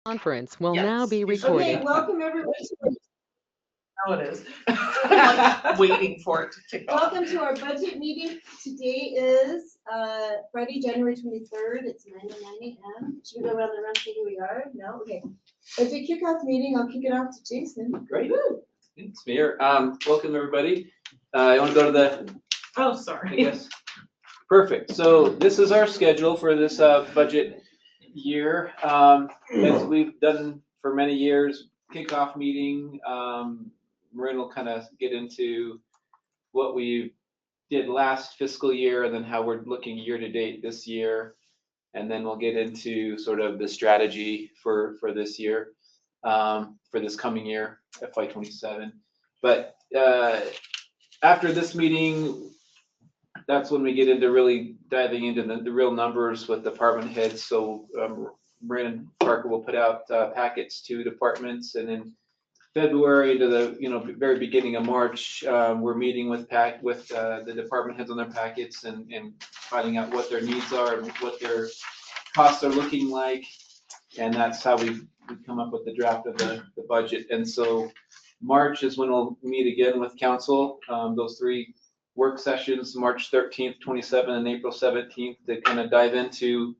Conference will now be recorded. Okay, welcome everybody. Now it is. I'm like waiting for it to kick off. Welcome to our budget meeting. Today is Friday, January 23rd. It's 9:09 a.m. Should we go around the room see who we are? No? Okay. Budget kickoff meeting. I'll kick it off to Jason. Great. Thanks, Mayor. Welcome, everybody. I want to go to the, Oh, I sorry. guess. Perfect. So this is our schedule for this budget year. As we've done for many years, kickoff meeting. Marin will kind of get into what we did last fiscal year and then how we're looking year to date this year. And then we'll get into sort of the strategy for this year, for this coming year, FY27. But after this meeting, that's when we get into really diving into the real numbers with department heads. So Marin Parker will put out packets to departments, and in February to the very beginning of March, we're meeting with the department heads on their packets and finding out what their needs are and what their costs are looking like, and that's how we come up with the draft of the budget. And so March is when we'll meet again with council, those three work sessions, March 13th, 27th, and April 17th, to kind of dive into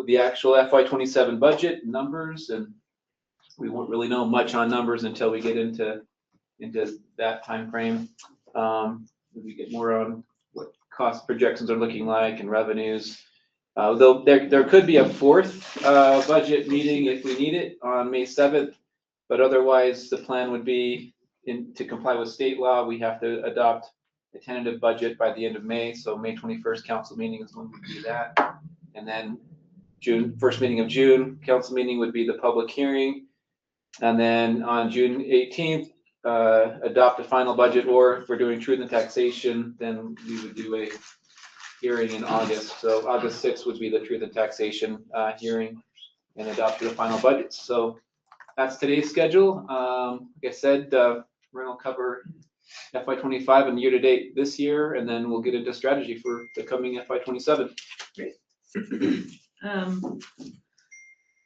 the actual FY27 budget numbers. And we won't really know much on numbers until we get into that time frame. We get more on what cost projections are looking like and revenues. Though there could be a fourth budget meeting if we need it on May 7th, but otherwise the plan would be to comply with state law, we have to adopt a tentative budget by the end of May. So May 21st council meeting is when we do that. And then first meeting of June, council meeting would be the public hearing. And then on June 18th, adopt a final budget, or if we're doing truth and taxation, then we would do a hearing in August. So August 6th would be the truth and taxation hearing and adopt the final budget. So that's today's schedule. Like I said, we're going to cover FY25 and year to date this year, and then we'll get into strategy for the coming FY27. Great.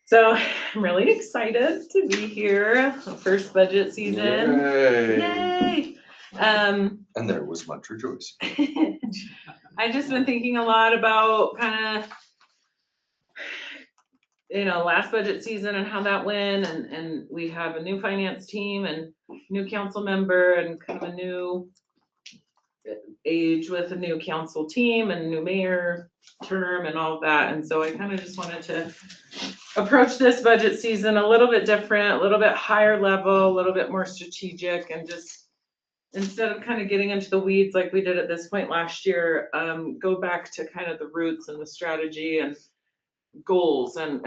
So I'm really excited to be here. First budget season. Yay! And there was much rejoicing. I just been thinking a lot about kind of, last budget season and how that went, and we have a new finance team and new council member and kind of a new age with a new council team and new mayor term and all of that. And so I kind of just wanted to approach this budget season a little bit different, a little bit higher level, a little bit more strategic, and just instead of kind of getting into the weeds like we did at this point last year, go back to kind of the roots and the strategy and goals and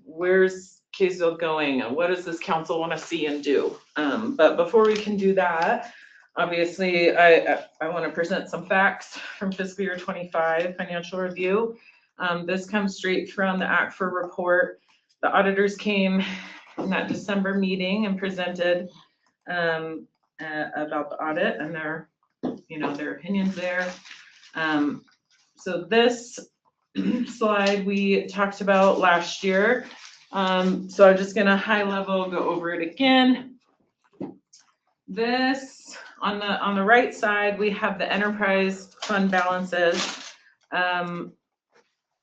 where's Kaysville going and what does this council want to see and do. But before we can do that, obviously I want to present some facts from fiscal year 25 financial review. This comes straight from the ACFR report. The auditors came in that December meeting and presented about the audit and their opinions there. So this slide we talked about last year. So I'm just gonna high level go over it again. This on the right side, we have the enterprise fund balances.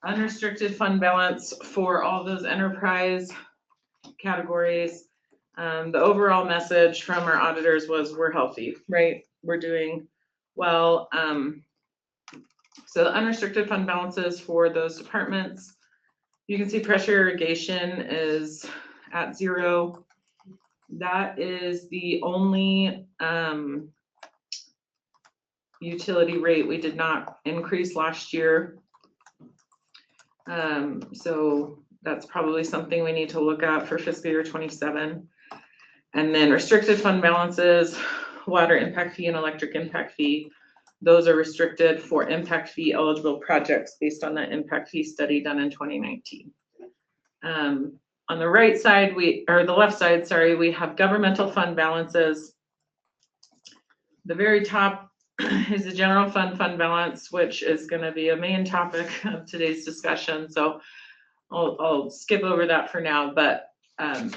Unrestricted fund balance for all those enterprise categories. The overall message from our auditors was we're healthy, right? We're doing well. So the unrestricted fund balances for those departments, you can see pressure irrigation is at 0. That is the only utility rate we did not increase last year. So that's probably something we need to look at for fiscal year 27. And then restricted fund balances, water impact fee and electric impact fee. Those are restricted for impact fee eligible projects based on that impact fee study done in 2019. On the right side, the left side, sorry, we have governmental fund balances. The very top is the general fund balance, which is going to be a main topic of today's discussion. So I'll skip over that for now, but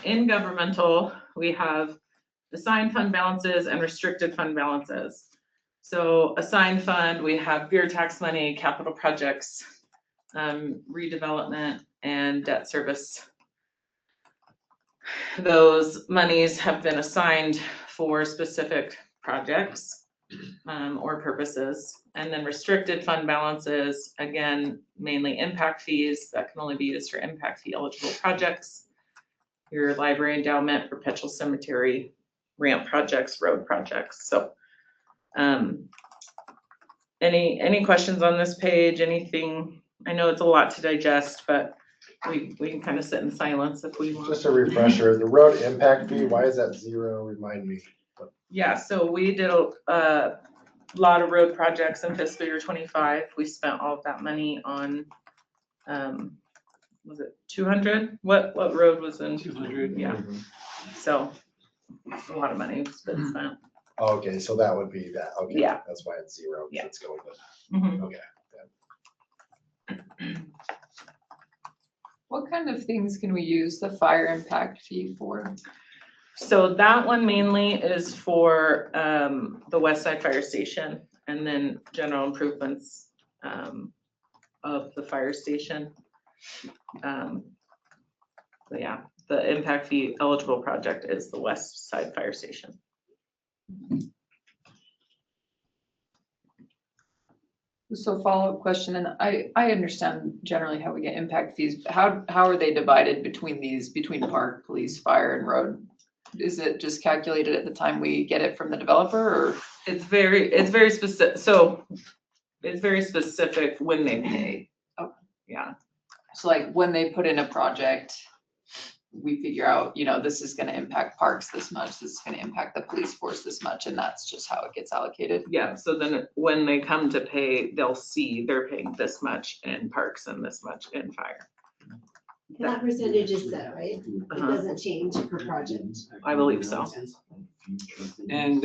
in governmental, we have assigned fund balances and restricted fund balances. So assigned fund, we have beer tax money, capital projects, redevelopment, and debt service. Those monies have been assigned for specific projects or purposes. And then restricted fund balances, again, mainly impact fees that can only be used for impact fee eligible projects. Your library endowment, perpetual cemetery, ramp projects, road projects. So any questions on this page? Anything? I know it's a lot to digest, but we can kind of sit in silence if we want. Just a refresher, the road impact fee, why is that 0? Remind me. Yeah, so we did a lot of road projects in fiscal year 25. We spent all of that money on, was it 200? What road was in? 200. Yeah, so a lot of money has been spent. Okay, so that would be that, okay. Yeah. That's why it's 0, 'cause Yeah. it's going with, Mhm. okay. What kind of things can we use the fire impact fee for? So that one mainly is for the West Side Fire Station and then general improvements of the fire station. So yeah, the impact fee eligible project is the West Side Fire Station. So follow-up question, and I understand generally how we get impact fees. How are they divided between park, police, fire, and road? Is it just calculated at the time we get it from the developer, or? It's very specific, so it's very specific when they pay. Okay. Yeah, So like when they put in a project, we figure out, this is gonna impact parks this much, this is gonna impact the police force this much, and that's just how it gets allocated. yeah, so then when they come to pay, they'll see they're paying this much in parks and this much in fire. And that percentage is set, right? It Uh-huh. doesn't change per project. I believe so. And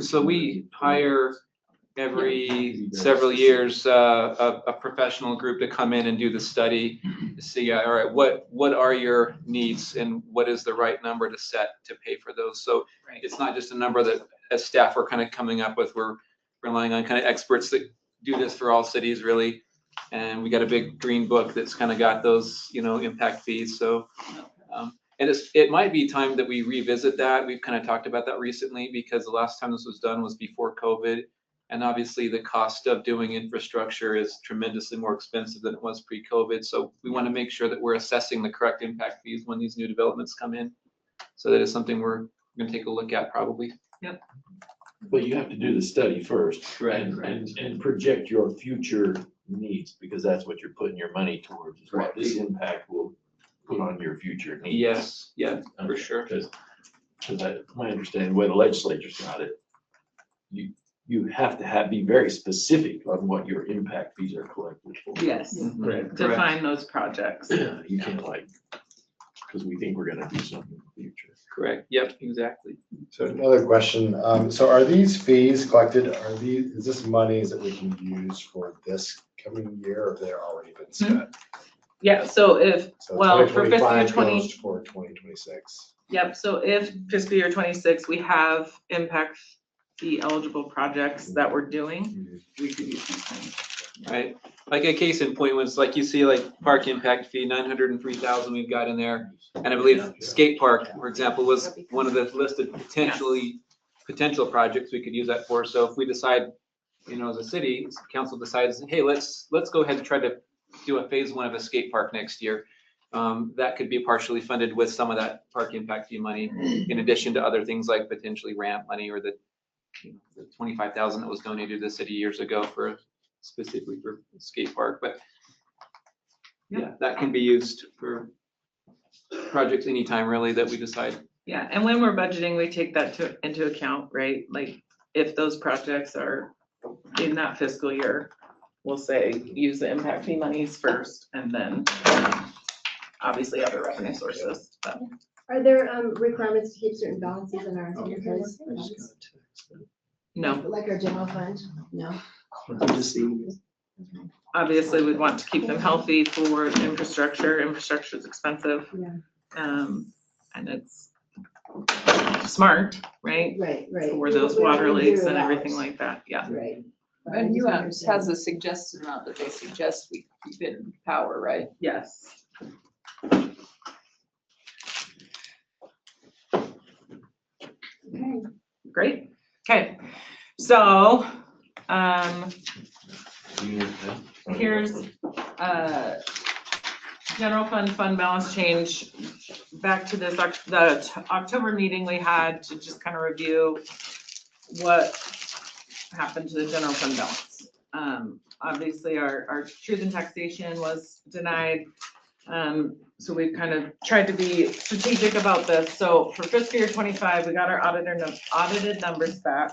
so we hire every several years a professional group to come in and do the study to see, all right, what are your needs and what is the right number to set to pay for those? So it's not just a number that as staff we're kind of coming up with. We're relying on kind of experts that do this for all cities really. And we got a big green book that's kind of got those, impact fees. So and it might be time that we revisit that. We've kind of talked about that recently because the last time this was done was before COVID. And obviously the cost of doing infrastructure is tremendously more expensive than it was pre-COVID. So we want to make sure that we're assessing the correct impact fees when these new developments come in. So that is something we're going to take a look at probably. Yep. But you have to do the study first. Right. And project your future needs, because that's what you're putting your money towards, is what this impact will put on your future needs. Yes, yeah, for sure. Because my understanding, the way the legislature's got it, you have to be very specific on what your impact fees are collected for. Yes, Correct. define those projects. You can't because we think we're gonna do something in the future. Correct. Yep, exactly. So another question, so are these fees collected, is this monies that we can use for this coming year, or they're already been spent? Yeah, so So for fiscal year 2025 20, goes for 2026. yep, so if fiscal year 26, we have impact fee eligible projects that we're doing, we could use these things. Right. Like a case in point was like you see like park impact fee, 903,000 we've got in there. And I believe skate park, for example, was one of the listed potential projects we could use that for. So if we decide, as a city council decides, hey, let's go ahead and try to do a phase 1 of a skate park next year. That could be partially funded with some of that park impact fee money, in addition to other things like potentially ramp money or the 25,000 that was donated to the city years ago specifically for skate park. But yeah, that can be used for projects anytime really that we decide. Yeah, and when we're budgeting, we take that into account, right? Like if those projects are in that fiscal year, we'll say use the impact fee monies first and then obviously other revenue sources. But Are there requirements to keep certain balances in our enterprise funds? no, Like our general fund? No? obviously we'd want to keep them healthy for infrastructure. Infrastructure is expensive. Yeah. And it's smart, right? Right. For those We don't water want leaks zero and everything hours. like that, yeah. Right. And UAMS has a suggested amount that they suggest we keep in power, right? Yes. Okay. Great, okay, so, here's, general fund balance change. Back to this, the October meeting we had to just kind of review what happened to the general fund balance. Obviously, our truth in taxation was denied. So we've kind of tried to be strategic about this. So for fiscal year 25, we got our audited numbers back.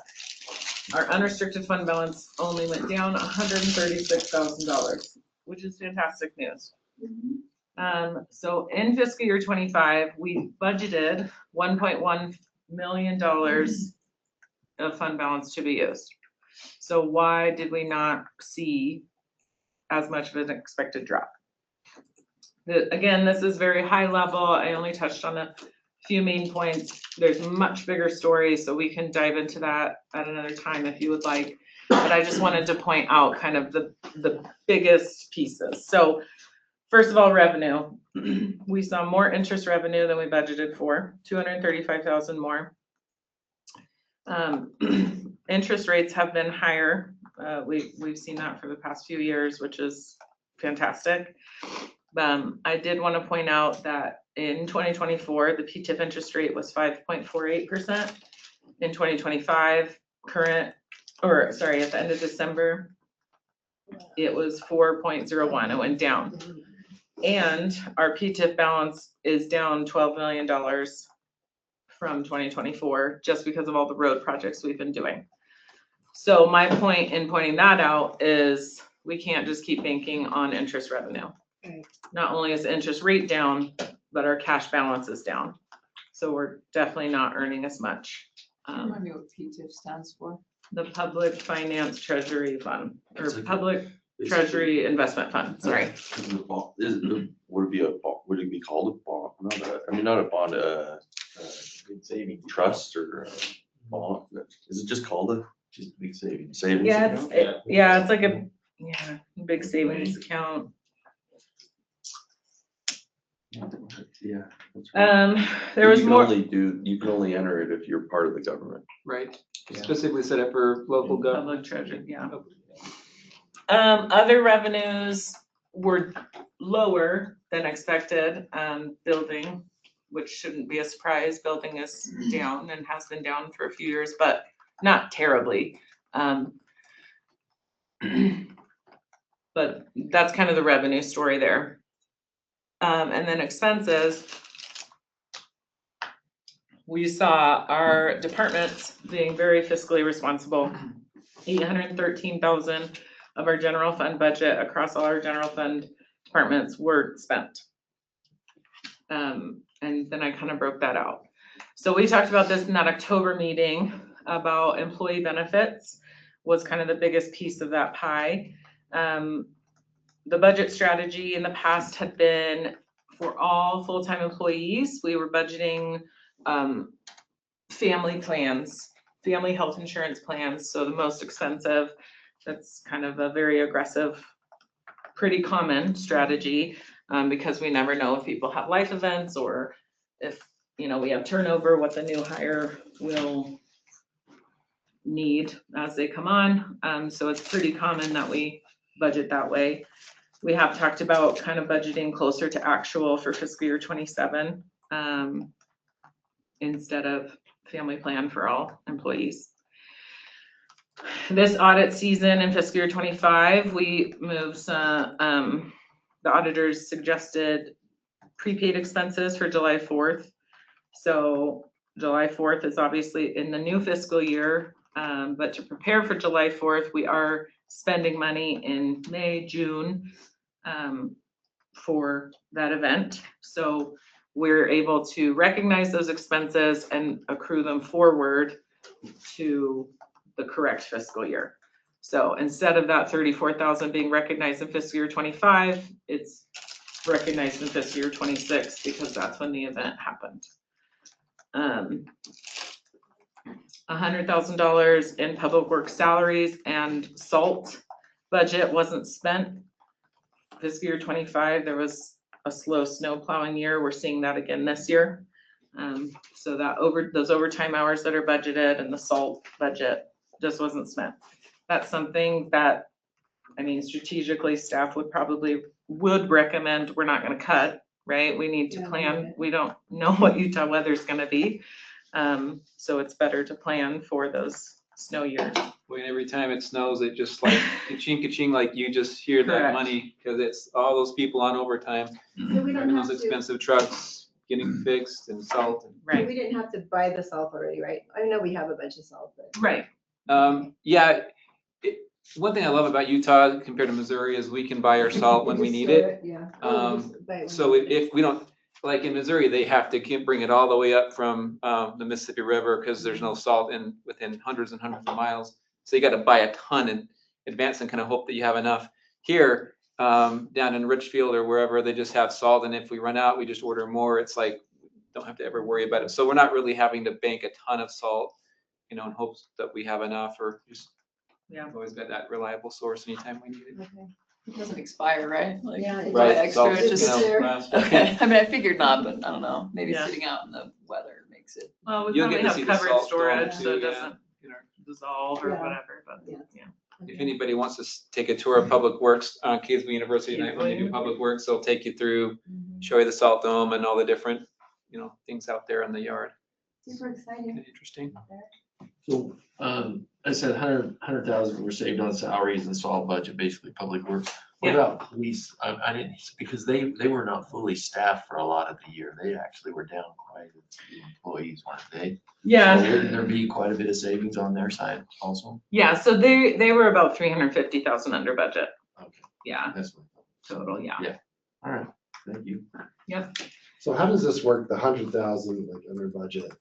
Our unrestricted fund balance only went down $136,000, which is fantastic news. So in fiscal year 25, we budgeted $1.1 million of fund balance to be used. So why did we not see as much of an expected drop? Again, this is very high level. I only touched on a few main points. There's a much bigger story, so we can dive into that at another time if you would like. But I just wanted to point out kind of the biggest pieces. So first of all, revenue. We saw more interest revenue than we budgeted for, $235,000 more. Interest rates have been higher. We've seen that for the past few years, which is fantastic. I did want to point out that in 2024, the PTIF interest rate was 5.48%. In 2025, at the end of December, it was 4.01. It went down. And our PTIF balance is down $12 million from 2024, just because of all the road projects we've been doing. So my point in pointing that out is we can't just keep banking on interest revenue. Right. Not only is the interest rate down, but our cash balance is down. So we're definitely not earning as much. Remind me what PTIF stands for. The Public Finance Treasury Fund, or It's a- Public Treasury Investment Fund, sorry. Would it be called a bond? Not a bond, Big savings. trust or a bond? Is it just called a Just a big savings. savings Yeah, account? it's like a big savings account. Yeah. that's right. There was You can more. you can only enter it if you're part of the government. Right, Yeah. specifically set up for local government. Public treasury, yeah. Other revenues were lower than expected. Building, which shouldn't be a surprise, building is down and has been down for a few years, but not terribly. But that's kind of the revenue story there. And then expenses. We saw our departments being very fiscally responsible. $813,000 of our general fund budget across all our general fund departments were spent. And then I kind of broke that out. So we talked about this in that October meeting about employee benefits was kind of the biggest piece of that pie. The budget strategy in the past had been for all full-time employees, we were budgeting family plans, family health insurance plans. So the most expensive, that's kind of a very aggressive, pretty common strategy because we never know if people have life events or if, we have turnover, what the new hire will need as they come on. So it's pretty common that we budget that way. We have talked about kind of budgeting closer to actual for fiscal year 27 instead of family plan for all employees. This audit season in fiscal year 25, we moved some, the auditors suggested prepaid expenses for July 4th. So July 4th is obviously in the new fiscal year, but to prepare for July 4th, we are spending money in May, June for that event. So we're able to recognize those expenses and accrue them forward to the correct fiscal year. So instead of that 34,000 being recognized in fiscal year 25, it's recognized in fiscal year 26 because that's when the event happened. $100,000 in public works salaries and salt budget wasn't spent. Fiscal year 25, there was a slow snow plowing year. We're seeing that again this year. So that those overtime hours that are budgeted and the salt budget just wasn't spent. That's something that, I mean, strategically staff would recommend we're not gonna cut, right? We need to Yeah, plan. right. We don't know what Utah weather's gonna be. So it's better to plan for those snow years. When every time it snows, it just like ka-ching, like you just hear that Correct. money, because it's all those people on overtime, So we don't driving have those to, expensive trucks, getting fixed and salt. Right, we didn't have to buy the salt already, right? I know we have a bunch of salt, but. right. Yeah, one thing I love about Utah compared to Missouri is we can buy our salt when we Just need store it. Yeah. Just buy it when So we need it. if we don't, like in Missouri, they have to bring it all the way up from the Mississippi River because there's no salt within hundreds and hundreds of miles. So you got to buy a ton in advance and kind of hope that you have enough. Here, down in Richfield or wherever, they just have salt, and if we run out, we just order more. It's like, don't have to ever worry about it. So we're not really having to bank a ton of salt, in hopes that we have enough, or just, Yeah. always got that reliable source anytime we need it. Okay. It doesn't expire, right? Like, Yeah, it buy does. extra, Salt's, it just, there. lasts- okay. I mean, I figured not, but I don't know. Maybe Yeah. sitting out in the weather makes it. Well, we You'll probably get to have see the covered salt dome storage, so too, it yeah. doesn't dissolve or Yeah. whatever, but Yeah. yeah. If anybody wants to take a tour of Public Works on Kingsville University night, when they do Kingsville. Public Works, they'll take you through, Mhm. show you the salt dome and all the different, things out there in the yard. Super exciting. Kinda interesting. So, I said 100,000 were saved on salaries and salt budget, basically public works. What Yeah. about police? I didn't, because they were not fully staffed for a lot of the year. They actually were down quite a few employees, weren't they? Yeah. So wouldn't there be quite a bit of savings on their side also? Yeah, so they were about 350,000 under budget. Okay, Yeah, that's what. total, yeah. Yeah. All right, thank you. So how does this work, the 100,000 like under budget?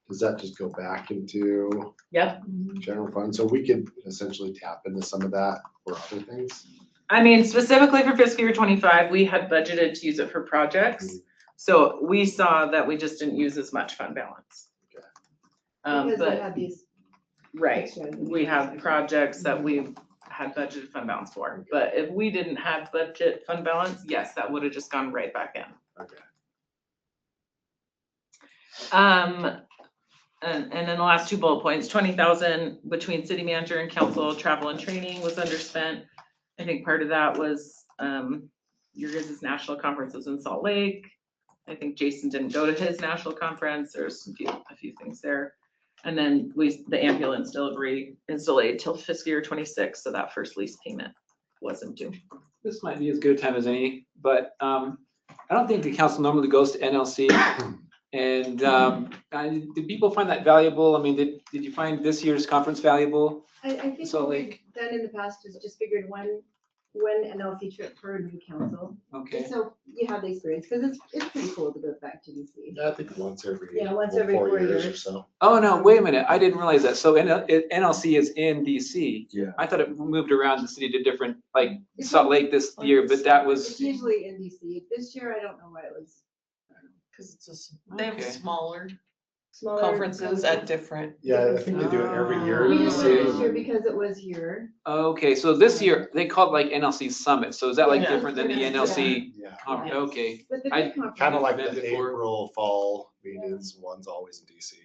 Does that just go back into Yep. general fund? So we could essentially tap into some of that for other things? I mean, specifically for fiscal year 25, we had budgeted to use it for projects. So we saw that we just didn't use as much fund balance. Okay. Because we But, have these. right, extra- we have projects that we've had budgeted fund balance for. But if we didn't have budget fund balance, yes, that would have just gone right back in. Okay. And then the last two bullet points, 20,000 between city manager and council, travel and training was underspent. I think part of that was, your guys' national conference was in Salt Lake. I think Jason didn't go to his national conference. There's a few things there. And then the ambulance delivery is delayed till fiscal year 26, so that first lease payment wasn't due. This might be as good a time as any, but I don't think the council normally goes to NLC. And did people find that valuable? I mean, did you find this year's conference valuable? I think So, what we've like- done in the past is just figured one NLC trip per new council. Okay. So you have the experience, because it's pretty cool to go back to DC. Yeah, I think once every. Yeah, once every 4 or years. so. Oh, no, wait a minute. I didn't realize that. So NLC is in DC. Yeah. I thought it moved around the city to different, like It's Salt Lake this year, but that It's was, usually in DC. This year, I don't know why it was Cause they have Okay. smaller smaller. conferences at different. Yeah, I think they do it every year. We in the just did it this city. year because it was here. okay, so this year, they called like NLC Summit. So is that like Yeah. different than the Yeah. NLC? Yeah, Conference? Okay, But the I- big conference. kind of like Been the before. April, fall meetings, one's always in DC.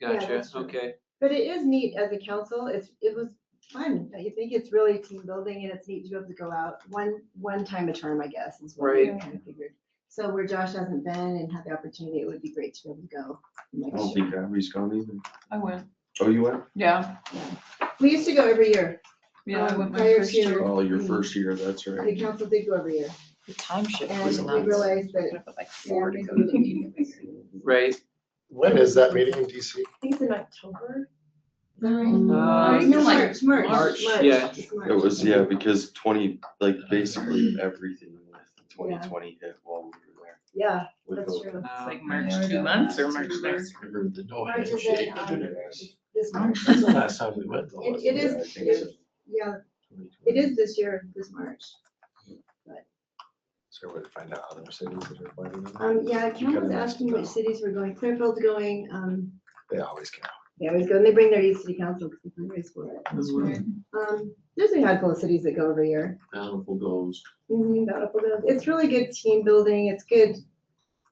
Yeah, gotcha. that's true. Okay. But it is neat as a council. It was fun. I think it's really team building and it's neat to be able to go out one time a term, I guess, is what we Right. kind of figured. So where Josh hasn't been and had the opportunity, it would be great to be able to go I next don't year. think Abby's gone either. I went, Oh, you went? yeah, We used to go every year. yeah, I went my Prior first to- year. Oh, your first year, that's The right. council did go every year. The time shift And was we nuts. realized I that. put like yeah, 4 to maybe go we to the didn't meeting. need it. Right. When is that meeting in DC? I think it's in October. Is that right? No, No, like March. March, yeah. It's March. It was, yeah, because basically everything with 2020 hit while we were there. Yeah, with that's COVID. true. It's like March 2 months or March next. Remember the no March is handshake? in, this March. That's the last time we went. though, It wasn't is, I think so. Yeah, it is this year, this March. So we'll find out other cities that are planning on it. Yeah, Ken was asking which cities we're going. Clearfield's going, They always can. they always go, and they bring their youth city council to fundraise for it. There's a handful of cities that go every year. Bountiful goes. Bountiful goes. It's really good team building. It's good.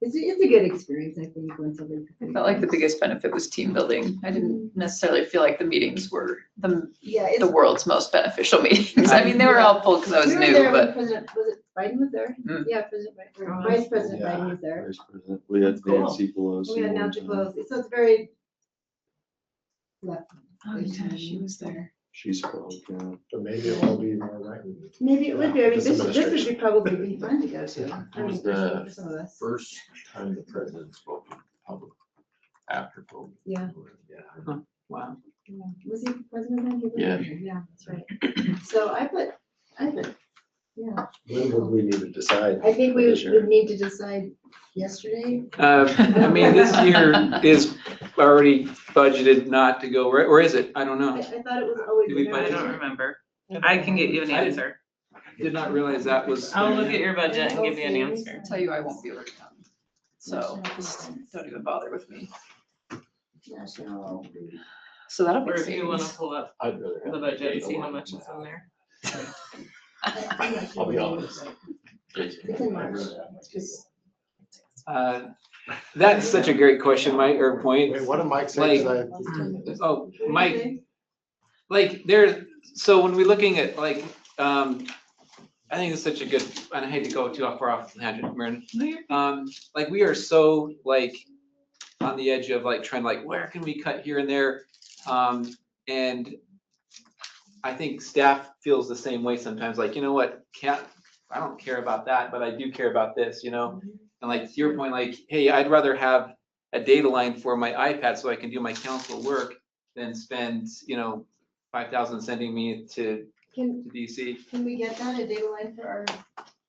It's a good experience, I think, when somebody. I felt like the biggest benefit was team building. I didn't necessarily feel like the meetings were Yeah, the it's. world's most beneficial meetings. I mean, they were helpful because I was We were new, there when but President, was it Biden was there? Mm. Yeah, President Biden, or Oh, Vice President yeah. Biden was there. Vice President, we had Cool. Nancy Pelosi. We had one Nancy time. Pelosi, so it's very. Left. oh, yeah, she was there. She spoke, yeah. But maybe it will be more right. Maybe it would be, I mean, This this would administration. be probably be fun to go to. I It was mean, the for some of us. First time the president spoke in public after COVID. Yeah. Yeah. Wow. Yeah. Was he president then? He was Yeah. president. Yeah, that's right. So I put, yeah, When would we need to decide? I think we This year. would need to decide yesterday. I mean, this year is already budgeted not to go, right? Or is it? I don't I know. thought it was always. Did we in I budget? there. don't remember. I can get you an I didn't- answer. Did not realize that was. I'll look at your budget and give you an answer. I'll tell you, I won't be able to come. So just don't even bother with me. National. So that'll be Or if you wanna savings. pull up I'd rather have. the budget and data see how one much than is in that. there. I'll be honest. It's in March. That's such a great question, Mike, or point. Wait, what did Mike say? 'Cause Oh, Mike, like there, so when we're looking at like, I think it's such a good, and I hate to go too far off the tangent, Marin. Like we are so like on the edge of like trying like, where can we cut here and there? And I think staff feels the same way sometimes, like, you know what, I don't care about that, but I do care about this, you know? And like to your point, like, hey, I'd rather have a data line for my iPad so I can do my council work than spend, you know, 5,000 sending me to Can, DC. can we get that, a data line for our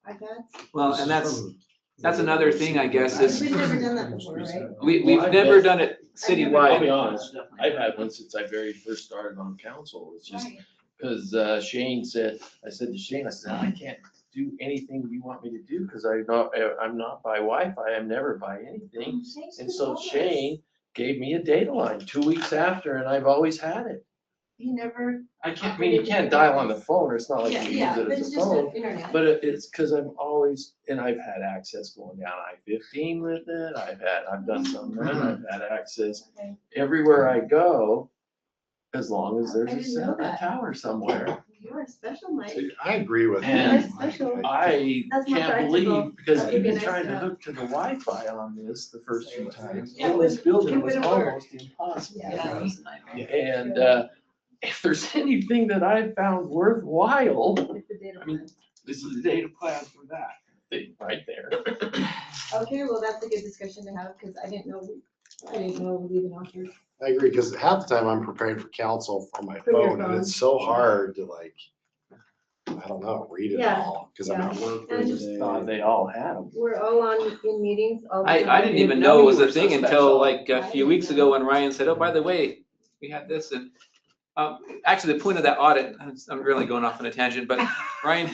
iPads? Well, and that's another thing, I guess, is We've never done that before, right? we've Well, I've never been- done it I'll be citywide. honest, I've had one since I very first started on council. It's just Right. because Shane said, I said to Shane, I said, I can't do anything you want me to do because I'm not by Wi-Fi. I'm never by anything. Thanks And for so telling us. Shane gave me a data line 2 weeks after, and I've always had it. He never. I mean, you can't dial on the phone, or it's not like Yeah, you yeah, use but it it's as a just phone. the internet. But it's because I'm always, and I've had access going down I-15 with it. I've done some of that. I've had access Okay. everywhere I go, as long as there's I a didn't know a that. tower somewhere. You are special, Mike. I agree with. And You're special. I That's more can't practical. believe, because That would be even nice trying to to have. hook to the Wi-Fi on this the first few times, Yeah, in this building it was wouldn't work. almost impossible. Yeah. Yeah, that was a nightmare. And if there's anything that I've found worthwhile, It's the data I mean, plan. this is the data plan for that thing right there. Okay, well, that's a good discussion to have, because I didn't know we even offered. I agree, because half the time I'm preparing for council on my From your phone, and phone. it's so hard to like, I don't know, read it Yeah, all, because I'm at work And- during the Just thought day. they all had them. We're all in meetings all the time. I didn't even know it was a thing until like a few weeks ago when Ryan said, oh, by the way, we had this and actually the point of that audit, I'm really going off on a tangent, but Ryan,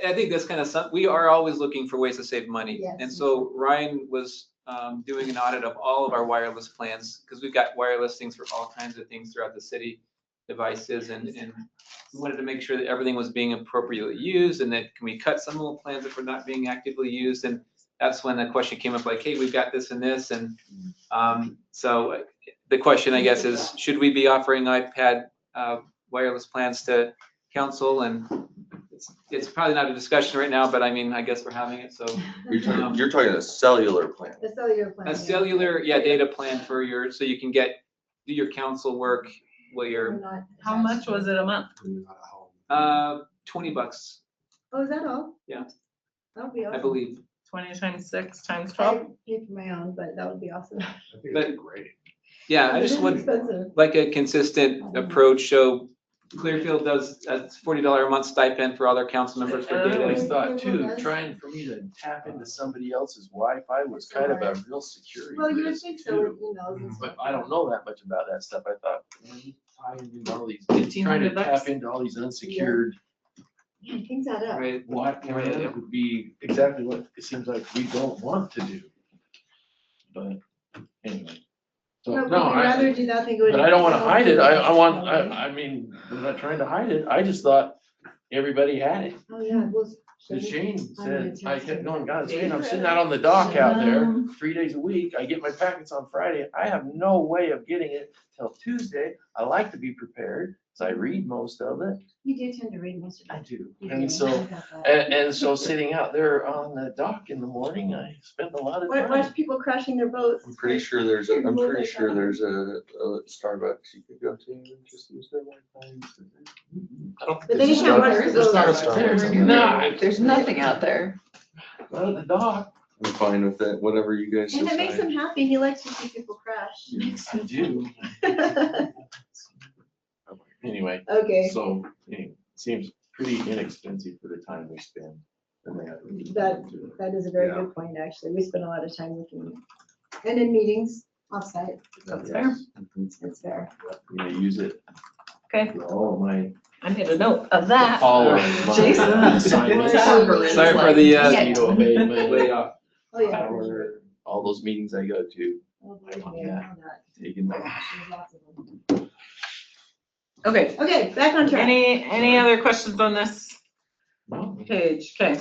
I think that's kind of we are always looking for ways to save money. Yes. And so Ryan was doing an audit of all of our wireless plans because we've got wireless things for all kinds of things throughout the city, devices, and we wanted to make sure that everything was being appropriately used and that can we cut some of the plans if we're not being actively used. And that's when the question came up like, hey, we've got this and this. And so the question, I guess, is should we be offering iPad wireless plans to council? And it's probably not a discussion right now, but I mean, I guess we're having it, so. You're talking a cellular plan. The cellular plan. A yeah. cellular, data plan for so you can do your council work while We're you're, not How much was it a month? When you're not at home. $20, Oh, is that all? Yeah. That would be awesome. I believe. 20 times 6 times I 12? pay for my own, but that would be awesome. I think But- it's great. Yeah, I It just is would expensive. like a consistent approach. So Clearfield does a $40 a month stipend for all their council members for I always data. thought too, trying for me to tap into somebody else's Wi-Fi was kind of a real security Well, you would risk think so with too. emails and stuff. But I don't know that much about that stuff. I thought, tying into all these, trying to $1,500 tap into all these unsecured, Yeah, things add up. Right. what, it would be exactly what it seems like we don't want to do. But anyway. So, No, we'd no, rather do that than go. but I don't wanna hide it. I mean, I'm not trying to hide it. I just thought everybody had it. Oh, yeah, well. Cause Shane I'm gonna said, I text kept him. going, God, Shane, I'm sitting out on the dock out there Um, 3 days a week. I get my packets on Friday. I have no way of getting it till Tuesday. I like to be prepared, so I read most of it. You do tend to read most of I it. do. You And do. so, I got that. and so sitting out there on the dock in the morning, I spend a lot of Watch time. people crashing their boats. I'm pretty sure there's a Starbucks you could go to and just use their Wi-Fi. But then you can't watch the There's not a boats. Starbucks. Not, There's nothing out there. not at the dock. I'm fine with that, whatever you guys And it makes decide. him happy. He likes to see people crash. Yes, I do. Anyway, Okay, so, anyway, seems pretty inexpensive for the time we spend. And that is a very Yeah. good point, actually. We spend a lot of time looking, and in meetings, offsite. That's fair. It's fair. You know, use it Okay, for all of my, I made a note of that. all of my Jason. assignments. Sorry for the, Mosquito abatement, layoff. Oh, yeah. power, all those meetings I go to, Oh, believe me, I know that. taking that. There's lots of them. Okay, Okay, back on track. any other questions on this No, page? Okay.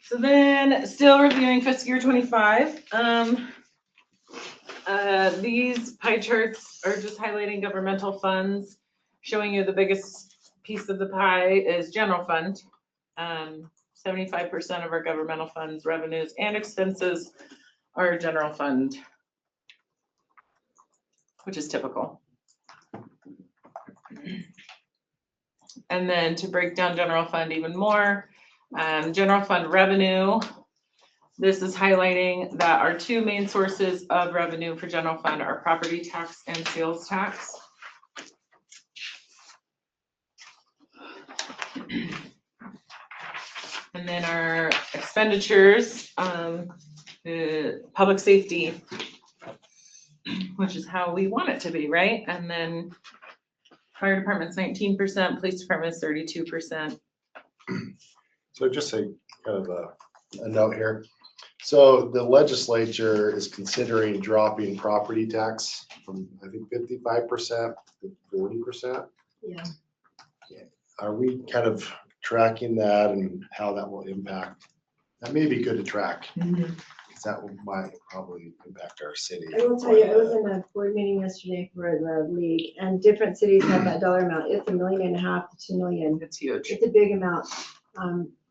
So then, still reviewing fiscal year 25. These pie charts are just highlighting governmental funds, showing you the biggest piece of the pie is general fund. 75% of our governmental funds, revenues and expenses are general fund, which is typical. And then to break down general fund even more, general fund revenue. This is highlighting that our two main sources of revenue for general fund are property tax and sales tax. And then our expenditures, public safety, which is how we want it to be, right? And then fire department's 19%, police department's 32%. So just a kind of a note here. So the legislature is considering dropping property tax from, I think, 55% to 40%. Yeah. Are we kind of tracking that and how that will impact? That may be good to track, because that might probably impact our city. I will tell you, I was in a board meeting yesterday for the league, and different cities have that dollar amount. It's $1.5 million to $2 million. It's huge. It's a big amount.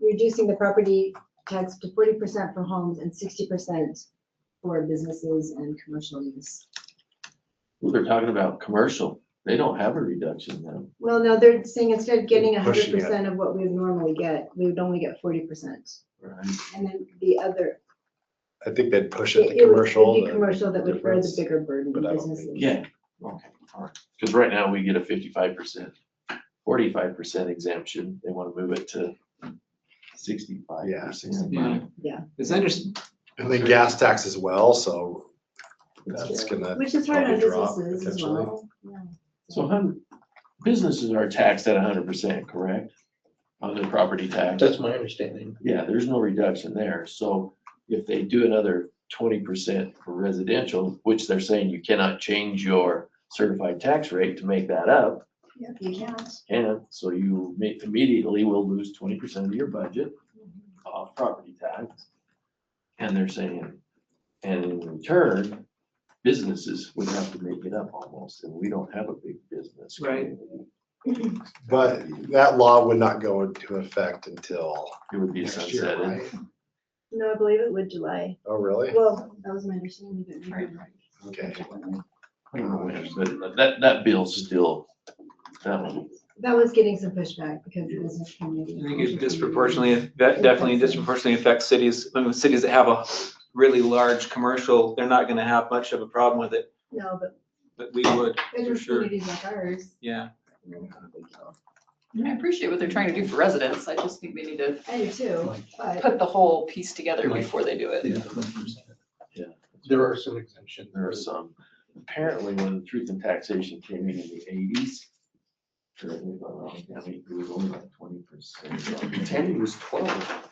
Reducing the property tax to 40% for homes and 60% for businesses and commercial use. well, they're talking about commercial. They don't have a reduction now. Well, no, they're saying instead of getting Pushing it. 100% of what we would normally get, we would only get 40%. Right. And then the other, I think they'd push it to it would commercial. be commercial that would bear the difference, bigger burden but of I don't businesses. think- Yeah, okay, all right. Because right now we get a 55%, 45% exemption. They want to move it to 65%. Yeah, 65. Yeah. Is that And then gas tax as well, so that's gonna. Which is hard on probably drop businesses as potentially. well. Yeah. So businesses are taxed at 100%, correct? On their property tax. That's my understanding. Yeah, there's no reduction there. So if they do another 20% for residential, which they're saying you cannot change your certified tax rate to make that up, Yeah, you can't. and so you immediately will lose 20% of your budget off property tax. And they're saying, and in return, businesses would have to make it up almost, and we don't have a big business. Right. community. But that law would not go into effect until It would be next year, sunsetted. right? No, I believe it would July. Oh, really? Well, that was my understanding. But maybe not. Okay. I don't know when, but that bill's still, that one, That was getting some pushback because the business community. I think it disproportionately, definitely disproportionately affects cities. I mean, cities that have a really large commercial, they're not gonna have much of a problem with it, No, but but we would, for business sure. communities like ours. Yeah. I appreciate what they're trying to do for residents. I just think they need to I do too, but put the whole piece together before they do it. yeah, There are some exemptions. there are some. apparently when truth and taxation came in the eighties, correct me if I'm wrong, Tammy, it was only like 20%. Tammy was 12.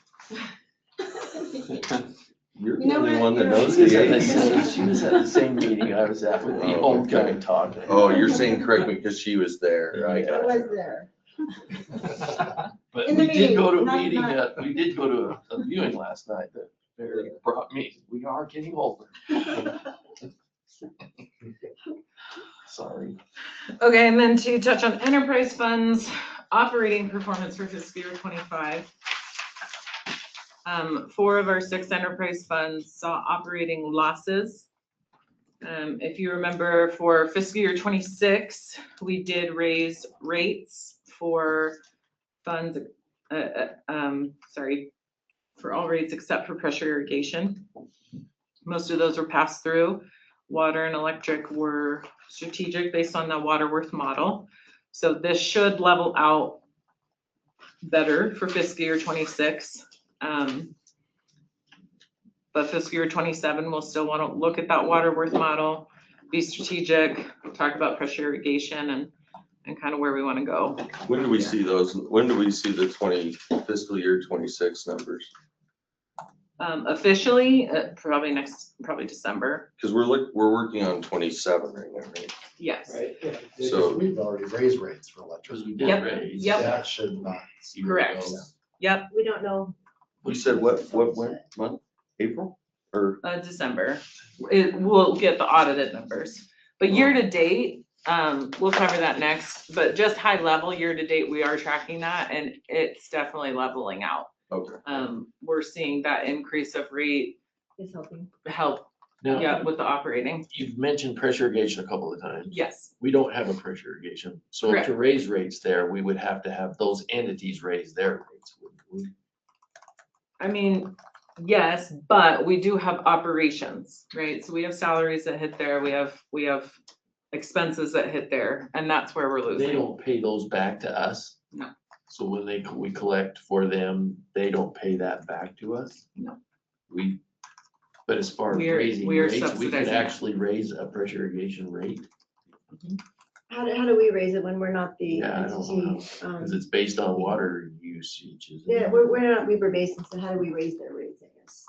You're You know the only what? one that You're knows She was the at the age. same- she was at the same meeting I was at with the Oh, old guy okay. talking. Oh, you're saying correct me because she was there. I I got was you. there. But In the we did go to a meeting, meeting, not- we did go to a viewing last night that Barry brought me. We are getting older. Sorry. Okay, and then to touch on enterprise funds, operating performance for fiscal year 25. 4 of our 6 enterprise funds saw operating losses. If you remember, for fiscal year 26, we did raise rates for funds, for all rates except for pressure irrigation. Most of those were passed through. Water and electric were strategic based on the Waterworth model. So this should level out better for fiscal year 26. But fiscal year 27, we'll still want to look at that Waterworth model, be strategic, talk about pressure irrigation and kind of where we want to go. When do we see those? When do we see the fiscal year 26 numbers? Officially, probably December. Because we're working on 27 right now, right? Yes, Right, yeah. So- We've already raised rates for Because electricity. we did Yep, raise. yep. That should not. see where it Correct. goes. Yep, We don't know. You said what month? April? Or, December. We'll get the audited numbers. But year to date, we'll cover that next, but just high level, year to date, we are tracking that and it's definitely leveling out. okay. We're seeing that increase of rate Is helping. help, Now, yeah, with the operating. you've mentioned pressure irrigation a couple of times. Yes, We don't have a pressure irrigation. So Correct. to raise rates there, we would have to have those entities raise their rates. wouldn't we? I mean, yes, but we do have operations, right? So we have salaries that hit there, we have expenses that hit there, and that's where we're They losing. don't pay those back to us? No. So when we collect for them, they don't pay that back to us? No. But as far as We are raising rates, we could subsidizing that. actually raise a pressure irrigation rate, How do we raise it when we're not the Yeah, I don't know. entity? because it's based on water usage, isn't Yeah, it? we're not Weber Basin, so how do we raise their rates, I guess?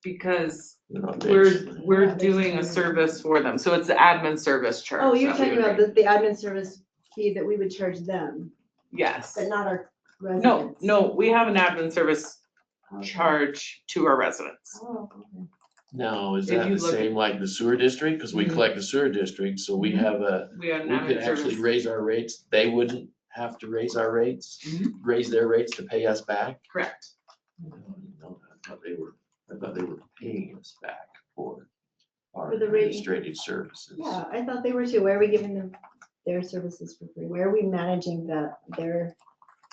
Because They're not we're based- doing a service for them, so it's the admin service charge. Oh, you're that we talking would about raise. the admin service fee that we would charge them, Yes, but not our no, residents. no, we have an admin service Okay. charge to our residents. Oh, okay. Now, is If that you the look at- same like the sewer district? Because we Mhm. collect the sewer district, so we Mhm. have We have an we could admin actually service. raise our rates. They wouldn't have to raise our rates, Mhm. raise their rates to pay us back. Correct. I didn't know that. I thought they were paying us back for our For the rate. administrative services. Yeah, I thought they were too. Where are we giving them their services for free? Where are we managing their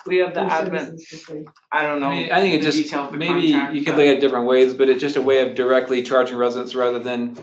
We have the their admin, services for free? I don't know. I mean, I think it the just, detail of the maybe contract, you could but- look at different ways, but it's just a way of directly charging residents rather than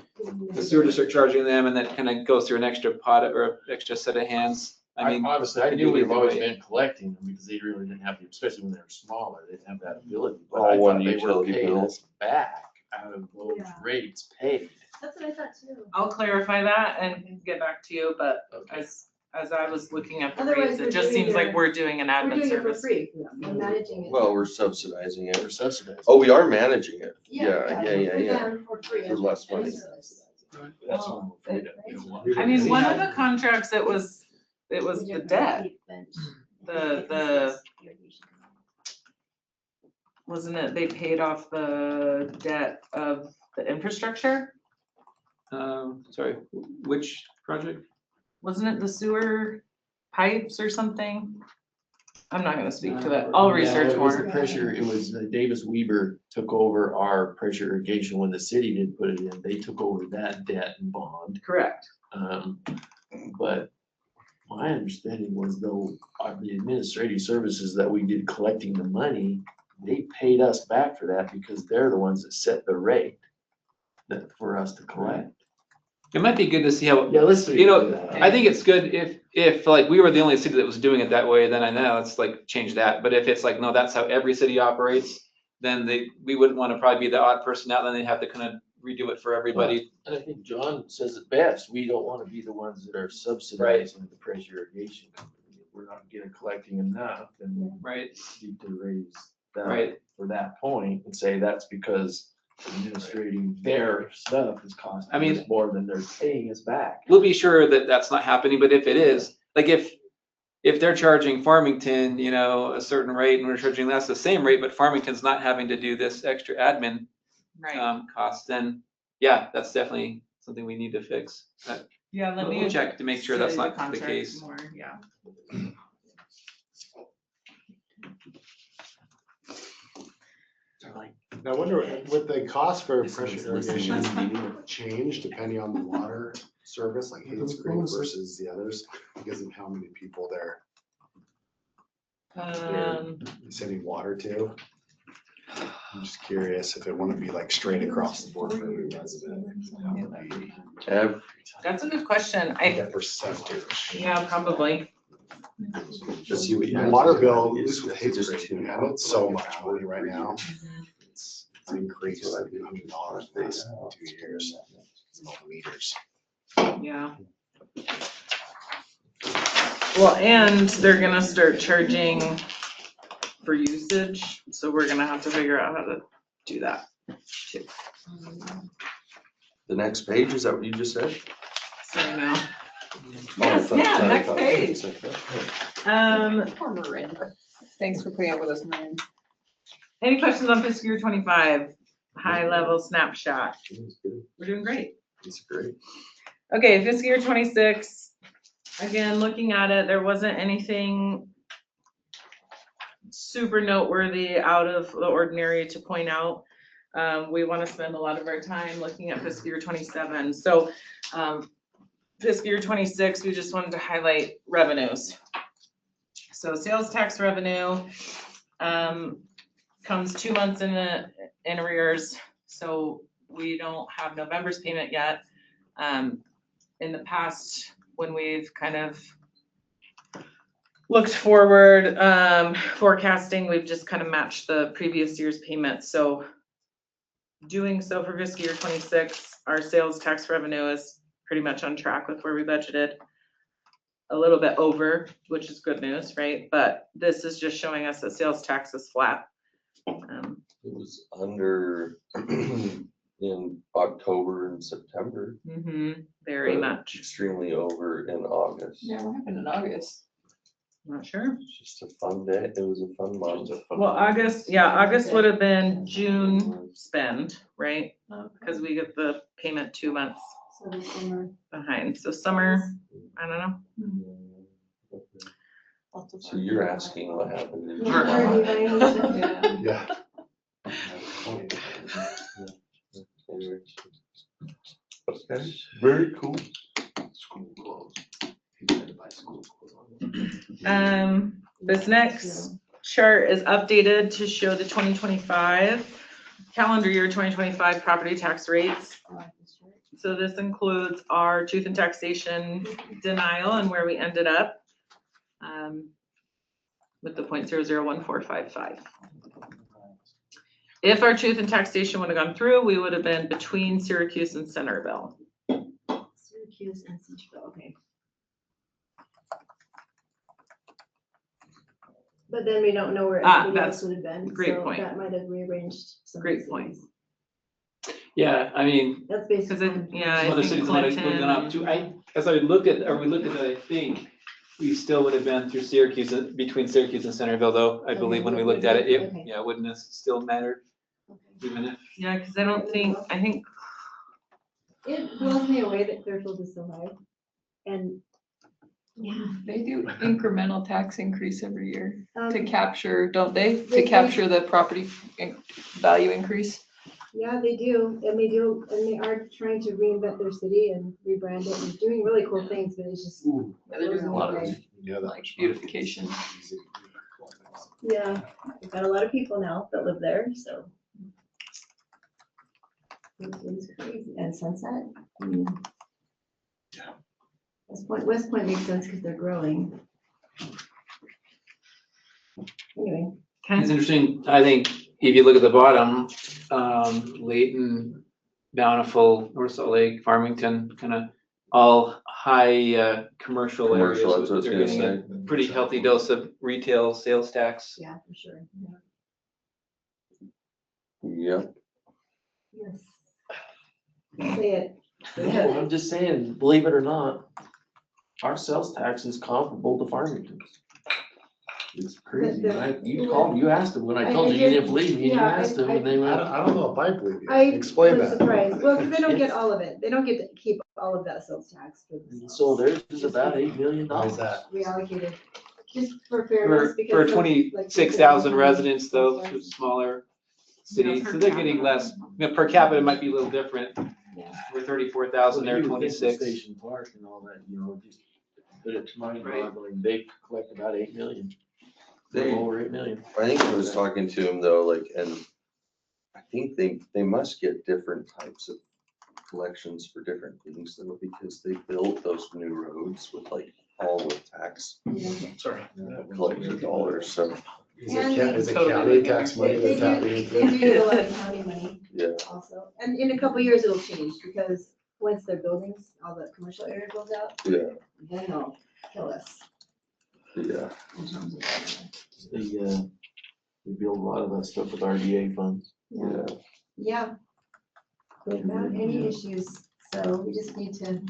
the sewer district charging them and then it kind of goes through an extra pot or extra set of hands. I mean, Honestly, I could knew do we've either always way. been collecting them because they really didn't have, especially when they were smaller, they didn't have that ability. But All I one thought they were utility paying bill. us back out of those Yeah. rates paid. That's what I thought too. I'll clarify that and get back to you, but Okay. as I was looking at the Otherwise, rates, we're it just doing seems like their- we're doing an We're admin doing it for service. free. We're managing it. Well, we're subsidizing We're it. subsidized. Oh, we are managing it. Yeah. For them for free. For less money. That's what I'm afraid of. I mean, one of the contracts, it was the debt, the, wasn't it, they paid off the debt of the infrastructure? Sorry, which project? Wasn't it the sewer pipes or something? I'm not gonna speak to it. I'll Yeah, research It was more. the pressure, it was Davis Weber took over our pressure irrigation when the city did put it in. They took over that debt and bond. Correct. But my understanding was though, the administrative services that we did collecting the money, they paid us back for that because they're the ones that set the rate that for us to collect. It might be good to see how, Yeah, let's. you know, I think it's good if like we were the only city that was doing it that way, then I know it's like change that. But if it's like, no, that's how every city operates, then we wouldn't want to probably be the odd person out, then they'd have to kind of redo it for everybody. And I think John says it best, we don't wanna be the ones that are subsidizing the Pressure Irrigation Company. If we're not collecting enough, then Right, we need to raise that right. for that point and say that's because administrating their stuff is costing I mean- us more than they're paying us back. We'll be sure that that's not happening, but if it is, like if they're charging Farmington, a certain rate and we're charging that's the same rate, but Farmington's not having to do this extra admin Right, cost, then yeah, that's definitely something we need to fix. yeah, let me. We'll check to make sure that's study not the contract case. more, Yeah. I wonder, would the cost for This pressure one's listening irrigation to this meeting. change depending on the water service, like Hayes Creek versus the others, because of how many people they're sending water to? I'm just curious if it wouldn't be like straight across the board for every resident. How would be Every That's a good question. I, that percentage? yeah, probably. Just see what you The have. water bill, at least with Hayes Just Creek, two. man, it's so much money right now. It's increased like $100 in the last 2 years. It's all meters. Yeah. Well, and they're gonna start charging for usage, so we're gonna have to figure out how to do that too. The next page, is that what you just said? So now, Oh, I Yes, thought- yeah, I next thought- page. Poor Miranda. Thanks for putting up with us, Miranda. any questions on fiscal year 25? High level snapshot. We're doing great. It's great. Okay, fiscal year 26, again, looking at it, there wasn't anything super noteworthy out of the ordinary to point out. We want to spend a lot of our time looking at fiscal year 27. So fiscal year 26, we just wanted to highlight revenues. So sales tax revenue comes 2 months in arrears, so we don't have November's payment yet. In the past, when we've kind of looked forward, forecasting, we've just kind of matched the previous year's payment. So doing so for fiscal year 26, our sales tax revenue is pretty much on track with where we budgeted. A little bit over, which is good news, right? But this is just showing us that sales tax is flat. It was under in October and September. Very but much. Extremely over in August. Yeah, what happened in August? Not sure. It's just a fun day. It was a fun month. Well, August would have been June spend, right? Because we get the payment 2 months So the summer. behind. So summer, I don't know. So you're asking what happened in Sure. July? Yeah. Okay, very cool. This next chart is updated to show the 2025 calendar year 2025 property tax rates. So this includes our truth and taxation denial and where we ended up with the 0.001455. If our truth and taxation would have gone through, we would have been between Syracuse and Centerville. Syracuse and Centerville, okay. But then we don't know where everybody that's else would have been. great so point. That might have rearranged some. Great things. point. Yeah, I mean, That's Because basically. yeah, some I other think cities might have Clinton. gone up too. As I looked at, I think we still would have been through Syracuse, between Syracuse and Centerville though, I Okay, believe when we would looked at it, okay. yeah, wouldn't have still mattered even if. Yeah, because I think It blows me away that Clearfield is so high. And, yeah. They do incremental tax increase every year to um, capture, don't they? They- To capture the property value increase? Yeah, they do, and they are trying to reinvent their city and rebrand it and doing really cool things, but it's just. Yeah, they're doing a lot of Okay. Yeah, like beautification. Yeah, we've got a lot of people now that live there, so. It's crazy, and Sunset, I mean. Yeah. West Point makes sense because they're growing. Anyway, It's interesting, I think if you look at the bottom, Layton Bountiful, North Salt Lake, Farmington, kind of all high commercial areas. Commercial, that's what I was They're gonna getting say. a pretty healthy dose of retail sales tax. Yeah, for sure. Yep. Yes. Say it. No, I'm just saying, believe it or not, our sales tax is comparable to Farmington's. It's crazy. You asked them when I told you you didn't believe me, and you asked them and they went. I don't know if I believe you. I Explain was that. surprised. Well, because they don't get all of it. They don't get to keep all of that sales tax for themselves. So theirs is about $8 million. Why is that? Reallocated, just for fairness, For because. of, like, 26,000 residents though, to smaller cities, per so they're getting less, per capita it might be a little different. Yeah. We're 34,000, they're 26. Station Park and all that, just, but it's mind boggling. They collect about 8 million. They- Over 8 million. I think I was talking to him though, like, and I think they must get different types of collections for different things though, because they built those new roads with like all with tax Sorry. collected dollars, so, Is it county tax money They that's happening? do, they do get a lot of county money yeah. also. And in a couple years, it'll change because once their buildings, all the commercial area goes out, Yeah, then they'll kill us. yeah. in terms of that. They build a lot of that stuff with RDA funds. Yeah. Yeah. Without any issues, so we just need to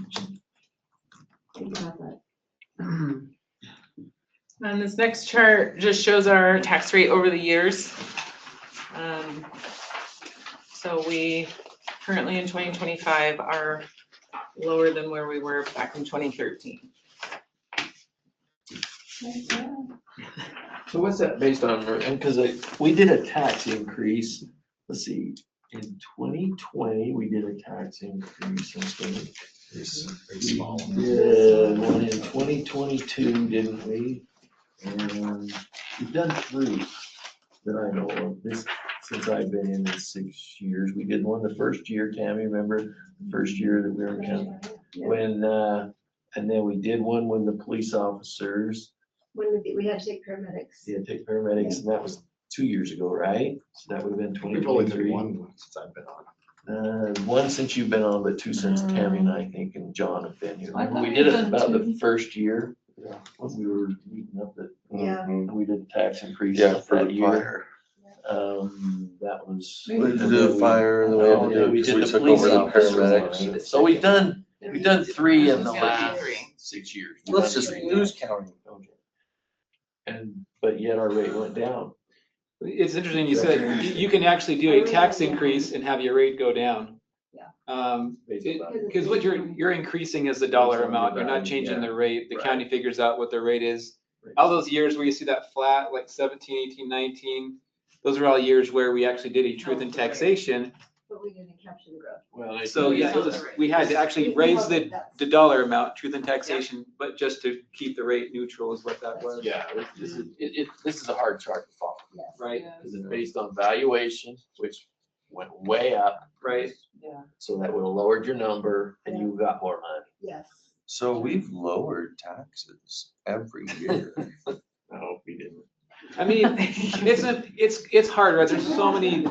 think about that. And this next chart just shows our tax rate over the years. So we currently in 2025 are lower than where we were back in 2013. So what's that based on? And because we did a tax increase, let's see, in 2020, we did a tax increase, I think. Very small. Yeah, one in 2022, didn't we? And we've done 3 that I know of, this, since I've been in this 6 years. We did one the first year, Tammy, remember, the first year that we were counting? When, and then we did one when the police officers, When we had to take paramedics. yeah, take paramedics, and that was 2 years ago, right? So that would have been We've only done 2023. one since I've been on. One since you've been on, but 2 since Tammy and I think, and John have been here. I thought We we did it had done about the 2. first year, Yeah. when we were meeting up that, Yeah. Mhm. we did the tax increase Yeah, for that the year. fire. That was. Maybe We had to do the fire and then we had to do it We because did we the took police over the officers on paramedics. it. So we've done 3 in the It's gonna be last 3. 6 years. Let's just lose county. And, but yet our rate went down. It's interesting, you said, you can actually do a tax increase and have your rate go down. Yeah. Because what you're increasing is the dollar amount, you're not changing the rate, the Right. county figures out what the rate is. All those years where you see that flat, like 17, 18, 19, those are all years where we actually did a truth in taxation. But we didn't capture the growth. Well, So yeah, we had to actually raise the dollar amount, truth in taxation, but just to keep the rate neutral is what that was. Yeah, this is a hard chart to follow, Yes. Right, because it's based on valuation, which went way up. right. So that would have lowered your number and you got more money. Yes. So we've lowered taxes every year. No, we didn't. I mean, it's hard, right? There's so many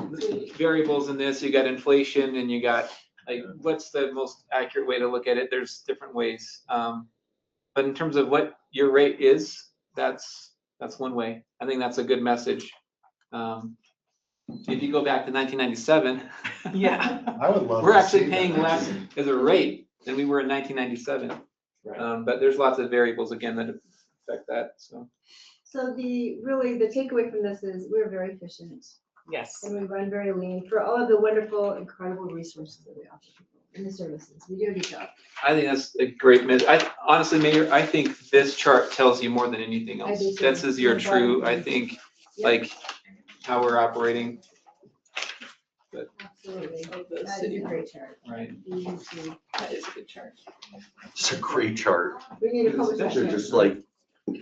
variables in this. You got inflation and you got, like, what's the most accurate way to look at it? There's different ways. But in terms of what your rate is, that's one way. I think that's a good message. If you go back to 1997, Yeah. I would love. we're to actually see paying that. less as a rate than we were in 1997. Right. But there's lots of variables again that affect that, so. So the takeaway from this is we're very efficient Yes. and we run very lean for all of the wonderful, incredible resources that we offer people and the services. We do a good job. I think that's a great honestly, Mayor, I think this chart tells you more than anything I else. do too. This is your That's true, why- I think, Yep. like, how we're operating, Absolutely. Of the That is city. a great chart. right? We need to- That is a good chart. It's a great chart. We need to publish that They're chart. just like,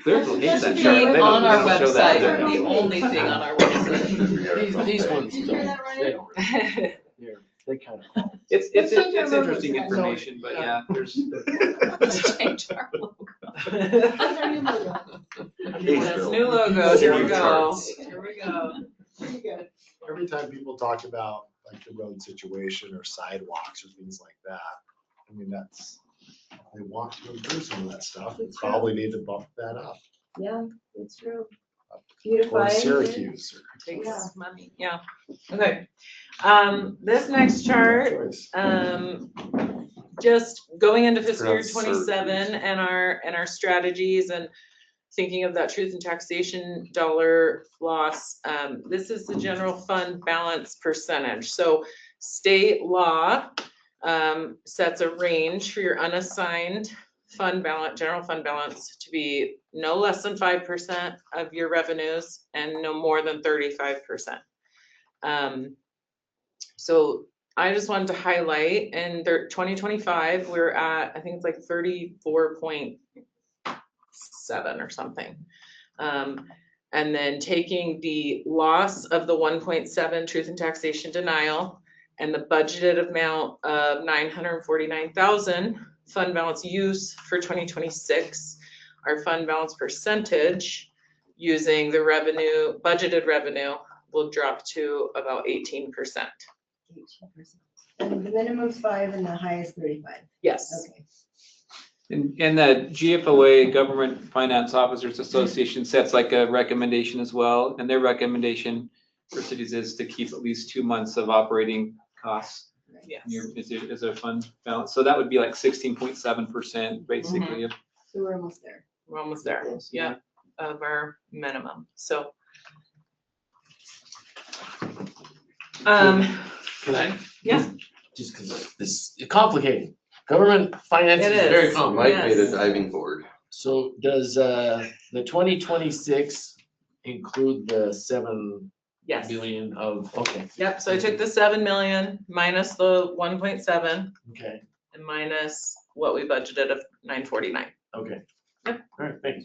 There's That that should be chart. They don't- On our they don't show that. website, the only thing on our website. These ones Did you don't, hear that right? they don't, they kind of. It's Let's change our it's logo interesting to that. information, but yeah, there's. Let's change our logo. That's our new logo. Yes, new logo, here we New go. charts. Here we go. Pretty good. Every time people talk about like the road situation or sidewalks or things like that. I mean, they want to improve some of that stuff, we It's true. probably need to bump that up. Yeah, it's true. Or Beautifying. Syracuse. Takes Yeah. money, yeah. Okay. This next chart, Choice. just going into fiscal year Pronounced '27 Syracuse. and our strategies and thinking of that truth and taxation dollar loss, this is the general fund balance percentage. So state law sets a range for your unassigned fund balance, general fund balance to be no less than 5% of your revenues and no more than 35%. So I just wanted to highlight in 2025, we're at, I think it's like 34.7 or something. And then taking the loss of the 1.7 truth and taxation denial and the budgeted amount of 949,000 fund balance use for 2026, our fund balance percentage using the revenue, budgeted revenue will drop to about 18%. And the minimum's 5 and the highest 35. Yes. Okay. And the GFOA, Government Finance Officers Association, sets like a recommendation as well, and their recommendation for cities is to keep at least 2 months of operating costs Yes. as a fund balance. So that would be like 16.7% basically. of- So we're almost there. We're almost there, yeah, of our minimum, so. Can I? Yeah. Just because this is complicated. Government finance It is very is. complicated. Mike made a Yes. diving board. So does the 2026 include the 7 Yes, million of, okay, yep, so I took the 7 million minus the 1.7 okay, and minus what we budgeted of 949. okay. Yep. All right, thanks.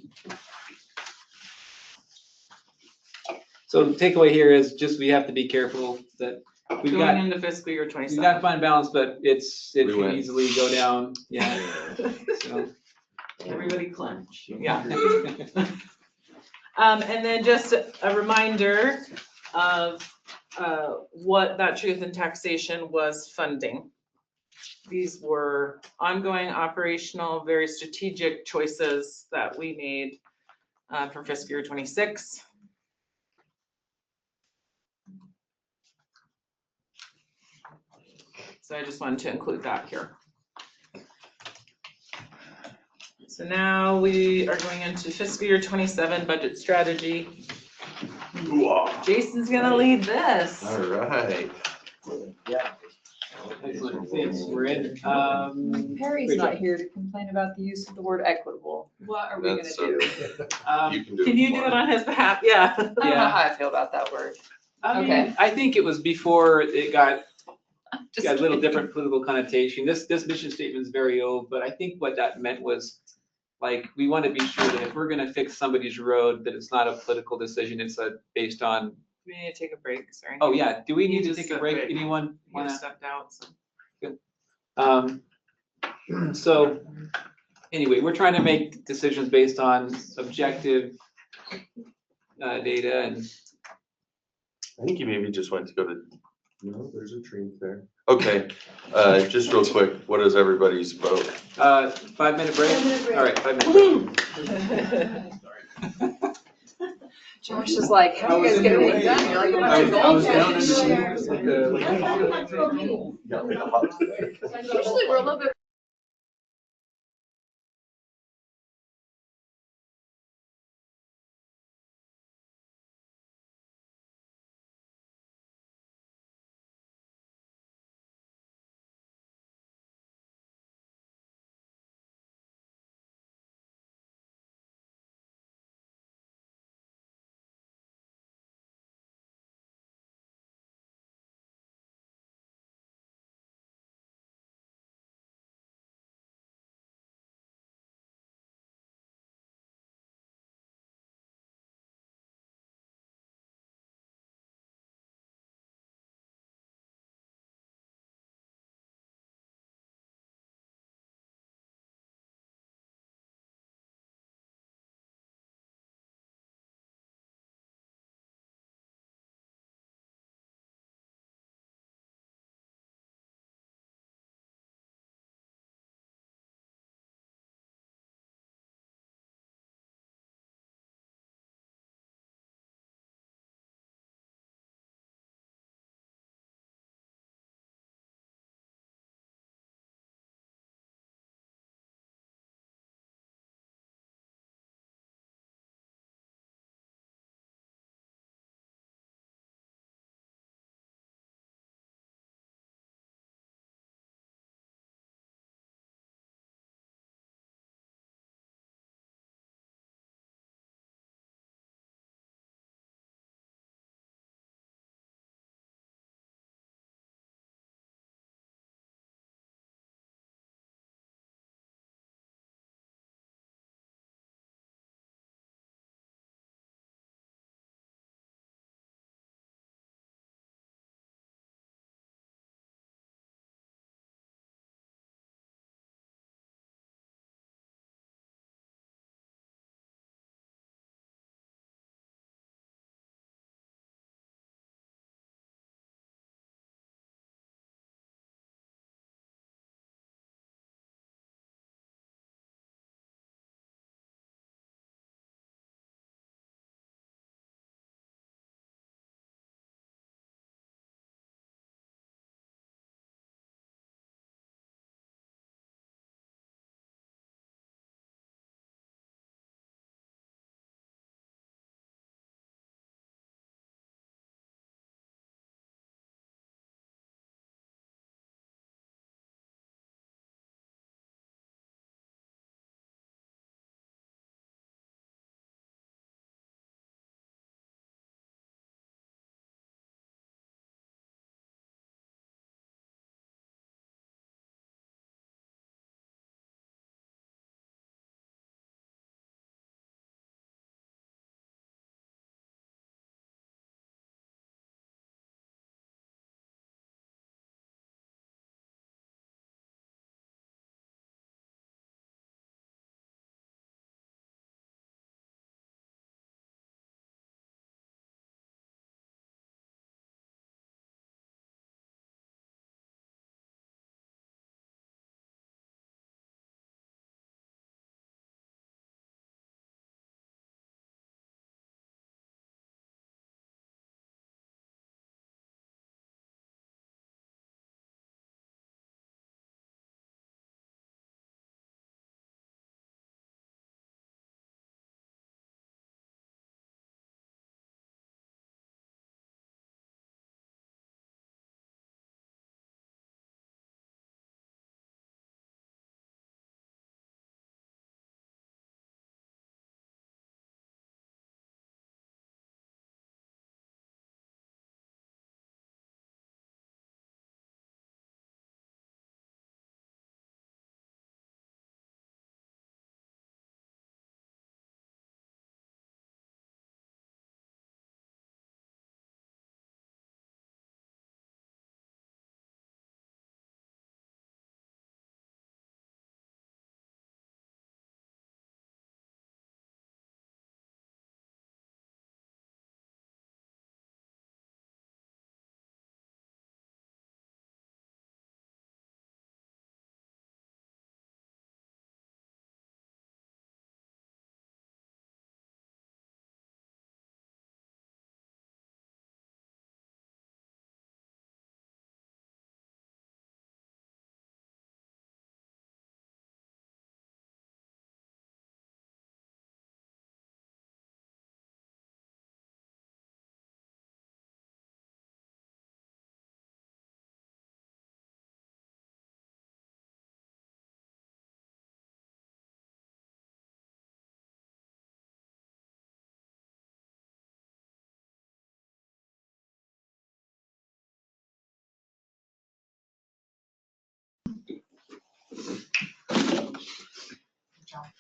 So the takeaway here is just we have to be careful that we've Going got, into fiscal year we've got 27. fund balance, but it We can went. easily go down, yeah. So. Everybody clench, yeah. And then just a reminder of what that truth and taxation was funding. These were ongoing operational, very strategic choices that we made for fiscal year 26. So I just wanted to include that here. So now we are going into fiscal year 27 budget strategy. Jason's gonna lead this. All right. Yeah. Excellent, thanks, we're in. Perry's not here to complain about the use of the word equitable. What are we gonna That's do? You can do it. Can you do tomorrow. it on his behalf? Yeah. I don't know Yeah. how I feel about that word. I mean, Okay. I think it was before it got Just a little kidding. different political connotation. This mission statement is very old, but I think what that meant was, like, we want to be sure that if we're gonna fix somebody's road, that it's not a political decision, it's based on, We need to take a break, sorry. oh yeah, do we You need to just take a stepped break? right. Anyone You wanna? just stepped out, so. So, anyway, we're trying to make decisions based on objective data and, I think you maybe just went to go to, no, there's a tree there. Okay, just real quick, what is everybody's vote? 5-minute break? 5-minute break. All right, 5 minutes. Josh is like, how are you guys gonna be done? You're like a bunch of I was goldfish. down in the- Usually we're a little bit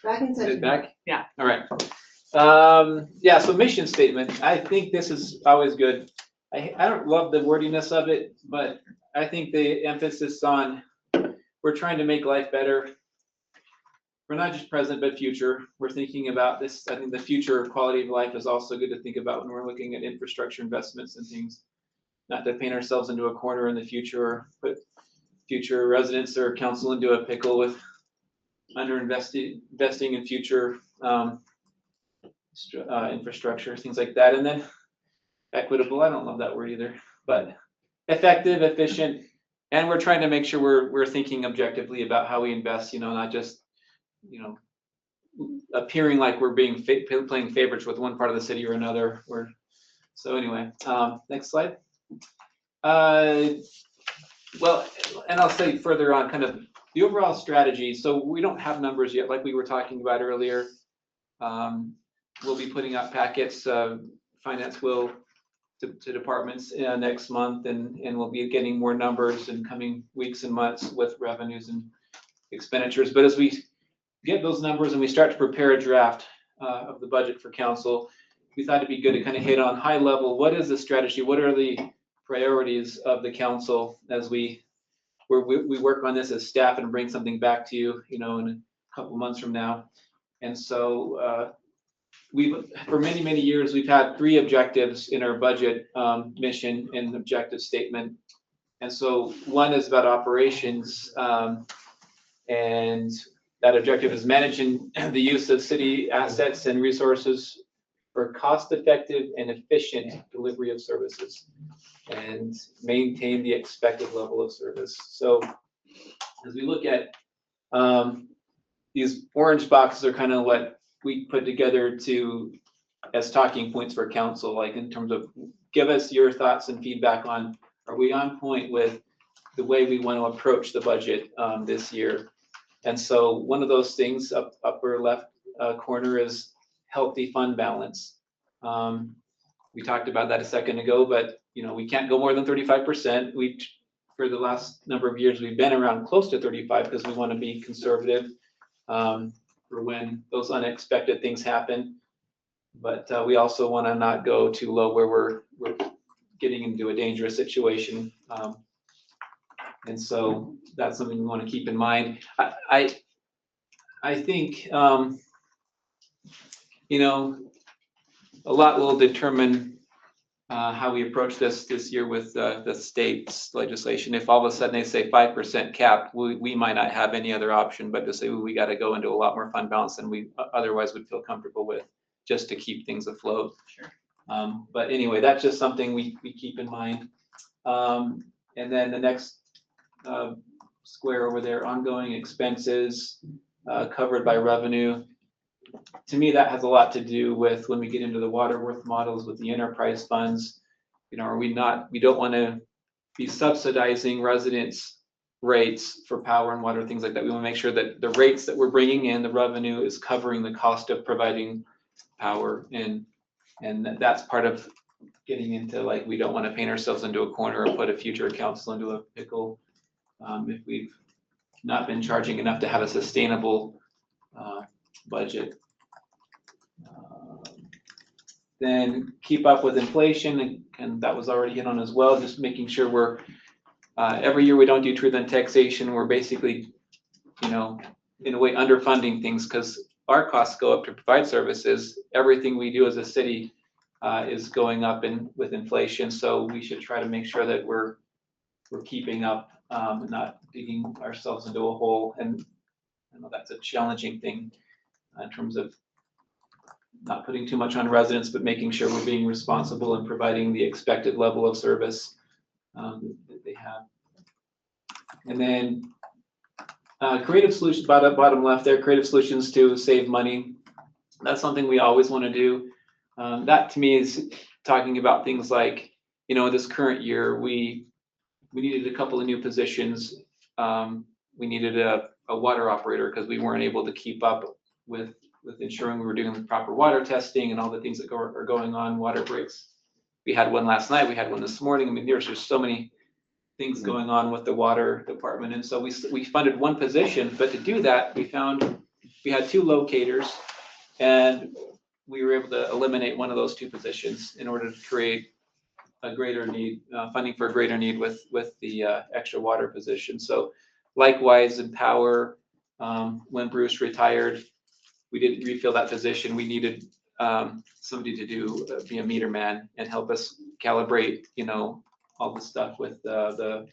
Back in Is it session. back? Yeah. All right. Yeah, so mission statement, I think this is always good. I don't love the wordiness of it, but I think the emphasis on, we're trying to make life better. We're not just present, but future. We're thinking about this. I think the future quality of life is also good to think about when we're looking at infrastructure investments and things. Not to paint ourselves into a corner in the future, or put future residents or council into a pickle with investing in future infrastructure, things like that. And then equitable, I don't love that word either, but effective, efficient, and we're trying to make sure we're thinking objectively about how we invest, not just, appearing like we're being playing favorites with one part of the city or another. So anyway, next slide. Well, and I'll say further on kind of the overall strategy. So we don't have numbers yet, like we were talking about earlier. We'll be putting out packets, finance will, to departments next month, and we'll be getting more numbers in coming weeks and months with revenues and expenditures. But as we get those numbers and we start to prepare a draft of the budget for council, we thought it'd be good to kind of hit on high level, what is the strategy? What are the priorities of the council as we work on this as staff and bring something back to you, in a couple months from now. And so for many, many years, we've had 3 objectives in our budget mission and objective statement. And so one is about operations, and that objective is managing the use of city assets and resources for cost-effective and efficient delivery of services and maintain the expected level of service. So as we look at these orange boxes are kind of what we put together as talking points for council, like in terms of give us your thoughts and feedback on, are we on point with the way we want to approach the budget this year? And so one of those things upper left corner is healthy fund balance. We talked about that a second ago, but we can't go more than 35%. For the last number of years, we've been around close to 35 because we want to be conservative for when those unexpected things happen. But we also want to not go too low where we're getting into a dangerous situation. And so that's something we want to keep in mind. I think, a lot will determine how we approach this year with the state's legislation. If all of a sudden they say 5% cap, we might not have any other option but to say, we got to go into a lot more fund balance than we otherwise would feel comfortable with, just to keep things afloat. Sure. But anyway, that's just something we keep in mind. And then the next square over there, ongoing expenses covered by revenue. To me, that has a lot to do with when we get into the water worth models with the enterprise funds. We don't want to be subsidizing residents' rates for power and water, things like that. We want to make sure that the rates that we're bringing in, the revenue is covering the cost of providing power. And that's part of getting into, like, we don't want to paint ourselves into a corner or put a future council into a pickle if we've not been charging enough to have a sustainable budget. Then keep up with inflation, and that was already hit on as well, just making sure we're every year we don't do truth on taxation, we're basically in a way underfunding things because our costs go up to provide services. Everything we do as a city is going up with inflation, so we should try to make sure that we're keeping up, not digging ourselves into a hole. And I know that's a challenging thing in terms of not putting too much on residents, but making sure we're being responsible and providing the expected level of service that they have. And then creative solutions, bottom left there, creative solutions to save money. That's something we always want to do. That to me is talking about things like, this current year, we needed a couple of new positions. We needed a water operator because we weren't able to keep up with ensuring we were doing the proper water testing and all the things that are going on, water breaks. We had one last night, we had one this morning. I mean, there's just so many things going on with the water department. And so we funded one position, but to do that, we found we had 2 locators, and we were able to eliminate one of those 2 positions in order to create a greater need, funding for a greater need with the extra water position. So likewise in power, when Bruce retired, we didn't refill that position. We needed somebody to be a meter man and help us calibrate, all the stuff with the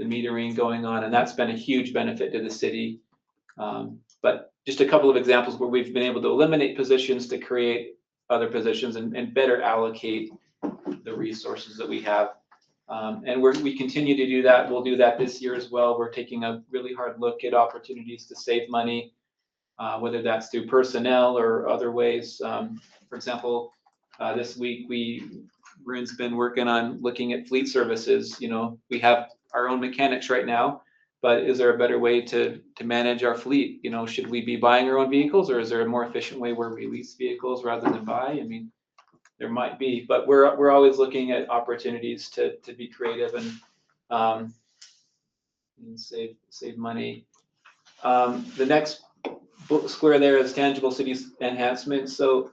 metering going on. And that's been a huge benefit to the city. But just a couple of examples where we've been able to eliminate positions to create other positions and better allocate the resources that we have. And we continue to do that. We'll do that this year as well. We're taking a really hard look at opportunities to save money, whether that's through personnel or other ways. For example, this week Marin's been working on looking at fleet services. We have our own mechanics right now, but is there a better way to manage our fleet? Should we be buying our own vehicles, or is there a more efficient way where we lease vehicles rather than buy? There might be, but we're always looking at opportunities to be creative and save money. The next square there is tangible cities enhancement. So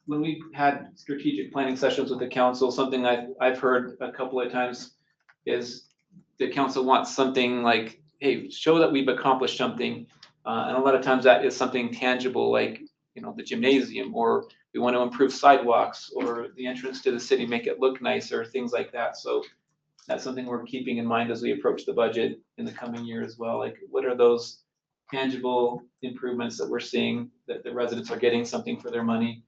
when we had strategic planning sessions with the council, something I've heard a couple of times is the council wants something like, hey, show that we've accomplished something. And a lot of times that is something tangible, like, the gymnasium, or we want to improve sidewalks, or the entrance to the city, make it look nicer, things like that. So that's something we're keeping in mind as we approach the budget in the coming year as well. Like, what are those tangible improvements that we're seeing that the residents are getting something for their money?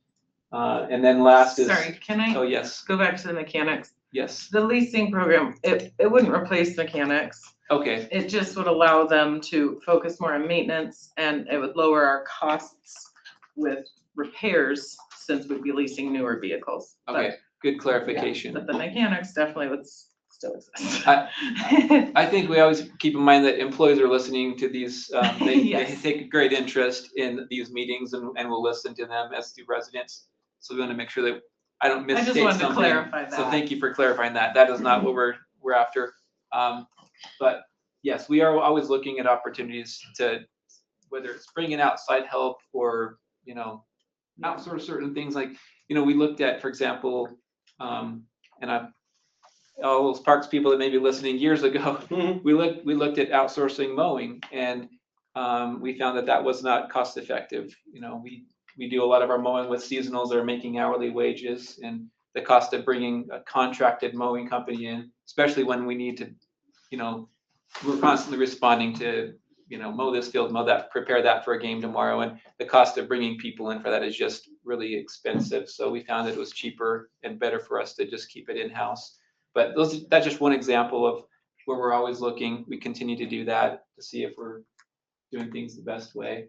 And then last is. Sorry, can I Oh, yes, go back to the mechanics? yes. The leasing program, it wouldn't replace mechanics. Okay, It just would allow them to focus more on maintenance, and it would lower our costs with repairs since we'd be leasing newer vehicles. okay, good clarification. But the mechanics definitely would still exist. I think we always keep in mind that employees are listening to these, they Yes. take great interest in these meetings and will listen to them, as do residents. So we want to make sure that I don't I just misstate wanted to something. clarify So that. thank you for clarifying that. That is not what we're after. But yes, we are always looking at opportunities to, whether it's bringing outside help or, outsource certain things. Like, we looked at, for example, and all those parks people that may be listening years ago, we looked at outsourcing mowing, and we found that was not cost effective. We do a lot of our mowing with seasonals that are making hourly wages, and the cost of bringing a contracted mowing company in, especially when we need to, we're constantly responding to, mow this field, mow that, prepare that for a game tomorrow, and the cost of bringing people in for that is just really expensive. So we found that it was cheaper and better for us to just keep it in-house. But that's just one example of where we're always looking. We continue to do that to see if we're doing things the best way.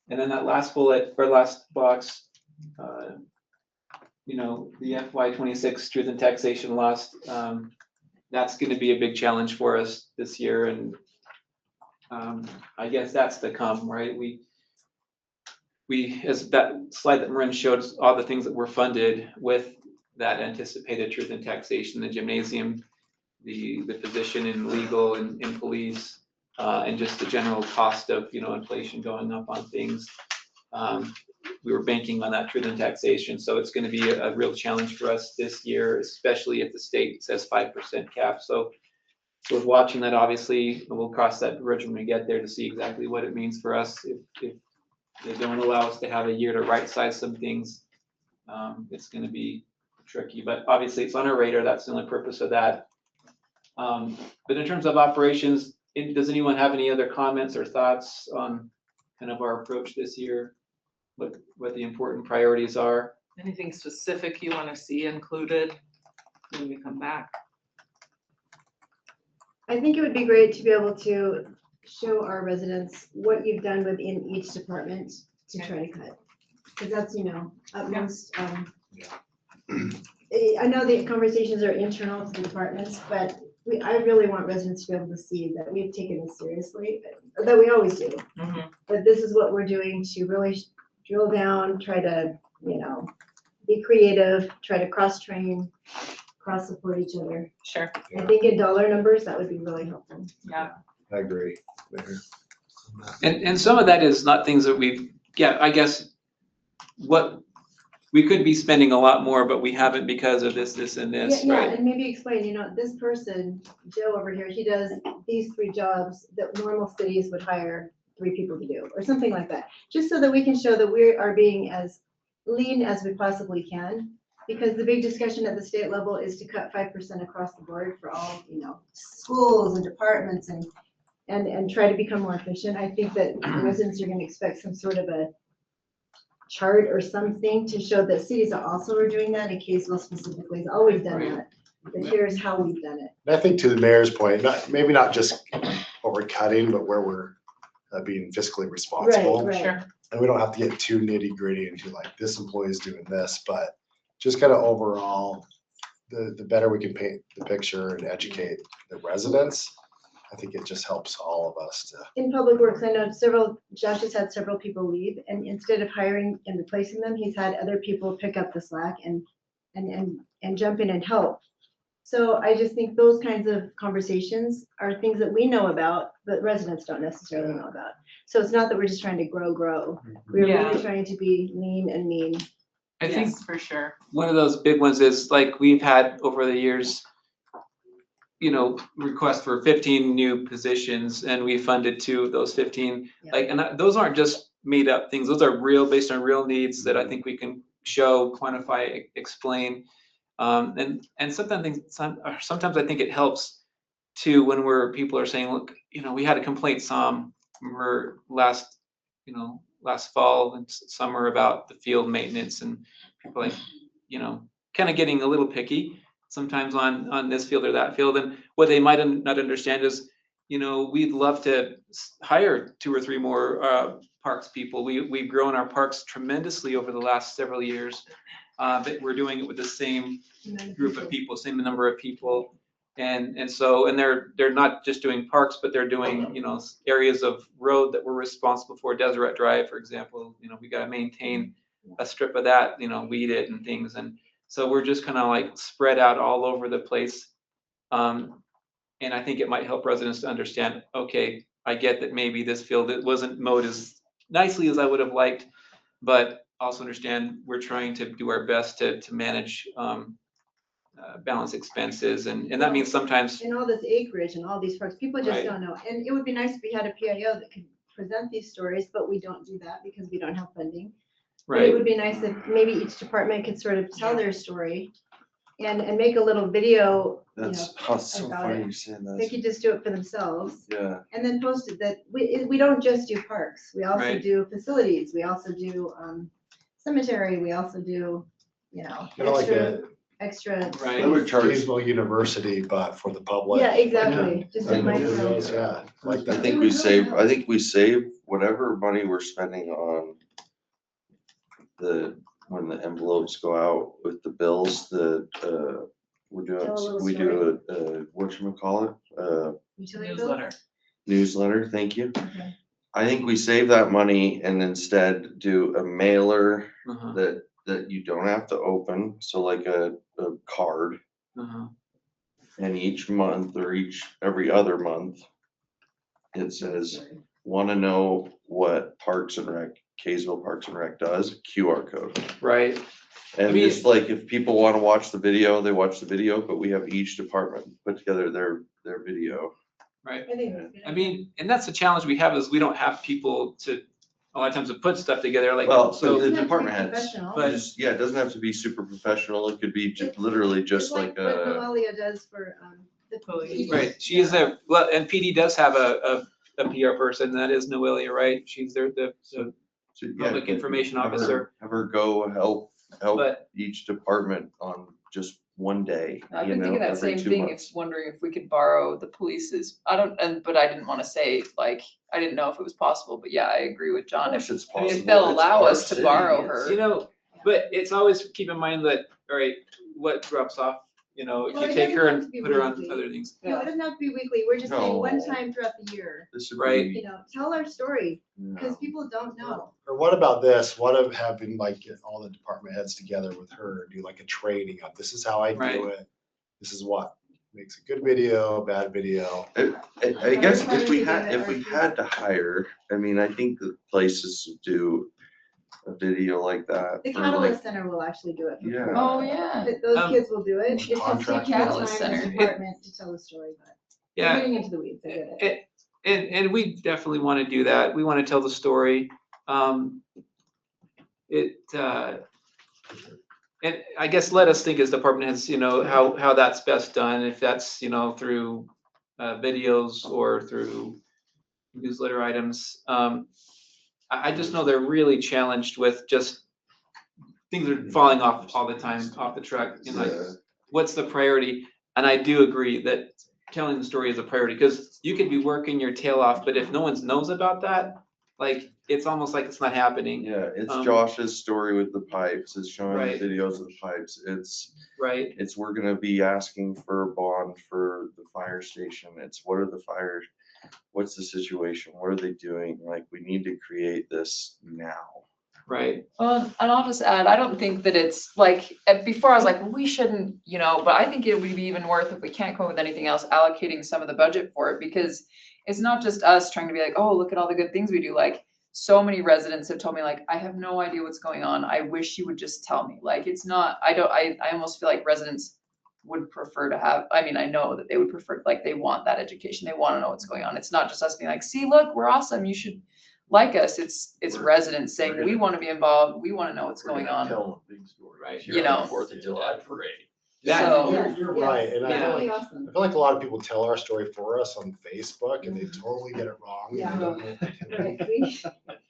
And then that last bullet, or last box, the FY26 truth and taxation loss, that's going to be a big challenge for us this year. And I guess that's to come, right? We, as that slide that Marin showed, all the things that were funded with that anticipated truth and taxation, the gymnasium, the position in legal and in police, and just the general cost of, inflation going up on things. We were banking on that truth and taxation. So it's going to be a real challenge for us this year, especially if the state says 5% cap. So we're watching that, obviously. We'll cross that bridge when we get there to see exactly what it means for us. If they don't allow us to have a year to right size some things, it's going to be tricky, but obviously it's on our radar. That's the only purpose of that. But in terms of operations, does anyone have any other comments or thoughts on kind of our approach this year? What the important priorities are? Anything specific you want to see included when we come back? I think it would be great to be able to show our residents what you've done within each department to try to cut. Because that's, utmost, I know the conversations are internal to the departments, but I really want residents to be able to see that we've taken this seriously, that we always do. But this is what we're doing to really drill down, try to, be creative, try to cross-train, cross-support each other. Sure, I think in dollar numbers, that would be really helpful. yeah. I agree. Mayor. And some of that is not things that we've, yeah, I guess, what, we could be spending a lot more, but we haven't because of this, and this, Yeah, right? and maybe explain, this person, Joe over here, he does these 3 jobs that normal cities would hire 3 people to do, or something like that. Just so that we can show that we are being as lean as we possibly can. Because the big discussion at the state level is to cut 5% across the board for all, schools and departments and try to become more efficient. I think that residents are gonna expect some sort of a chart or something to show that cities are also doing that, and Kaysville specifically has always done Right. that. But here's how we've done it. And I think to the mayor's point, maybe not just what we're cutting, but where we're being fiscally responsible. Right. Sure. And we don't have to get too nitty gritty into like, this employee is doing this, but just kind of overall, the better we can paint the picture and educate the residents, I think it just helps all of us to. In Public Works, I know Josh has had several people leave, and instead of hiring and replacing them, he's had other people pick up the slack and jump in and help. So I just think those kinds of conversations are things that we know about, but residents don't necessarily know about. So it's not that we're just trying to grow. We're Yeah. really trying to be lean and mean. I think Yes, for sure. one of those big ones is like we've had over the years, requests for 15 new positions, and we funded 2 of those 15. Yeah. Like, and those aren't just made up things. Those are real, based on real needs that I think we can show, quantify, explain. And sometimes I think it helps too when people are saying, look, we had a complaint last fall and summer about the field maintenance, and people like, kind of getting a little picky sometimes on this field or that field. And what they might not understand is, we'd love to hire 2 or 3 more parks people. We've grown our parks tremendously over the last several years, but we're doing it with the same group of people, same number of people. And they're not just doing parks, but they're doing, areas of road that we're responsible for. Deseret Drive, for example, we got to maintain a strip of that, weed it and things. And so we're just kind of like spread out all over the place. And I think it might help residents to understand, okay, I get that maybe this field, it wasn't mowed as nicely as I would have liked, but also understand we're trying to do our best to manage, balance expenses. And that means sometimes, And all this acreage and all these parks, people just Right. don't know. And it would be nice if we had a PIO that could present these stories, but we don't do that because we don't have funding. But it right, would be nice if maybe each department could sort of tell their story and make a little video, That's so about funny it. you saying they that. could just do it for themselves. Yeah, And then post it that we don't just do parks. We also Right. do facilities. We also do cemetery. We also do, Kind of like extra. Right. I would charge, Kaysville University, but for the public. Yeah, exactly. Just Yeah. like my. Yeah, like I that. think we save whatever money we're spending on when the envelopes go out with the bills, we little do a whatchamacallit, Utility bill? Newsletter. newsletter, thank you. Okay. I think we save that money and instead do a mailer uh-huh, that you don't have to open, so like a card. uh-huh. And each month or every other month, it says, want to know what Kaysville Parks and Rec does, QR code. Right, And mean- just like if people want to watch the video, they watch the video, but we have each department put together their video. right. I think that's a good I idea. mean, and that's the challenge we have, is we don't have people a lot of times to put stuff together, like, Well, so, the Doesn't have to be department heads. professional. But- Yeah, it doesn't have to be super professional. It could be just literally just It's like what a, Noelia does for the Police. right, she is well, and PD does have a PR person, that is Noelia, right? She's the public information have her- officer. Have her go help But each department on just one day. I've you been know, thinking that every same 2 thing, months. wondering if we could borrow the police's, but I didn't want to say, like, I didn't know if it was possible, but yeah, I agree with Of John. course it's I mean, if possible. they'll It's allow our us to city. borrow It's- her. but it's always keep in mind that, all right, what drops off, if Well, you it take her doesn't have to and be put her on weekly. other things. No, it doesn't have to be weekly. We're just saying one No. time throughout the year. This would Right. be, Tell our story you because know, people don't know. Or what about this? What of having like get all the department heads together with her, do like a training of this is how I do Right. it. this is what makes a good video, bad video. I guess if we had to hire, I mean, I think the places do a video like that. The for, Catalyst Center will actually do it. for Yeah. free. Oh, yeah. Those Um, kids will do it. It's just Contract taking the Catalyst time as a Center. department to tell the story, but we're Yeah, getting into the weeds, I get it. and we definitely want to do that. We want to tell the story. And I guess let us think as department heads, how that's best done, if that's, through videos or through newsletter items. I just know they're really challenged with just things are falling off all the time, off the truck, and like, Yeah. what's the priority? And I do agree that telling the story is a priority, because you could be working your tail off, but if no one knows about that, like, it's almost like it's not happening, Yeah, it's Um, Josh's story with the pipes, it's showing Right. videos of the pipes, right? we're gonna be asking for a bond for the fire station, it's what are the fires, what's the situation, what are they doing, like, we need to create this now. Right. Well, and I'll just add, I don't think that it's like, before I was like, well, we shouldn't, but I think it would be even worth, if we can't come up with anything else, allocating some of the budget for it, because it's not just us trying to be like, oh, look at all the good things we do. Like, so many residents have told me, like, I have no idea what's going on. I wish you would just tell me. Like, it's not, I almost feel like residents would prefer to have, I mean, I know that they would prefer, like, they want that education. They want to know what's going on. It's not just us being like, see, look, we're awesome. You should like us. It's residents saying, we want to be involved. We want to know what's going on. Tell them a big story. Right. You know. Fourth of July parade. So- You're right, and I That'd feel be like, awesome. a lot of people tell our story for us on Facebook and they totally get it wrong. and Yeah. they don't know what they're doing.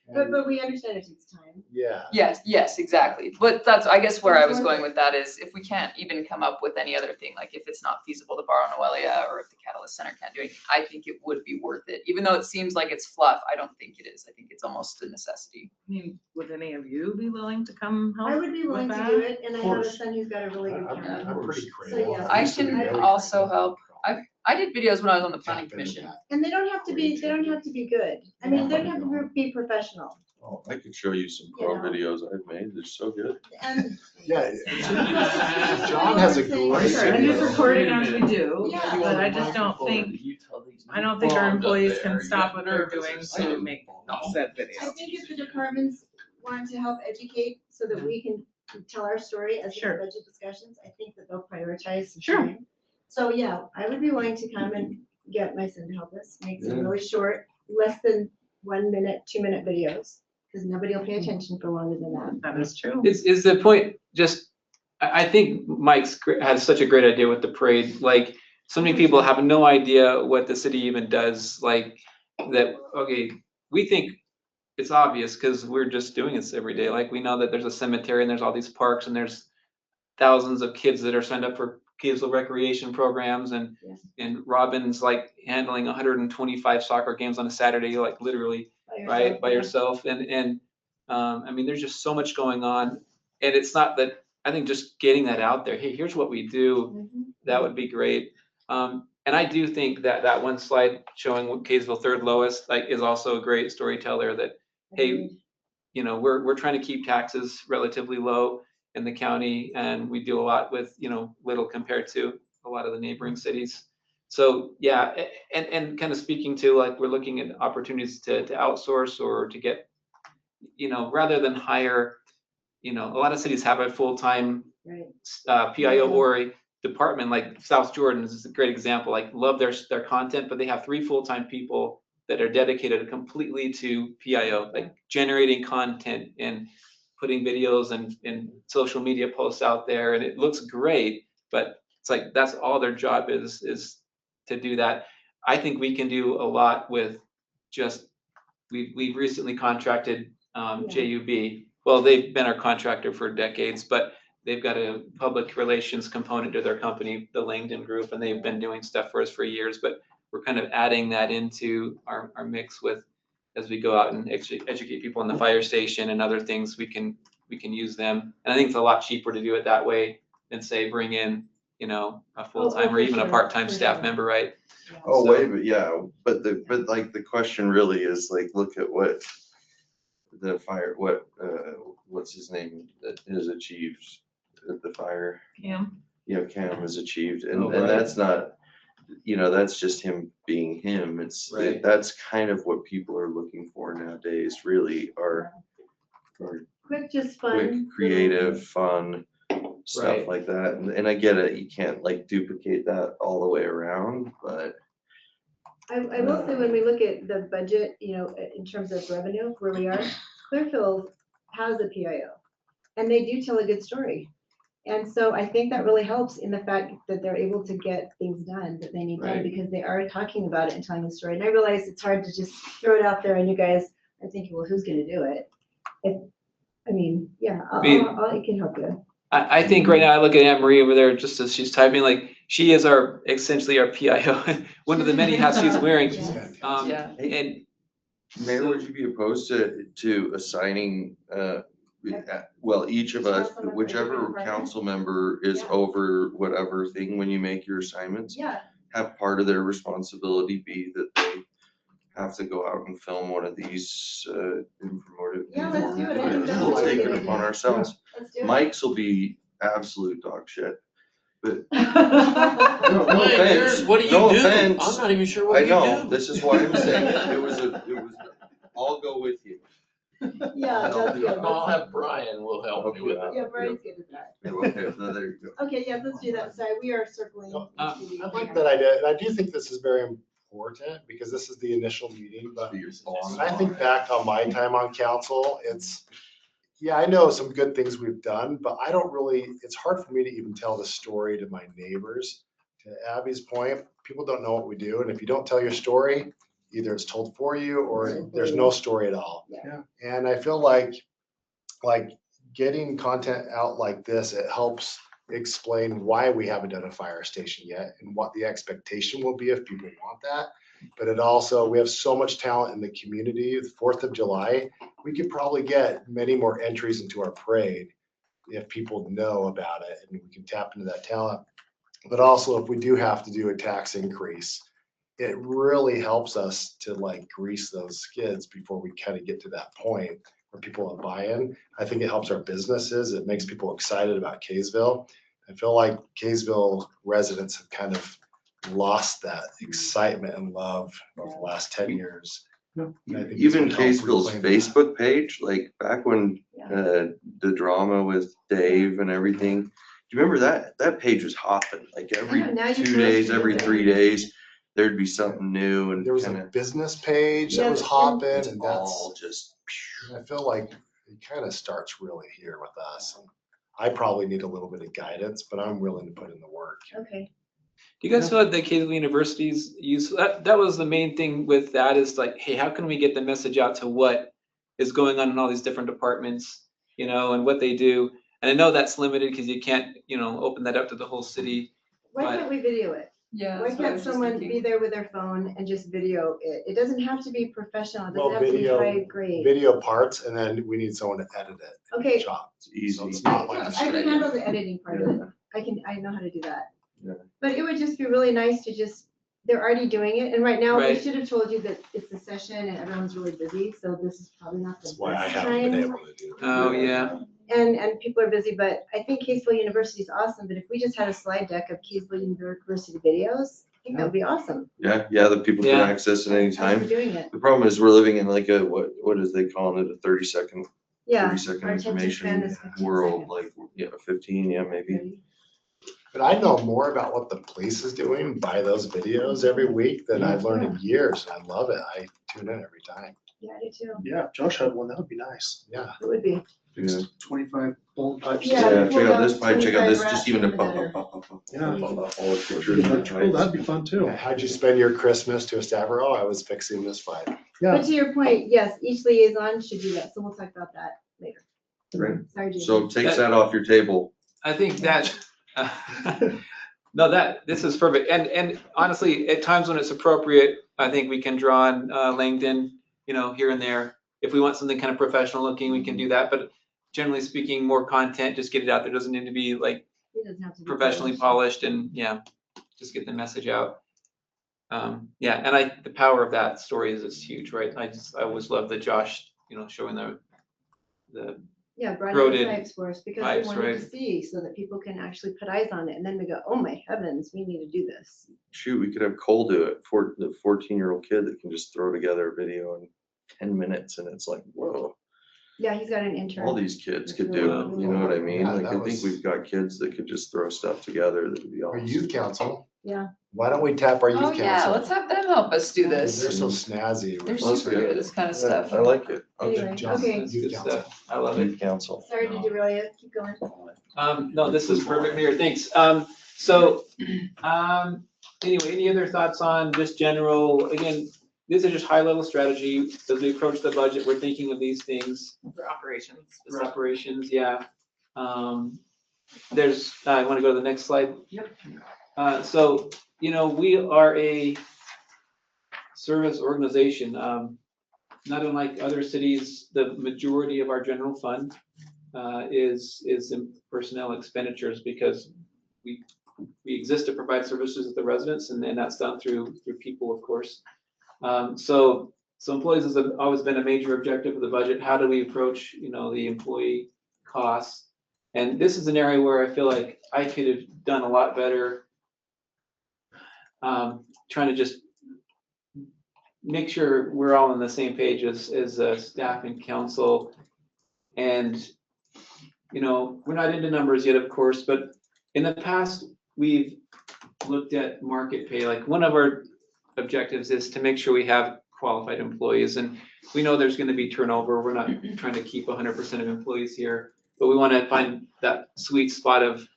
Right, but we understand it takes time. Yeah. Yes, exactly. But that's, I guess where I was going with that is, if we can't even come up with any other thing, like if it's not feasible to borrow Noelia, or if the Catalyst Center can't do anything, I think it would be worth it. Even though it seems like it's fluff, I don't think it is. I think it's almost a necessity. I mean, would any of you be willing to come help? I would be willing to that? do it, and I have a course. son who's got a really good I'm camera. pretty So, critical. yeah. I used to be can really also critical. help. I did videos when I was on the planning Tap into commission. that. And they don't have to be good. I mean, they don't have to be professional. Oh, I could show you some pro videos I've made, they're so good. And Yeah. John has a great Sure, and it's video. recorded as we do, Yeah. but I just don't think, I don't think our employees can stop what they're doing to make said I video. think if the departments want to help educate so that we can tell our story as we have Sure. budget discussions, I think that they'll prioritize some Sure. time. So, yeah, I would be willing to come and get my son to help us make some Yeah. really short, less than 1 minute, 2 minute videos, because nobody will pay attention for longer than that. That is true. Is the point just, I think Mike's has such a great idea with the parade. Like, so many people have no idea what the city even does, like, that, okay, we think it's obvious because we're just doing this every day. Like, we know that there's a cemetery and there's all these parks and there's thousands of kids that are signed up for Kaysville recreation programs, and Robin's like handling 125 soccer games on a Saturday, like literally, right, by yourself. And I mean, there's just so much going on, and it's not that, I think just getting that out there, hey, here's what we do, Mhm. that would be great. And I do think that that one slide showing what Kaysville third lowest, like, is also a great storyteller that, hey, Agreed. we're trying to keep taxes relatively low in the county, and we do a lot with, little compared to a lot of the neighboring cities. So, yeah, and kind of speaking to, like, we're looking at opportunities to outsource or to get, rather than hire, a lot of cities have a full-time Right. PIO or a department, like South Jordan is a great example, like, love their content, but they have 3 full-time people that are dedicated completely to PIO, like generating content and putting videos and social media posts out there, and it looks great, but it's like, that's all their job is to do that. I think we can do a lot with just, we've recently contracted JUB. Well, they've been our contractor for decades, but they've got a public relations component to their company, the Langdon Group, and they've been doing stuff for us for years, but we're kind of adding that into our mix with, as we go out and educate people in the fire station and other things, we can use them. And I think it's a lot cheaper to do it that way than, say, bring in, a full-time or for what sure, part-time for staff sure. member, right? Oh, So- wait, but yeah, but like the question really is like, look at what the fire, what's his name that has achieved at the fire. Cam has achieved, Oh, and right. that's not, that's just him being him. Right. That's kind of what people are looking for nowadays, really, are Quick, just quick, fun. creative, fun, stuff Right. like that. And I get it, you can't like duplicate that all the way around, but I will say, when we look at the budget, in terms of revenue, where we are, Clearfield has a PIO, and they do tell a good story. And so I think that really helps in the fact that they're able to get things done that they need done, Right. because they are talking about it and telling the story. And I realize it's hard to just throw it out there and you guys are thinking, well, who's gonna do it? I can help you. I think right now I look at Anne Marie over there, just as she's typing, like, she is essentially our PIO, one of the many hats she's wearing. Yeah. And Mayor, would you be opposed to assigning, each of us, Council member, whichever different council member is Yeah. over whatever thing when you make your assignments, Yeah, have part of their responsibility be that they have to go out and film one of these, and promote it. Yeah, let's do it. I think that's a We'll really take good it upon idea. ourselves. let's do it. Mike's will be absolute dog shit, but No no offense, What do you no do? offense. I'm not even sure I what you know, do. this is why I'm saying I'll go with you. Yeah, that's good. I'll have Brian will help me with it. Yeah, Brian's good at that. Okay, so there you go. Okay, yeah, let's do that. Sorry, we are circling. I like that idea, and I do think this is very important, because this is the initial meeting, but when I think back on my time on council, I know some good things we've done, but it's hard for me to even tell the story to my neighbors. To Abby's point, people don't know what we do, and if you don't tell your story, either it's told for you or there's no story at all. Yeah. And I feel like getting content out like this, it helps explain why we haven't done a fire station yet and what the expectation will be if people want that. But we have so much talent in the community. The 4th of July, we could probably get many more entries into our parade if people know about it, and we can tap into that talent. But also, if we do have to do a tax increase, it really helps us to grease those skids before we kind of get to that point where people have buy-in. I think it helps our businesses. It makes people excited about Kaysville. I feel like Kaysville residents have kind of lost that excitement and love of the last 10 years. And I think this Even would help Kaysville's reclaim that. Facebook page, like back when Yeah. the drama with Dave and everything, do you remember that page was hopping, like every I know, now you 2 post days, it. every 3 days, there'd be something new and There was kind a of, business page that Yeah, was and hopping, it's and all just. I feel like it kind of starts really here with us. And I probably need a little bit of guidance, but I'm willing to put in the work. Okay. do you guys feel like the Kaysville University's use, that was the main thing with that, is like, hey, how can we get the message out to what is going on in all these different departments, and what they do? And I know that's limited because you can't, open that up to the whole city. Why can't we video it? Yeah. Why that's what I can't was just someone thinking. be there with their phone and just video it? It doesn't have to be professional. It Well, doesn't have to be video- high grade. Video parts, and then we need someone to edit it. and Okay. chop. It's easy. So it's not like a I straight- can handle the editing part of it. I know how to do that. Yeah. But it would just be really nice to they're already doing it, and right now, they Right. should have told you that it's a session and everyone's really busy, so this is probably not the That's why I best haven't been time. able to do it. Oh, yeah. And people are busy, but I think Kaysville University is awesome, but if we just had a slide deck of Kaysville University videos, I think that would be awesome. Yeah, that people can Yeah. access at any That's how we're time. doing it. The problem is we're living in like what is they calling it, a 30-second, Yeah. 30-second our attention span information is 15 world, seconds. like, 15, yeah, maybe. But I know more about what the police is doing by those videos every week than I've learned in years. I love it. I tune in every time. Yeah, I do too. Yeah, Josh had one, that would be nice. Yeah. It would be. Yeah. 25 bullet pipes. Yeah. Yeah, check pull out this down pipe, check out this, 25 just even a rats pop, in the pop, pop, pop, Yeah. pop, pop, pop, all the pictures and the Oh, that'd be pipes. fun too. How'd you spend your Christmas to Stavro? I was fixing this pipe. Yeah. But to your point, yes, each liaison should do that, so we'll talk about that later. Right. Sorry, Jamie. So takes that off your table. I think that, no, this is perfect. And honestly, at times when it's appropriate, I think we can draw on Langdon, here and there. If we want something kind of professional looking, we can do that. But generally speaking, more content, just get it out there. Doesn't need to be like It doesn't have to be professionally polished, and just get the message out. And the power of that story is huge, right? I always love that Josh, showing the Yeah, brought in Grodin pipes for us because pipes, we wanted right. to see so that people can actually put eyes on it. And then we go, oh my heavens, we need to do this. Shoot, we could have Cole do it for the 14-year-old kid that can just throw together a video in 10 minutes and it's like, whoa, Yeah, he's got an intern. all these kids could That's do really it. cool. You know what I mean? Yeah, Like, that I think was- we've got kids that could just throw stuff together that would be Our awesome. youth council, Yeah. why don't we tap our Oh, youth yeah, council? let's have them help us do 'Cause They're this. so snazzy. They're with Let's super do good it. at this kind of Yeah, stuff. I like it. Anyway, John, okay. That's youth good council. stuff. I love it. Youth council. Sorry to derail you. Keep going. No, this is perfect, Mayor, thanks. Anyway, any other thoughts on just general, again, these are just high-level strategy. As we approach the budget, we're thinking of these things. For operations. For operations, yeah. I want to go to the next slide. Yep. So, we are a service organization. Not unlike other cities, the majority of our general fund is in personnel expenditures because we exist to provide services to the residents, and then that's done through people, of course. So employees has always been a major objective of the budget. How do we approach, the employee costs? And this is an area where I feel like I could have done a lot better, trying to just make sure we're all on the same page as staff and council. And, we're not into numbers yet, of course, but in the past, we've looked at market pay. Like one of our objectives is to make sure we have qualified employees. And we know there's going to be turnover. We're not trying to keep 100% of employees here, but we want to find that sweet spot of,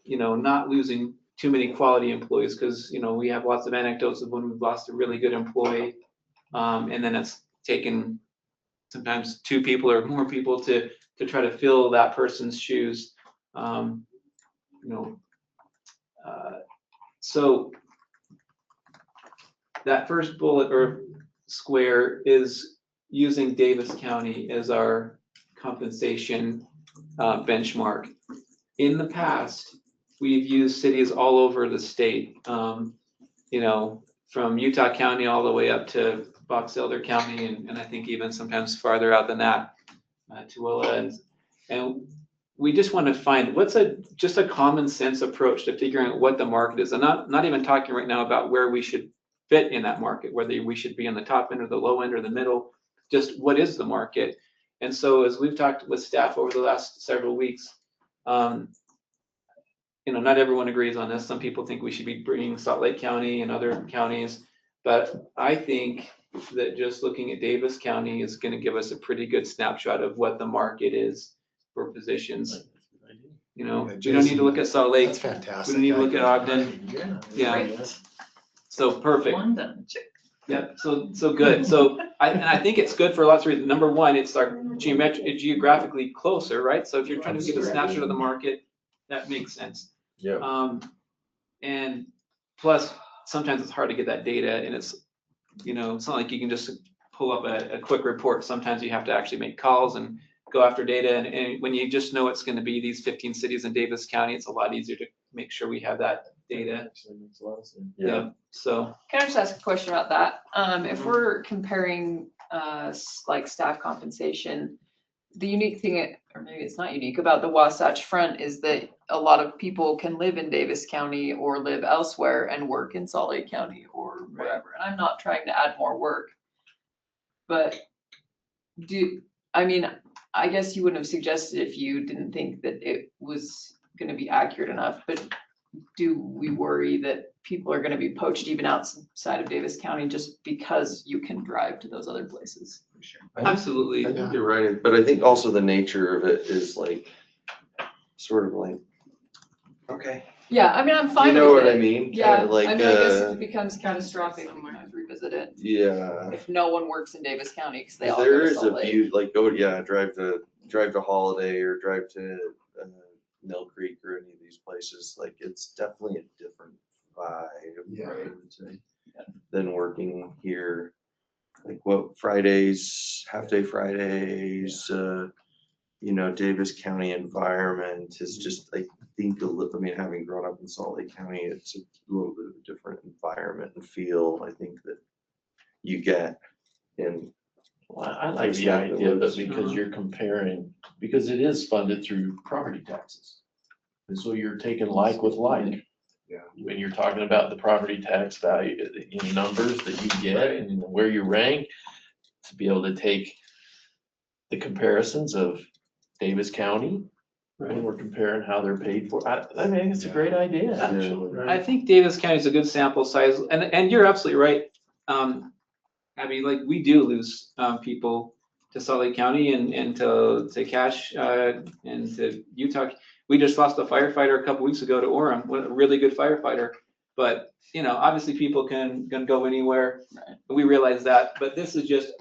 not losing too many quality employees because, we have lots of anecdotes of when we've lost a really good employee. And then it's taken sometimes 2 people or more people to try to fill that person's shoes. So that first bullet or square is using Davis County as our compensation benchmark. In the past, we've used cities all over the state, from Utah County all the way up to Box Elder County, and I think even sometimes farther out than that, Tooele. And we just want to find what's just a common sense approach to figuring out what the market is. I'm not even talking right now about where we should fit in that market, whether we should be in the top end or the low end or the middle, just what is the market? And so as we've talked with staff over the last several weeks, not everyone agrees on this. Some people think we should be bringing Salt Lake County and other counties, but I think that just looking at Davis County is going to give us a pretty good snapshot of what the market is for positions. We don't need to look at Salt Lake. That's fantastic. We don't need to look at Ogden. Yeah. So perfect. London. Yeah, so good. So I think it's good for lots of reasons. Number one, it's our geographically closer, right? So if you're trying to get a snapshot of the market, that makes sense. Yeah. And plus, sometimes it's hard to get that data, and it's not like you can just pull up a quick report. Sometimes you have to actually make calls and go after data. And when you just know it's going to be these 15 cities in Davis County, it's a lot easier to make sure we have that data. Actually makes a lot of sense. Yeah. So Can I just ask a question about that? If we're comparing, like staff compensation, the unique thing, or maybe it's not unique, about the Wasatch Front is that a lot of people can live in Davis County or live elsewhere and work in Salt Lake County or wherever. And I'm not trying to add more work, but I guess you wouldn't have suggested if you didn't think that it was going to be accurate enough, but do we worry that people are going to be poached even outside of Davis County just because you can drive to those other places? absolutely. I think you're right, but I think also the nature of it is like, sort of like, okay. Yeah, I'm fine You with know what it. I mean? Yeah, Kinda like, I guess if it becomes catastrophic, we might revisit it. yeah. If no one works in Davis County, because they all There go to is a Salt Lake. view, like drive to Holiday or drive to Mill Creek or any of these places. Like it's definitely a different vibe, Yeah. I would say, than working here. Like Fridays, half day Fridays, Davis County environment is just, I think, having grown up in Salt Lake County, it's a little bit of a different environment and feel, I think, that you get in Well, I like the idea of it because you're comparing, because it is funded through property taxes. And so you're taking like with like. Yeah. When you're talking about the property tax value in numbers that you get and where you rank, to be able to take the comparisons of Davis County, when we're comparing how they're paid for. I mean, it's a great idea, actually. I think Davis County is a good sample size, and you're absolutely right. I mean, like, we do lose people to Salt Lake County and to Cache and to Utah. We just lost a firefighter a couple weeks ago to Orem, a really good firefighter. But, you know, obviously people can go anywhere. We realize that, but this is just,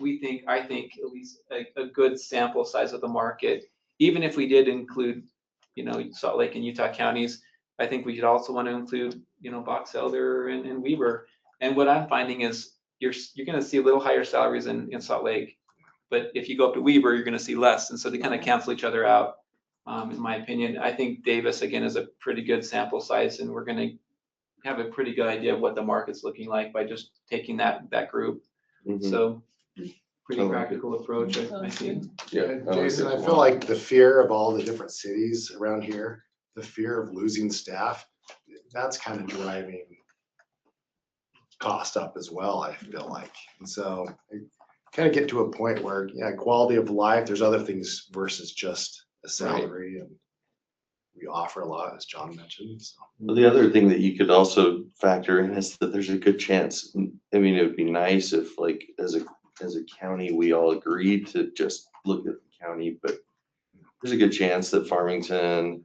I think at least a good sample size of the market. Even if we did include, you know, Salt Lake and Utah counties, I think we should also want to include, you know, Box Elder and Weber. And what I'm finding is you're going to see a little higher salaries in Salt Lake, but if you go up to Weber, you're going to see less. And so they kind of cancel each other out. In my opinion, I think Davis again is a pretty good sample size, and we're going to have a pretty good idea of what the market's looking like by just taking that group. Mhm. So pretty I like practical approach, I think. Yeah. I like Jason, it I a feel lot. like the fear of all the different cities around here, the fear of losing staff, that's kind of driving cost up as well, I feel like. And so kind of get to a point where, yeah, quality of life, there's other things versus just a salary, and we offer a lot, as John mentioned, so. Well, the other thing that you could also factor in is that there's a good chance, I mean, it would be nice if, like, as a county, we all agreed to just look at the county, but there's a good chance that Farmington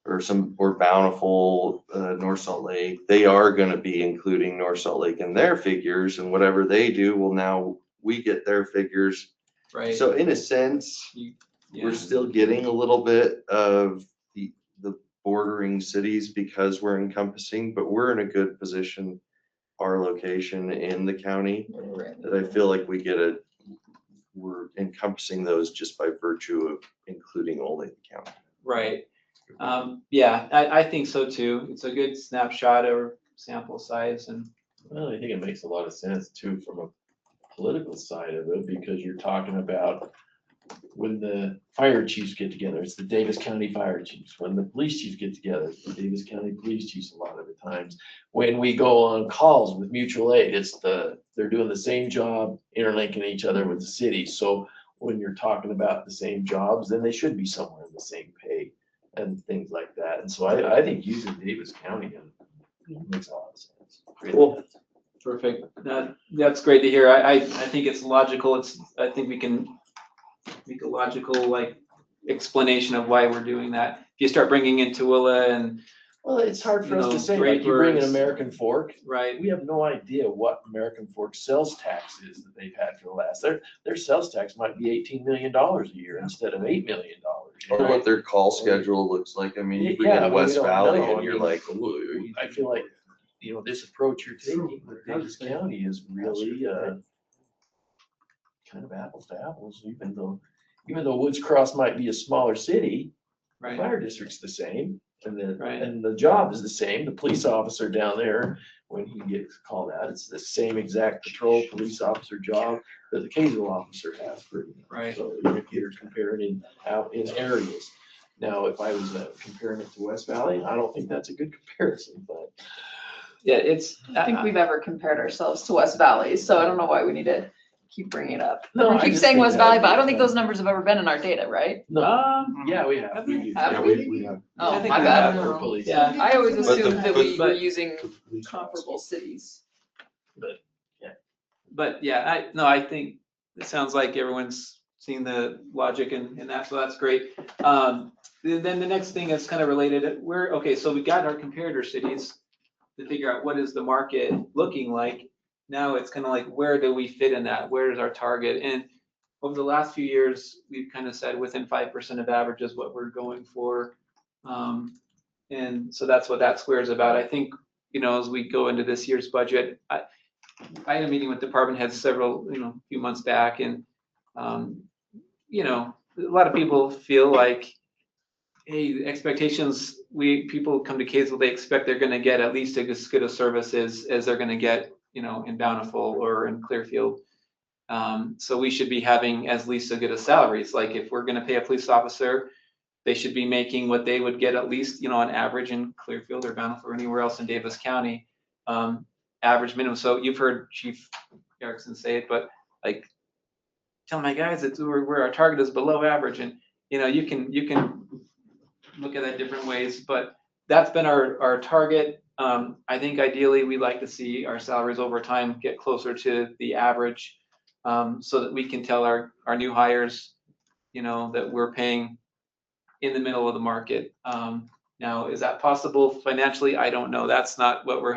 or Bountiful, North Salt Lake, they are gonna be including North Salt Lake in their figures, and whatever they do, well, now we get their figures. Right. So in a sense, Yeah. we're still getting a little bit of the bordering cities because we're encompassing, but we're in a good position, our location in the county, that I feel like we're encompassing those just by virtue of including only the county. Right. Yeah, I think so too. It's a good snapshot or sample size, and Well, I think it makes a lot of sense too from a political side of it, because you're talking about when the fire chiefs get together, it's the Davis County Fire Chiefs. When the police chiefs get together, it's the Davis County Police Chiefs a lot of the times. When we go on calls with mutual aid, they're doing the same job, interlinking each other with the city. So when you're talking about the same jobs, then they should be somewhere in the same pay and things like that. And so I think using Davis County makes a lot of sense. cool. Perfect. That's great to hear. I think it's logical. I think we can make a logical like explanation of why we're doing that. If you start bringing in Tooele and Well, it's hard for You us know, to say, like you bring in Drapers. American Fork, right, we have no idea what American Fork sales tax is that they've had for the last, their sales tax might be $18 million a year instead of $8 million. Or what their call schedule looks like. I mean, you bring Yeah, in but we West don't Valley know. and you're like, "Ooh." I feel like, this approach you're taking with Davis County is really, kind of apples to apples, even though Woods Cross might be a smaller city, the right, fire district's the same. Right. And the job is the same. The police officer down there, when he gets called out, it's the same exact patrol police officer job that the Kaysville officer has pretty much. Right. So if you're comparing out in areas. Now, if I was comparing it to West Valley, I don't think that's a good comparison, but. yeah, I don't think we've ever compared ourselves to West Valley, so I don't know why we need to keep bringing it up. No, I We keep just saying think West that Valley, would but be I don't think fun. those numbers have ever been in our data, right? No, yeah, we have. have we? Have Yeah, we? We have. Oh, I think my we bad. have. For police. Yeah. I always But the- assumed that we were but- using comparable cities. But yeah, I think it sounds like everyone's seen the logic in that, so that's great. Then the next thing is kind of related, so we got our comparator cities to figure out what is the market looking like. Now it's kind of like, where do we fit in that? Where is our target? And over the last few years, we've kind of said within 5% of average is what we're going for. And so that's what that square is about. I think, as we go into this year's budget, I had a meeting with department heads few months back, and, a lot of people feel like, hey, the expectations, people come to Kaysville, they expect they're gonna get at least as good a service as they're gonna get, in Bountiful or in Clearfield. So we should be having as least as good as salaries. Like if we're gonna pay a police officer, they should be making what they would get at least, on average in Clearfield or Bountiful or anywhere else in Davis County, average minimum. So you've heard Chief Erickson say it, but like, tell my guys that where our target is below average, and you can look at that different ways, but that's been our target. I think ideally we'd like to see our salaries over time get closer to the average, so that we can tell our new hires, that we're paying in the middle of the market. Now, is that possible financially? I don't know. That's not what we're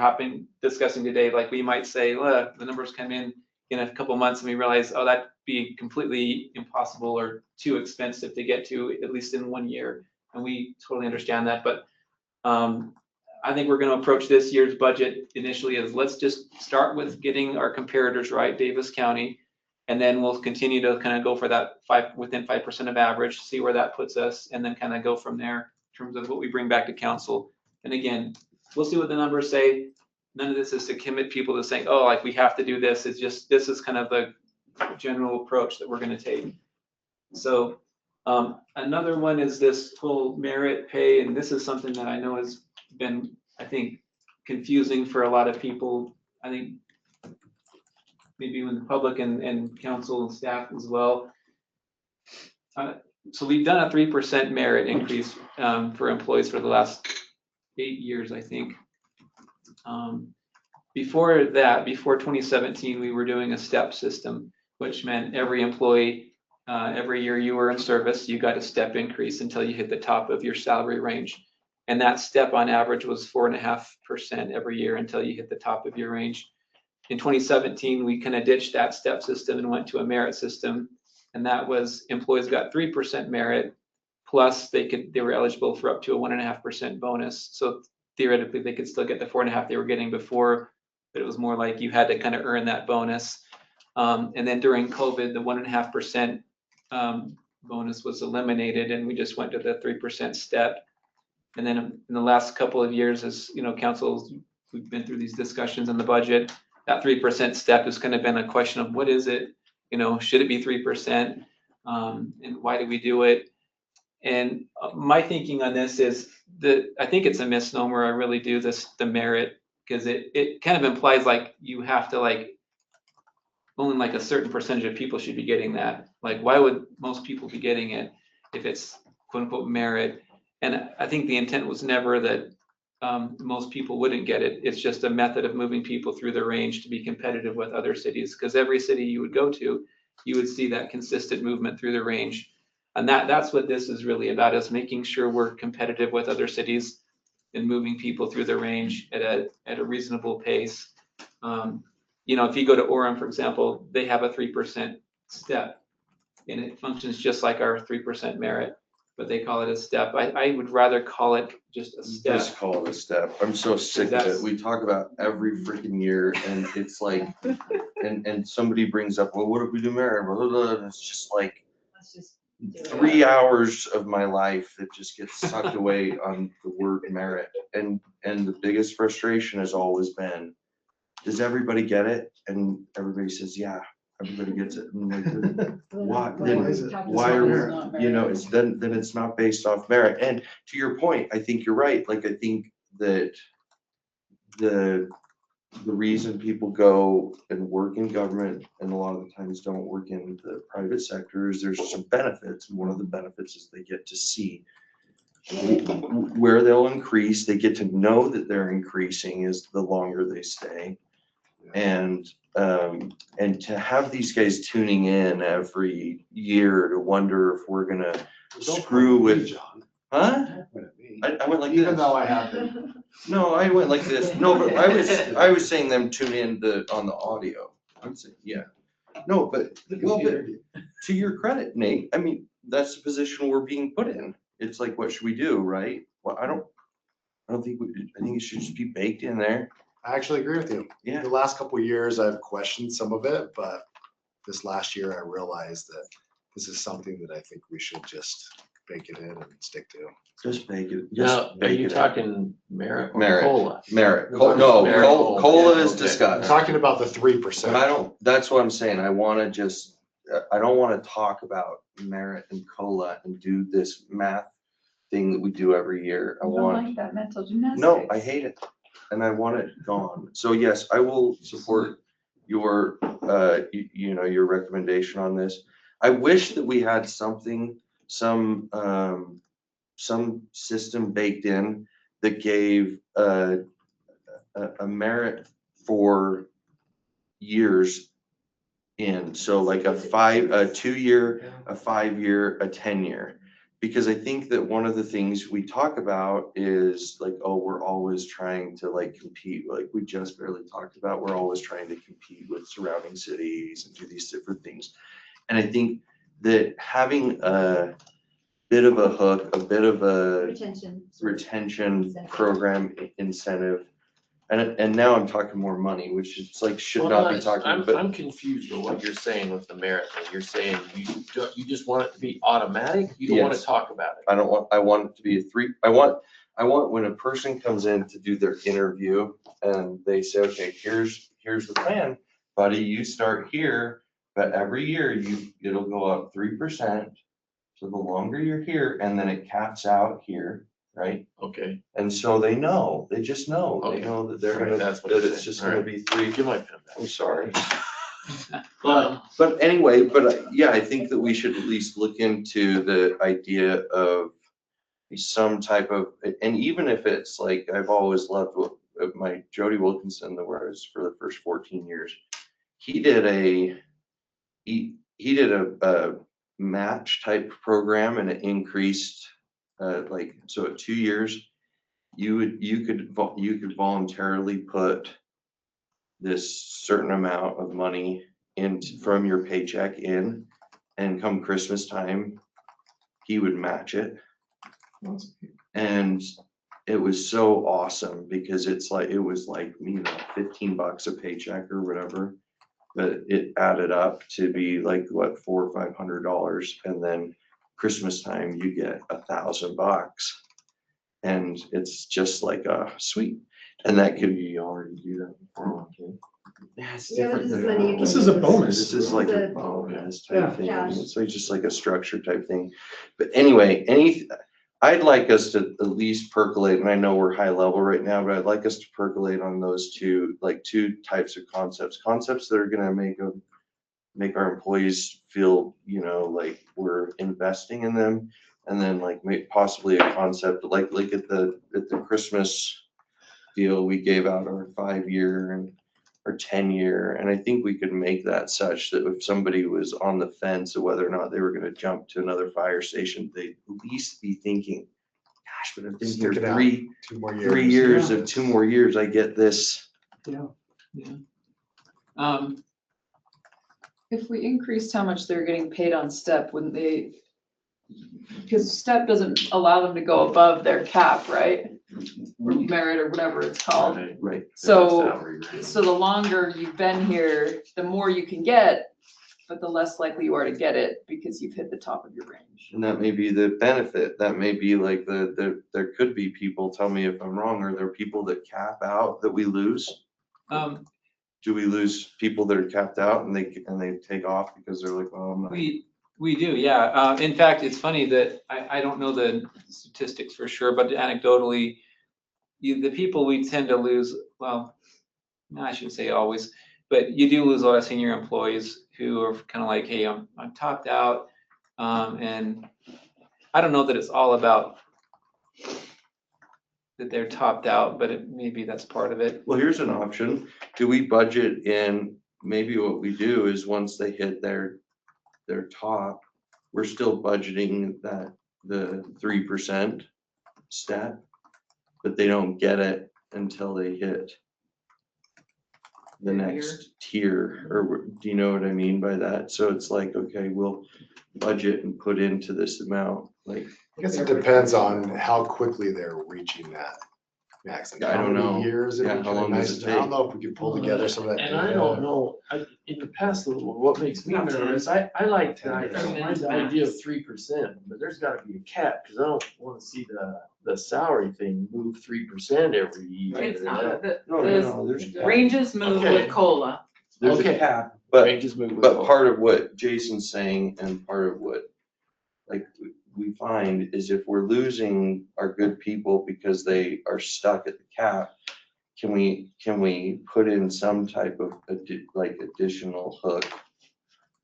discussing today. Like we might say, look, the numbers come in a couple months and we realize, oh, that'd be completely impossible or too expensive to get to, at least in 1 year. And we totally understand that. But I think we're going to approach this year's budget initially as let's just start with getting our comparators right, Davis County, and then we'll continue to kind of go for that within 5% of average, see where that puts us, and then kind of go from there in terms of what we bring back to council. And again, we'll see what the numbers say. None of this is to commit people to saying, oh, like we have to do this. It's just, this is kind of the general approach that we're going to take. So another one is this whole merit pay, and this is something that I know has been, I think, confusing for a lot of people. I think maybe even the public and council and staff as well. So we've done a 3% merit increase for employees for the last 8 years, I think. Before that, before 2017, we were doing a step system, which meant every employee, every year you were in service, you got a step increase until you hit the top of your salary range. And that step on average was 4.5% every year until you hit the top of your range. In 2017, we kind of ditched that step system and went to a merit system. And that was employees got 3% merit, plus they were eligible for up to a 1.5% bonus. So theoretically, they could still get the 4.5 they were getting before, but it was more like you had to kind of earn that bonus. And then during COVID, the 1.5% bonus was eliminated, and we just went to the 3% step. And then in the last couple of years, as councils, we've been through these discussions in the budget. That 3% step has kind of been a question of what is it? Should it be 3%? And why do we do it? And my thinking on this is that I think it's a misnomer. I really do the merit, because it kind of implies like you have to only like a certain percentage of people should be getting that. Like, why would most people be getting it if it's quote unquote merit? And I think the intent was never that most people wouldn't get it. It's just a method of moving people through the range to be competitive with other cities, because every city you would go to, you would see that consistent movement through the range. And that's what this is really about, is making sure we're competitive with other cities and moving people through the range at a reasonable pace. If you go to Orem, for example, they have a 3% step, and it functions just like our 3% merit, but they call it a step. I would rather call it just a step. Just call it a step. I'm so sick of it. We talk about every freaking year, and it's like, and somebody brings up, well, what if we do merit? Blah, blah, blah. And it's just like, Let's just do it. 3 hours of my life that just gets sucked away on the word merit. And the biggest frustration has always been, does everybody get it? And everybody says, yeah, everybody gets it. And I'm like, why? Why are we, it's then it's not based off merit. And to your point, I think you're right. Like, I think that the reason people go and work in government and a lot of the times don't work in the private sector is there's some benefits. And one of the benefits is they get to see where they'll increase. They get to know that they're increasing as the longer they stay. And to have these guys tuning in every year to wonder if we're gonna screw with, John. huh? I went like this. Even though I have been. No, I went like this. No, but I was saying them tune in on the audio. I'm saying, yeah. No, but to your credit, Nate, I mean, that's the position we're being put in. It's like, what should we do, right? Well, I don't think I think it should just be baked in there. I actually agree with you. Yeah. The last couple of years, I've questioned some of it, but this last year I realized that this is something that I think we should just bake it in and stick to. Just bake it. Now, Just are bake you it. talking merit or Merit. COLA? Merit. No, merit. Cola is Okay. I'm discussed. talking about the 3%. But I don't, that's what I'm saying. I wanna just, I don't wanna talk about merit and COLA and do this math thing that we do every year. I I don't want, like that mental gymnastics. no, I hate it. And I want it gone. So yes, I will support your, your recommendation on this. I wish that we had something, some system baked in that gave a merit for years in. So like a 2-year, a 5-year, a 10-year. Because I think that one of the things we talk about is like, oh, we're always trying to like compete, like we just barely talked about, we're always trying to compete with surrounding cities and do these different things. And I think that having a bit of a hook, a bit of a retention program incentive, and now I'm talking more money, which is like should not be talking, but I'm confused with what you're saying with the merit thing. You're saying you just want it to be automatic? You don't want to Yes. talk about it? I want it to be I want when a person comes in to do their interview and they say, okay, here's the plan, buddy, you start here, but every year it'll go up 3%. So the longer you're here, and then it caps out here, right? Okay. And so they just know, they Okay. know that they're Right, gonna, that's what that you're it's saying. just All gonna right. be 3. Give my pen back. I'm sorry. But anyway, yeah, I think that we should at least look into the idea of some type of, and even if it's like, I've always loved what my Jody Wilkinson, where I was for the first 14 years, he did a match type program, and it increased, so at 2 years, you could voluntarily put this certain amount of money from your paycheck in, and come Christmas time, he would match it. And it was so awesome because it was like, $15 a paycheck or whatever, but it added up to be like what, $400 or $500, and then Christmas time you get $1,000, and it's just like sweet. And that could You already do that before, okay? Yeah, it's Yeah, but different. this is than- money you This can is a use. bonus. This is like a The- bonus Yeah. type thing. Yeah. It's like just like a structure type thing. But anyway, I'd like us to at least percolate, and I know we're high level right now, but I'd like us to percolate on those two types of concepts that are gonna make our employees feel, like we're investing in them. And then like possibly a concept like at the Christmas deal, we gave out our 5-year and our 10-year. And I think we could make that such that if somebody was on the fence of whether or not they were gonna jump to another fire station, they'd at least be thinking, gosh, but I've been here Stick it out. 3 2 more years. 3 years of 2 more years, I get this. If we increased how much they're getting paid on step, wouldn't they? Because step doesn't allow them to go above their cap, right? Or merit or whatever it's called. Right. So, Salary, right? so the longer you've been here, the more you can get, but the less likely you are to get it because you've hit the top of your range. And that may be the benefit. That may be like there could be people, tell me if I'm wrong, are there people that cap out that we lose? Do we lose people that are capped out and they take off because they're like, well, I'm not. We do, yeah. In fact, it's funny that I don't know the statistics for sure, but anecdotally, the people we tend to lose, well, no, I shouldn't say always, but you do lose a lot of senior employees who are kind of like, hey, I'm topped out. And I don't know that it's all about that they're topped out, but maybe that's part of it. Well, here's an option. Do we budget in, maybe what we do is once they hit their top, we're still budgeting the 3% stat, but they don't get it until they hit the next tier, or do you know what I mean by that? So it's like, okay, we'll budget and put into this amount, like. I guess it depends on how quickly they're reaching that. Max, I don't know. Years, Yeah, it'd be how long kinda does nice. it I don't take? know if we could pull together some of that. And I data. don't know, in the past, what makes me Not nervous, I like the Ten idea, minutes the idea of max. 3%, but there's gotta be a cap, cause I don't wanna see the salary thing move 3% every year. It's not, the there's a cap. ranges move Okay. with COLA. There's Okay. a cap, but, Ranges move with but both. part of what Jason's saying and part of what, like, we find is if we're losing our good people because they are stuck at the cap, can we put in some type of like additional hook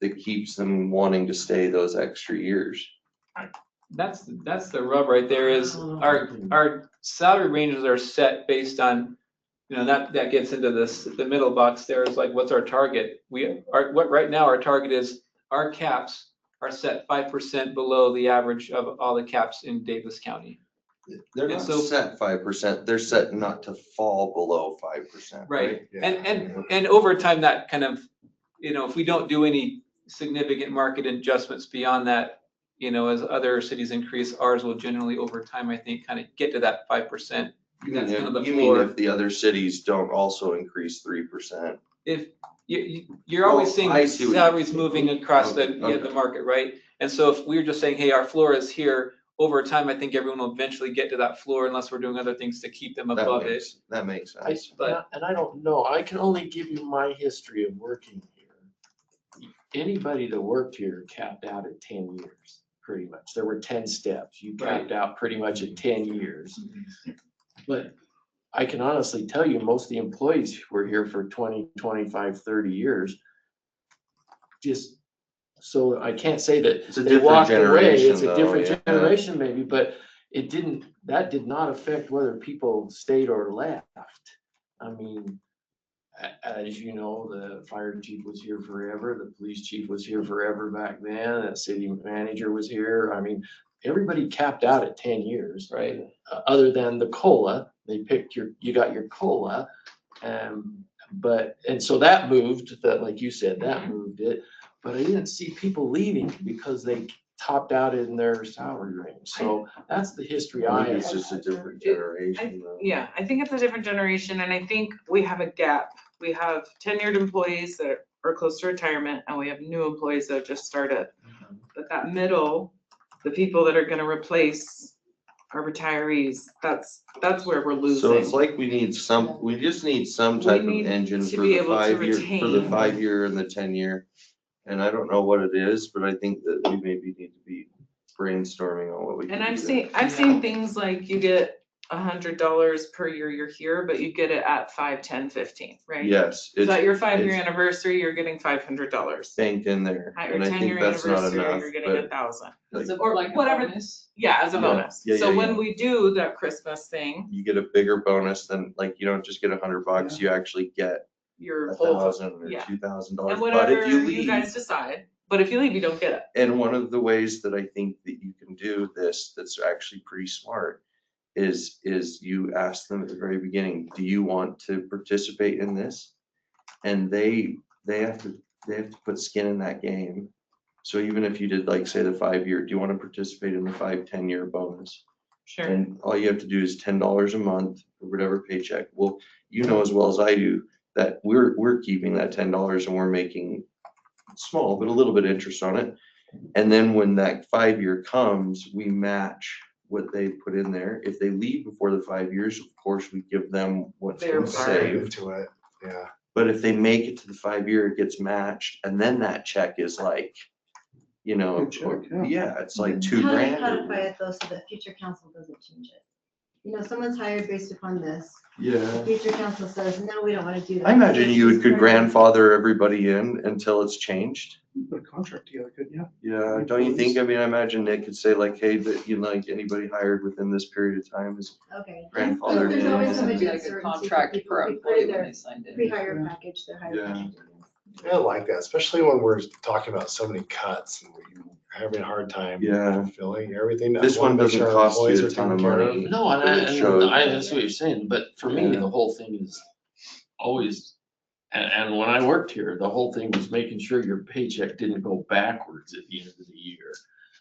that keeps them wanting to stay those extra years? That's the rub right there is our salary ranges are set based on, that gets into the middle box there is like, what's our target? Right now our target is our caps are set 5% below the average of all the caps in Davis County. They're And not so- set 5%, they're set not to fall below 5%. Right, Yeah. and over time that kind of, if we don't do any significant market adjustments beyond that, as other cities increase, ours will generally over time, I think, kind of get to that 5%. You That's kind of the mean if floor. the other cities don't also increase 3%? If you're always Well, seeing I see what you- salaries moving across the Okay. market, right? And so if we're just saying, hey, our floor is here, over time, I think everyone will eventually get to that floor unless we're doing other things to keep them above it. That makes I, sense. But- and I don't know, I can only give you my history of working here. Anybody that worked here capped out at 10 years, pretty much. There were 10 steps. You capped out pretty much at 10 years. But I can honestly tell you, most of the employees who were here for 20, 25, 30 years. Just, so I can't say that It's a they different walked away, generation it's a though, different yeah. generation maybe, but that did not affect whether people stayed or left. I mean, as you know, the fire chief was here forever, the police chief was here forever back then, the city manager was here. I mean, everybody capped out at 10 years. Right. Other than the COLA, you got your COLA. And so that moved, like you said, that moved it. But I didn't see people leaving because they topped out in their salary range. So that's the history I I think it's have. just a different generation though. Yeah, I think it's a different generation, and I think we have a gap. We have tenured employees that are close to retirement, and we have new employees that have just started. But that middle, the people that are gonna replace our retirees, that's where we're losing. So it's like we just need some We type of need engine to for be the able to 5 year, for the retain. 5 year and the 10 year. And I don't know what it is, but I think that we maybe need to be brainstorming on what we can And do. I've seen things like you get $100 per year you're here, but you get it at 5, 10, 15, right? Yes, So at your 5-year it's anniversary, you're getting $500. banked in there, At your and I think 10-year that's not anniversary, enough, you're getting but 1,000. like, Or Like a whatever. bonus? Yeah, as a Yeah. bonus. Yeah, So yeah, when yeah. we do that Christmas thing, you get a bigger bonus than, like, you don't just get $100, you actually get you're full. $1,000 or yeah. $2,000. And But whatever if you you guys leave, decide, but if you leave, you don't get it. and one of the ways that I think that you can do this, that's actually pretty smart, is you ask them at the very beginning, do you want to participate in this? And they have to put skin in that game. So even if you did, like, say, the 5 year, do you want to participate in the 5, 10-year bonus? Sure. And all you have to do is $10 a month or whatever paycheck. Well, you know as well as I do that we're keeping that $10 and we're making small, but a little bit interest on it. And then when that 5 year comes, we match what they put in there. If they leave before the 5 years, of course, we give them what's Their been part. saved. Into it, yeah. But if they make it to the 5 year, it gets matched, and then that check is like, Good check, yeah. yeah, it's like How do you codify it though, so that future council doesn't change it? Someone's hired based upon this, the Yeah. future council says, no, we don't wanna do that. I imagine you It's could just- grandfather everybody in until it's changed. Put a contract together, couldn't you? Yeah, don't you think? I mean, I imagine Nick could say like, hey, that like anybody hired within this period of time is Okay. grandfathered There's in. always some It'd be like a uncertainty for contract people per who employee create when their they signed it. pre-hire package, their hire Yeah. package. I like that, especially when we're talking about so many cuts and we're having a hard time. Yeah. Filling everything. This I wanna one make doesn't sure our cost you employees a are ton of taken care money. of. No, and It shows. that's what you're saying, but for me, Yeah. the whole thing is always, and when I worked here, the whole thing was making sure your paycheck didn't go backwards at the end of the year.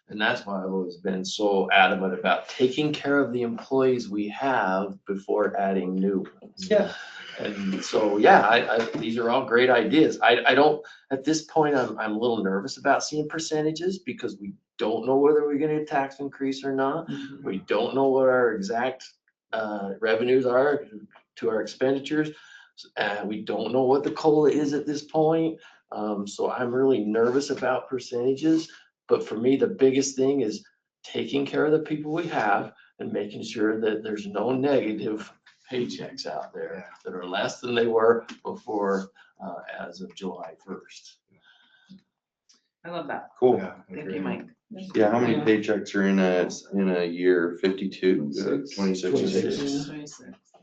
And that's why I've always been so adamant about taking care of the employees we have before adding new ones. Yeah. And so, yeah, these are all great ideas. I don't, at this point, I'm a little nervous about seeing percentages because we don't know whether we're gonna get a tax increase or not. We don't know what our exact revenues are to our expenditures. We don't know what the COLA is at this point. So I'm really nervous about percentages. But for me, the biggest thing is taking care of the people we have and making sure that there's no negative paychecks out there that are less than they were before, as of July 1st. I love that. Cool. Yeah, I Thank agree. you, Mike. Yeah, how many Yeah. paychecks are in a year? 52, 26? 26,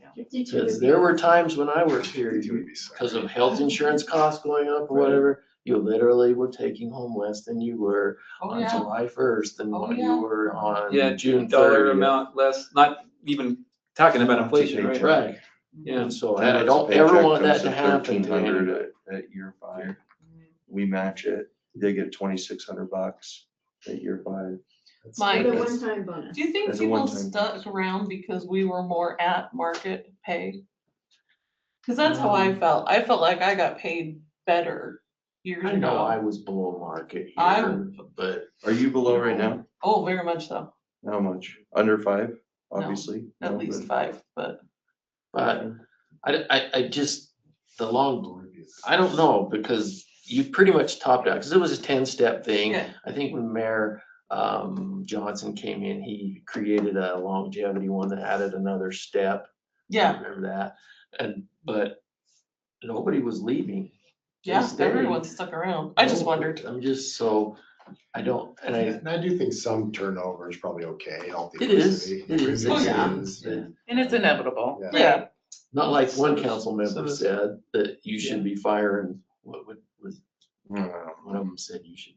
yeah. 52 would Because be there were awesome. times when I worked here, It would be so because of great. health insurance costs going up or whatever, you literally were taking home less than you were Oh, on yeah. July 1st than Oh, what yeah. you were on Yeah, June dollar 30th. amount less, not even talking about inflation, right? Right. Yeah. And so Ten I bucks a don't ever paycheck want that comes to happen to 1,300 anybody. at year 5. We match it. They get $2,600 at year 5. That's- With Mike, a That's- one-time bonus. do you think As a people one-time stuck around because we were more at market pay? Cause that's how I felt. I felt like I got paid better years I know I ago. was below market here, I'm- but Are you below right now? Oh, very much so, How much? Under 5, obviously? at No, least but- 5, but I just, I don't know, because you pretty much topped out, because it was a 10-step thing. yeah, I think when Mayor Johnson came in, he created a longevity one that added another step. yeah, Remember that? But nobody was leaving. They yeah, stayed. everyone stuck around. I just wondered. I'm just so, I don't, and And I do think some turnover is probably okay, healthy. It is. diversity. It is. Oh, yeah. And it's inevitable. Yeah. Yeah, not like one So- council so member does- said that you should be firing, what was, Mm. one of them said you should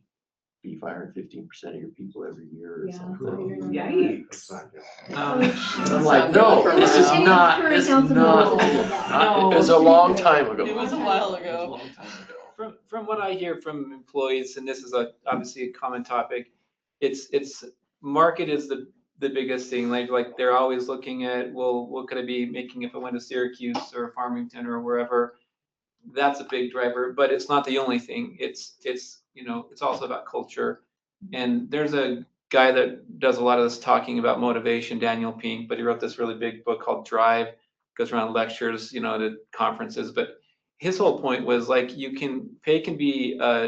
be firing 15% of your people every year or Yeah. something. Yikes. That's not good. I'm like, no, this is Any not, current this is council not, member said that. not- it was a long time ago. it was a while It was a ago. long time ago. From what I hear from employees, and this is obviously a common topic, it's market is the biggest thing. Like they're always looking at, well, what could I be making if I went to Syracuse or Farmington or wherever? That's a big driver, but it's not the only thing. It's it's also about culture. And there's a guy that does a lot of this talking about motivation, Daniel Pink, but he wrote this really big book called Drive, goes around lectures, to conferences. But his whole point was like, pay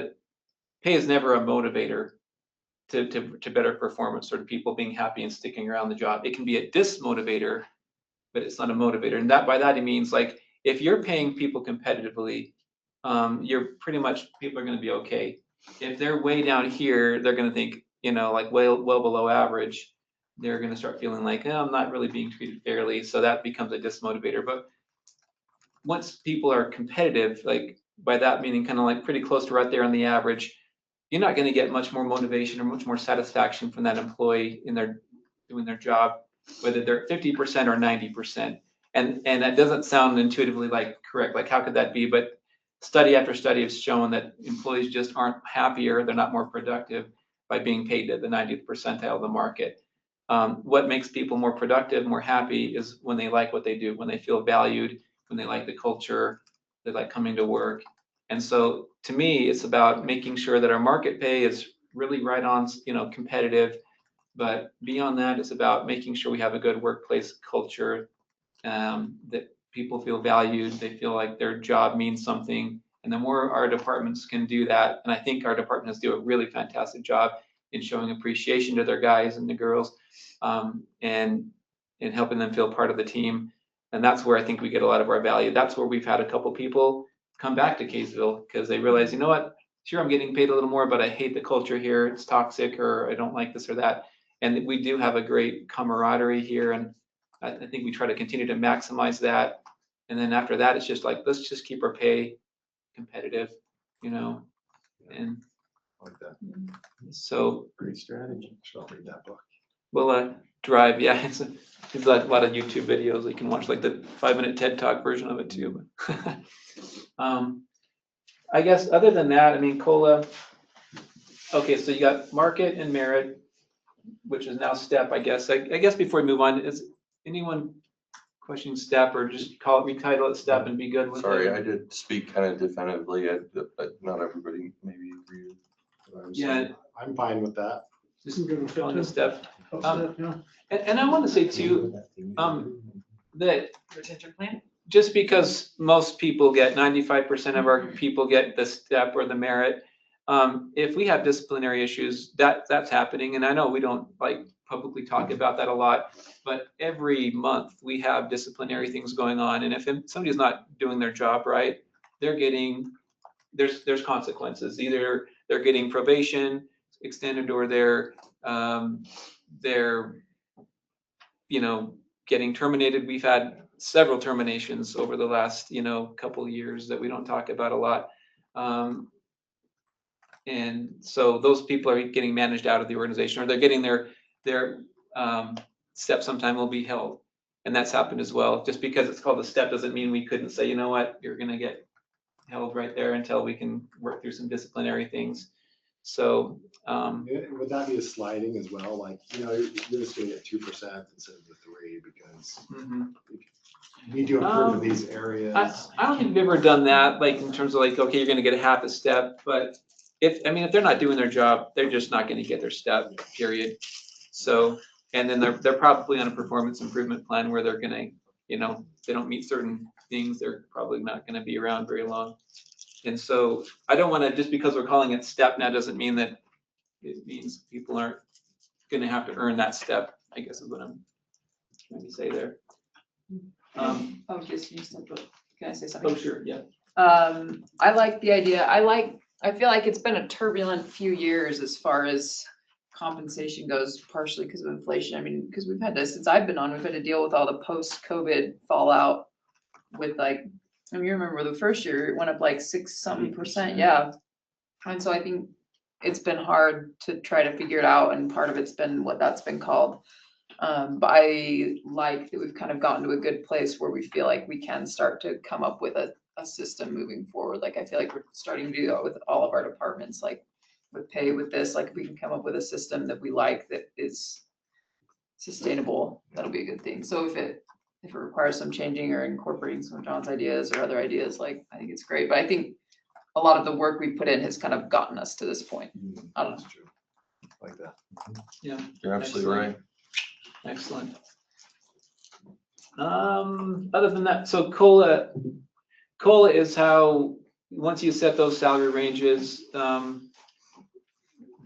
is never a motivator to better performance or to people being happy and sticking around the job. It can be a dismotivator, but it's not a motivator. And by that he means like, if you're paying people competitively, you're pretty much, people are going to be okay. If they're way down here, they're going to think, like well below average. They're going to start feeling like, oh, I'm not really being treated fairly. So that becomes a dismotivator. But once people are competitive, like by that meaning kind of like pretty close to right there on the average, you're not going to get much more motivation or much more satisfaction from that employee in their doing their job, whether they're 50% or 90%. And that doesn't sound intuitively like correct. Like, how could that be? But study after study has shown that employees just aren't happier. They're not more productive by being paid at the 90th percentile of the market. What makes people more productive, more happy is when they like what they do, when they feel valued, when they like the culture, they like coming to work. And so to me, it's about making sure that our market pay is really right on, competitive. But beyond that, it's about making sure we have a good workplace culture, that people feel valued, they feel like their job means something. And the more our departments can do that, and I think our departments do a really fantastic job in showing appreciation to their guys and the girls, and helping them feel part of the team. And that's where I think we get a lot of our value. That's where we've had a couple people come back to Kaysville because they realize, you know what, sure, I'm getting paid a little more, but I hate the culture here. It's toxic, or I don't like this or that. And we do have a great camaraderie here. And I think we try to continue to maximize that. And then after that, it's just like, let's just keep our pay competitive, and Like that. so Great strategy. Should I read that book? we'll Drive. Yeah, it's a lot of YouTube videos. You can watch like the 5-minute TED Talk version of it too. I guess other than that, I mean, COLA. Okay, so you got market and merit. which is now STEP, I guess. I guess before we move on, is anyone questioning STEP or just call it, retitle it STEP and be good with it? Sorry, I did speak kind of definitively, but not everybody maybe agreed with what I was saying. Yeah, I'm fine with that. just calling it STEP. Yeah. And I want to say too, that Retention plan? just because most people get, 95% of our people get the STEP or the merit, if we have disciplinary issues, that's happening. And I know we don't like publicly talk about that a lot, but every month we have disciplinary things going on. And if somebody's not doing their job right, they're getting, there's consequences. Either they're getting probation extended or they're getting terminated. We've had several terminations over the last, couple of years that we don't talk about a lot. And so those people are getting managed out of the organization, or they're getting their STEP sometime will be held. And that's happened as well. Just because it's called a STEP doesn't mean we couldn't say, you know what, you're gonna get held right there until we can work through some disciplinary things. So, Would that be a sliding as well? Like, you're just gonna get 2% instead of the 3 because you need to improve in these areas. I don't think we've ever done that, like in terms of like, okay, you're gonna get a half a step, but if they're not doing their job, they're just not gonna get their step, period. So, and then they're probably on a performance improvement plan where they're gonna, they don't meet certain things, they're probably not gonna be around very long. And so I don't wanna, just because we're calling it STEP now, doesn't mean that it means people aren't gonna have to earn that step, I guess is what I'm trying to say there. Jason, you said, can I say something? Oh, sure, yeah. I like the idea. I feel like it's been a turbulent few years as far as compensation goes, partially because of inflation. I mean, because we've had this, since I've been on, we've had to deal with all the post-COVID fallout with you remember the first year, it went up like 6-something%, yeah. And so I think it's been hard to try to figure it out, and part of it's been what that's been called. But I like that we've kind of gotten to a good place where we feel like we can start to come up with a system moving forward. Like, I feel like we're starting to do that with all of our departments, like with pay, with this, like if we can come up with a system that we like, that is sustainable, that'll be a good thing. So if it requires some changing or incorporating some of John's ideas or other ideas, like, I think it's great. But I think a lot of the work we put in has kind of gotten us to this point. I don't know. That's true. Like that. Yeah. You're absolutely right. Excellent. Other than that, so COLA is how, once you set those salary ranges,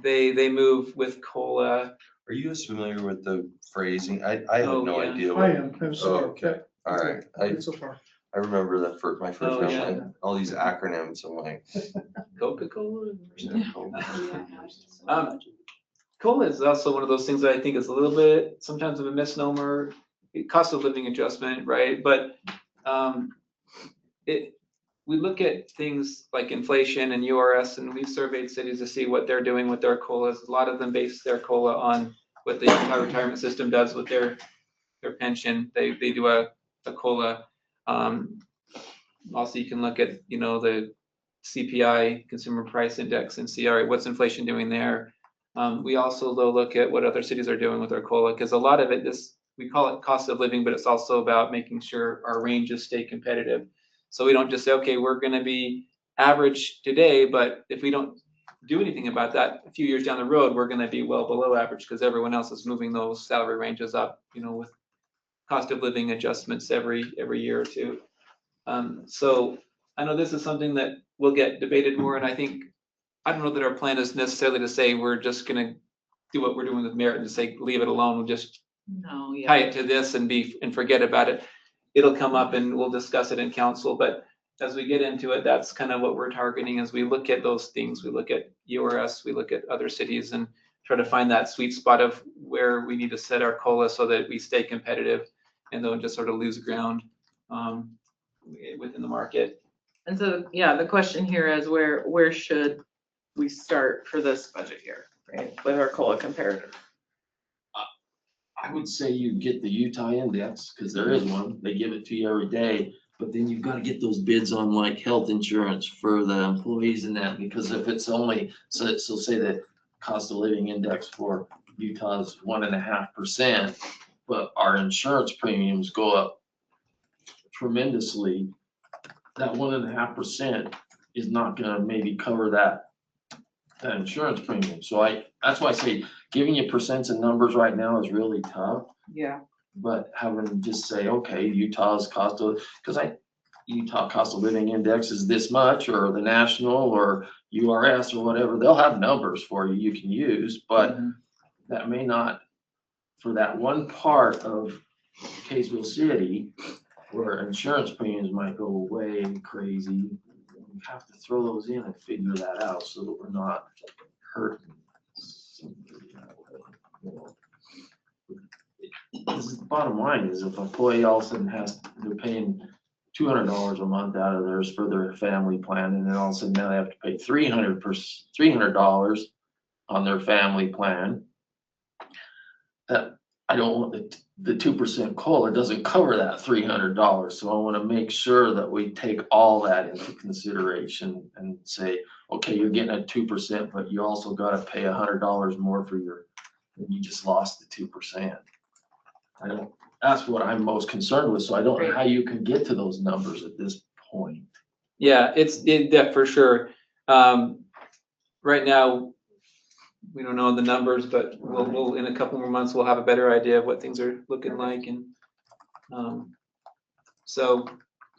they move with COLA. Are you as familiar with the phrasing? I have Oh, no yeah. idea. I am. I'm Oh, sorry. okay. All right. Good so far. I remember that for my first Oh, time, yeah. like, all these acronyms, I'm like. Coca-Cola? Yeah. COLA is also one of those things that I think is a little bit, sometimes of a misnomer, cost of living adjustment, right? But we look at things like inflation and URS, and we've surveyed cities to see what they're doing with their COLAs. A lot of them base their COLA on what the Utah retirement system does with their pension. They do a COLA. Also, you can look at, the CPI, Consumer Price Index, and see, all right, what's inflation doing there? We also look at what other cities are doing with their COLA, because a lot of it, we call it cost of living, but it's also about making sure our ranges stay competitive. So we don't just say, okay, we're going to be average today, but if we don't do anything about that, a few years down the road, we're going to be well below average because everyone else is moving those salary ranges up, with cost of living adjustments every year or two. So I know this is something that will get debated more, and I don't know that our plan is necessarily to say we're just going to do what we're doing with merit and just say leave it alone. We'll just tie it to this and forget about it. It'll come up and we'll discuss it in council. But as we get into it, that's kind of what we're targeting as we look at those things. We look at URS, we look at other cities and try to find that sweet spot of where we need to set our COLA so that we stay competitive and don't just sort of lose ground within the market. And so, yeah, the question here is where should we start for this budget year, right? With our COLA comparator. I would say you get the Utah index, because there is one, they give it to you every day, but then you've got to get those bids on like health insurance for the employees and that, because if it's only, so say the cost of living index for Utah's 1.5%, but our insurance premiums go up tremendously, that 1.5% is not gonna maybe cover that insurance premium. So that's why I say giving you percents and numbers right now is really tough. Yeah. But having to just say, okay, Utah's cost of, Utah cost of living index is this much, or the national or URS or whatever, they'll have numbers for you can use, but that may not, for that one part of Kaysville City where insurance premiums might go way crazy, we have to throw those in and figure that out so that we're not hurting somebody that way, you know. This is the bottom line is if an employee all of a sudden they're paying $200 a month out of theirs for their family plan, and then all of a sudden now they have to pay $300 on their family plan. That I don't want the 2% COLA doesn't cover that $300. So I want to make sure that we take all that into consideration and say, okay, you're getting a 2%, but you also got to pay $100 more for and you just lost the 2%. That's what I'm most concerned with. So I don't know how you can get to those numbers at this point. Yeah, that for sure. Right now, we don't know the numbers, but we'll in a couple more months, we'll have a better idea of what things are looking like. And so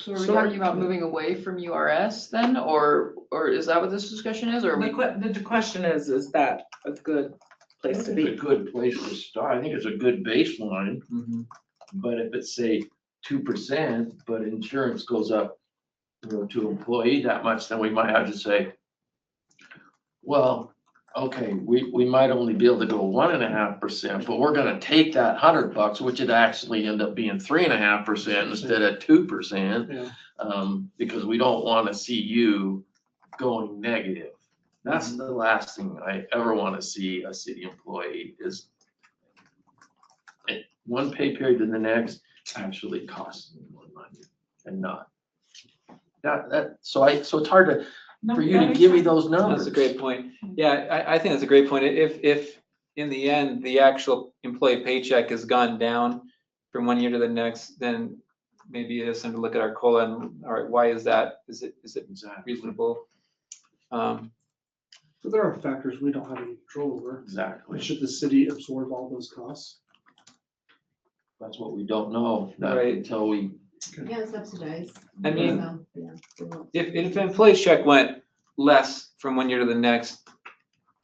So are we talking about moving away from URS then, or is that what this discussion is, or are we? The question is that a good place to It's a be? good place to start. I think it's a good baseline. But if it's say 2%, but insurance goes up, to employee that much, then we might have to say, well, okay, we might only be able to go 1.5%, but we're gonna take that $100, which would actually end up being 3.5% instead of 2%. Because we don't want to see you going negative. That's the last thing I ever want to see a city employee is one pay period to the next actually costs me more money and not. So it's hard for you to give me those numbers. that's a great point. Yeah, I think that's a great point. If in the end, the actual employee paycheck has gone down from one year to the next, then maybe it is time to look at our COLA and, all right, why is that? Is it Exactly. reasonable? So there are factors we don't have any control over. Exactly. Should the city absorb all those costs? That's what we don't know Right. until we. Yeah, subsidized. I mean, So, yeah, we won't- if an employee's check went less from one year to the next, I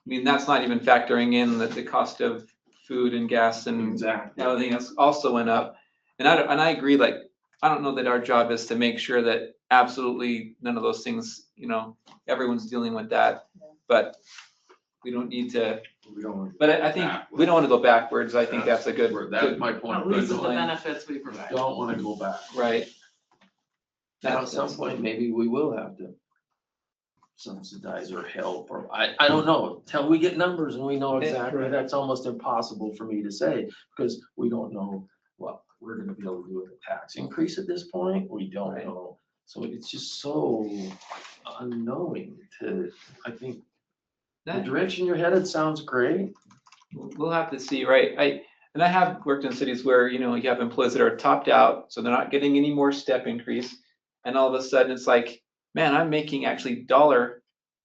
mean, that's not even factoring in the cost of food and gas and Exactly. everything else also went up. And I agree, like, I don't know that our job is to make sure that absolutely none of those things, everyone's dealing with that, but we don't need to, We don't want. but I think we don't want to go backwards. I think that's a good, That's my point. At least We with the don't- benefits we provide. Don't want to go back. right. Now, at some point, maybe we will have to subsidize or help, or I don't know, till we get numbers and we know exactly, that's almost impossible for me to say, because we don't know what we're gonna be able to do with the tax increase at this point, we don't Right. know. So it's just so unknowing I think, the direction you're headed sounds great. We'll have to see, right? I have worked in cities where, you have employees that are topped out, so they're not getting any more step increase. And all of a sudden it's like, man, I'm making actually dollar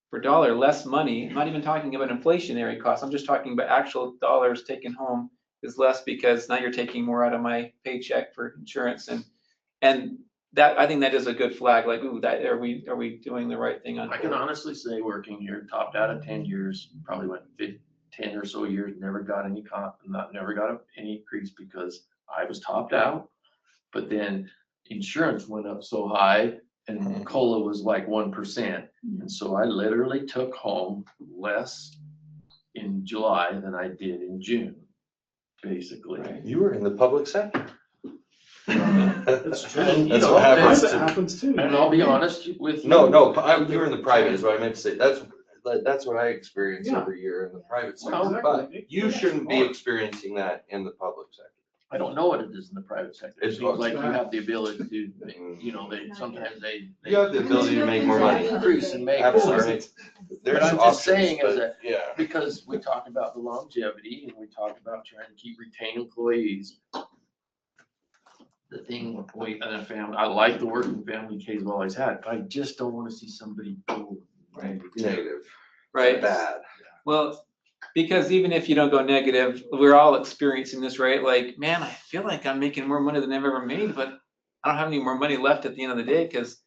for dollar less money. I'm not even talking about inflationary costs. I'm just talking about actual dollars taken home is less because now you're taking more out of my paycheck for insurance. And that, I think that is a good flag, like, ooh, that, are we doing the right thing on? I can honestly say, working here, topped out of 10 years, probably went 10 or so years, never got any never got any increase because I was topped out. But then insurance went up so high and COLA was like 1%. And so I literally took home less in July than I did in June, basically. You were in the public sector. That's true. And, That's what happens. That happens too. And I'll be honest with you. No, you were in the private is what I meant to say. That's what I experience Yeah. every year in the private Well, sector, exactly. but you shouldn't be experiencing that in the public sector. I don't know what it is in the private sector. It It's seems like you bad. have the ability to, you know, sometimes they. You have the ability to make more money. Increase and make. Absolutely. There's But I'm just options, saying as but yeah. because we talk about the longevity and we talk about trying to keep retained employees. The thing with and a family, I like the working family K's have always had, but I just don't want to see somebody go Negative. Right. Bad. Well, because even if you don't go negative, we're all experiencing this, right? Like, man, I feel like I'm making more money than I've ever made, but I don't have any more money left at the end of the day because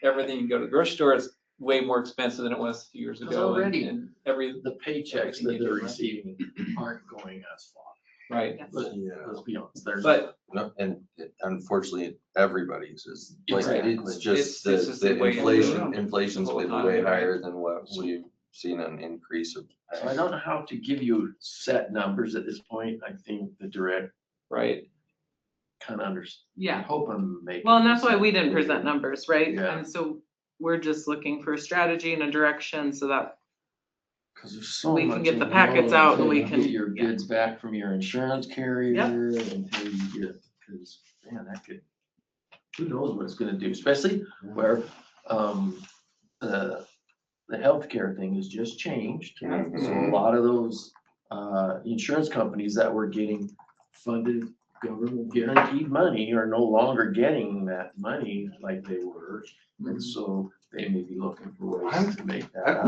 everything you go to the grocery store is way more expensive than it was a few years Because ago. already And every, The paychecks that they're receiving aren't going as far. right. Let's be honest, there's. But No, and unfortunately, everybody's is like, Exactly. it's just It's the, just the the way it is. inflation's The whole been economy, way right? higher than what we've seen an increase of. So I don't know how to give you set numbers at this point. I think the direct right. kind of understand. I Yeah, hope I'm making. well, and that's why sense. we didn't present numbers, right? Yeah. And so we're just looking for a strategy and a direction so that, Cause there's so we can much get the involved packets out and until we you can- Get your yeah. goods back from your insurance carrier until you get, cause man, that could, who knows what it's gonna do, especially where, the healthcare thing has just changed. So a lot of those, insurance companies that were getting funded government guaranteed money are no longer getting that money like they were. And so they may be looking for ways to make that.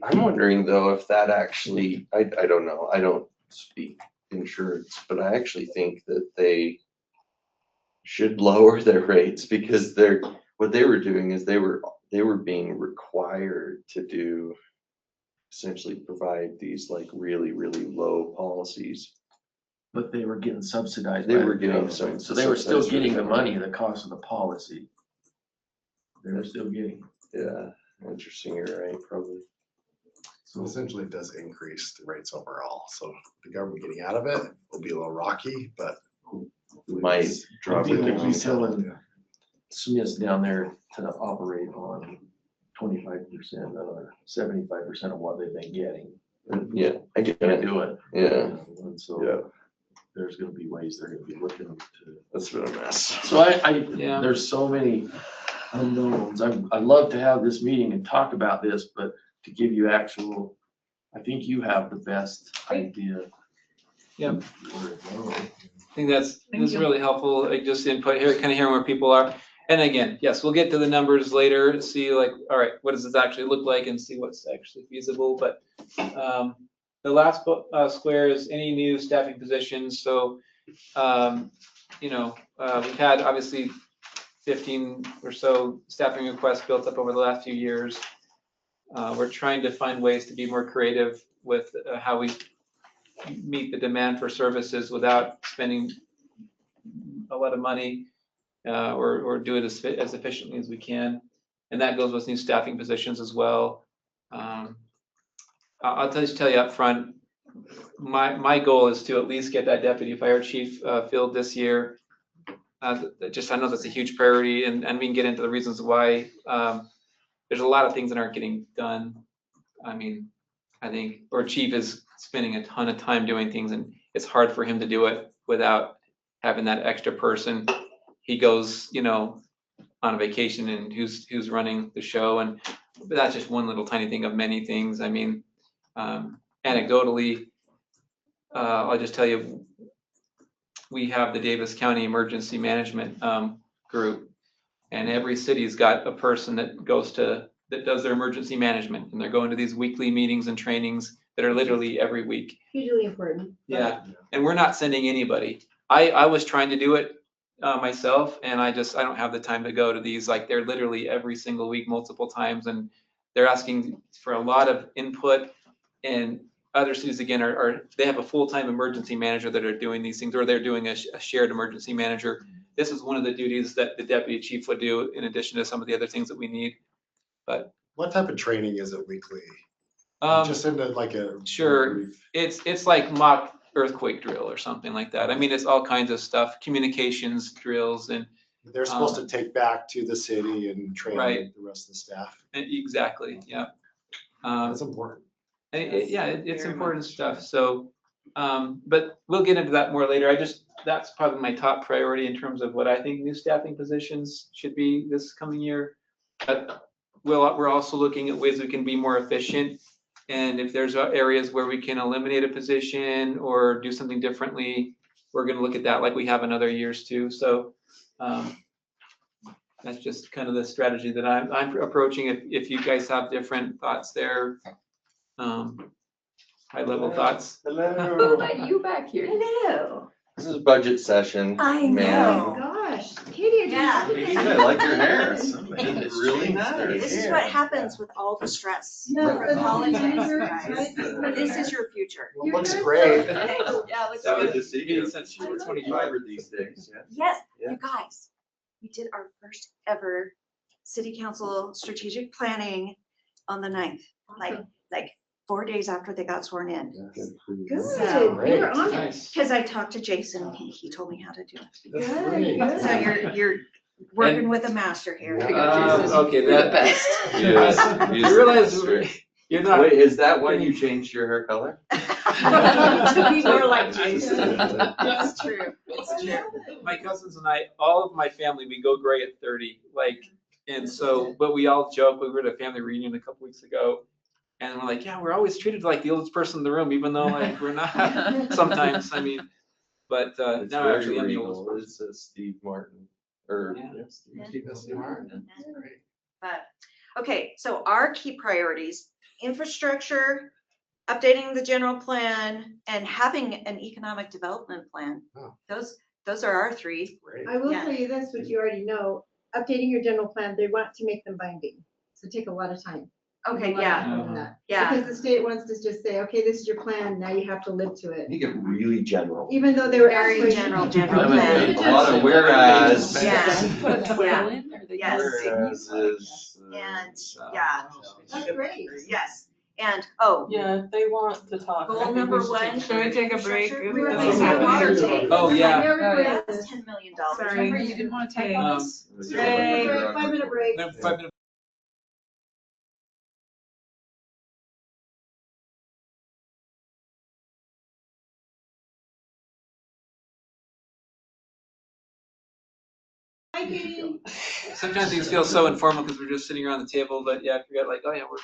I'm wondering though, if that actually, I don't know, I don't speak insurance, but I actually think that they should lower their rates because what they were doing is they were being required to do, essentially provide these like really, really low policies. But they were getting subsidized. They by were the getting government. some So they were still subsidized by the getting the money, government. the cost of the policy. They were still getting. Yeah, interesting, you're right, probably. So essentially it does increase the rates overall. So the government getting out of it will be a little rocky, but. Might drop People it be down. telling Smiths down there to operate on 25% or 75% of what they've been getting. Yeah, I get Can't it, do it. yeah, And so yeah, there's gonna be ways they're gonna be looking to. that's been a mess. So Yeah. there's so many unknowns. I'd love to have this meeting and talk about this, but to give you actual, I think you have the best idea. Yep. where to go. I think that's Thank you. really helpful, like just input here, kind of hearing where people are. And again, yes, we'll get to the numbers later, see like, all right, what does this actually look like and see what's actually feasible. But the last square is any new staffing positions. So, we've had obviously 15 or so staffing requests built up over the last few years. We're trying to find ways to be more creative with how we meet the demand for services without spending a lot of money, or do it as efficiently as we can. And that goes with new staffing positions as well. I'll tell you up front, my goal is to at least get that deputy fire chief filled this year. I know that's a huge priority, and we can get into the reasons why. There's a lot of things that aren't getting done. I mean, I think our chief is spending a ton of time doing things, and it's hard for him to do it without having that extra person. He goes, on a vacation, and who's running the show, and that's just one little tiny thing of many things. I mean, anecdotally, I'll just tell you, we have the Davis County Emergency Management group, and every city's got a person that does their emergency management, and they're going to these weekly meetings and trainings that are literally every week. Hugely important. Yeah, and we're not sending anybody. I was trying to do it myself, and I don't have the time to go to these. Like, they're literally every single week, multiple times, and they're asking for a lot of input. And other cities, again, they have a full-time emergency manager that are doing these things, or they're doing a shared emergency manager. This is one of the duties that the deputy chief would do in addition to some of the other things that we need. But What type of training is it weekly? Just into like a. sure. brief- It's like mock earthquake drill or something like that. I mean, it's all kinds of stuff, communications drills, and They're supposed to take back to the city and train Right. the rest of the staff. exactly, yeah. That's important. It's Very important stuff. So But we'll get into that more later. That's probably my top priority in terms of what I think new staffing positions should be this coming year. But we're also looking at ways we can be more efficient. And if there's areas where we can eliminate a position or do something differently, we're gonna look at that like we have in other years too. So that's just kind of the strategy that I'm approaching. If you guys have different thoughts there, high level thoughts. Hello. You back here. Hello. This is budget session. I man. know. Gosh, Katie, Yeah. I like your hair. It's really This is what happens with all the stress. No, for but the politics, manager, guys. right? But this is your future. Well, looks great. Yeah, let's That do was it. just you. Since you were 25 these days, yeah. Yes, Yeah. you guys, we did our first ever city council strategic planning on the 9th, like 4 days after they got sworn in. Good, So, you were on it. Nice. Because I talked to Jason, he told me how to do it. That's Good, great. good. So you're working with a master here. Okay, You're the best. Yes, You realize you're not. Wait, is that why you changed your hair color? To be more like Jason. It's true, it's true. My cousins and I, all of my family, we go gray at 30, and so, but we all joke, we were at a family reunion a couple weeks ago, and we're like, yeah, we're always treated like the oldest person in the room, even though like we're not, sometimes, I mean, but It's now very actually I'm the regal. oldest person. It's Steve Martin, or, Yeah. yeah, Steve Martin. That's great. But, okay, so our key priorities, infrastructure, updating the general plan, and having an economic development plan. Oh. Those are our three. Great. I will Yeah. tell you this, which you already know, updating your general plan, they want to make them binding. So take a lot of time. Okay, A lot of yeah, time on that. yeah. Because the state wants to just say, okay, this is your plan, now you have to live to it. You get really general. Even though they were. Very aspirational. general I mean, plan. a lot of whereas. Yeah. Put a twiddle Yeah. in there. Yes. Whereas is. And, yeah, That's great. yes. And, oh, Yeah, they want to talk. I goal think number we should one. Should we take a break? infrastructure, We were That's thinking okay. of water tanks. Oh, yeah. That's $10 million. Sorry. Remember, you didn't want to take on this? Break, 5-minute break. 5 minutes. Hi, Katie. Sometimes things feel so informal because we're just sitting around the table, but yeah, I forget like, oh yeah, we're.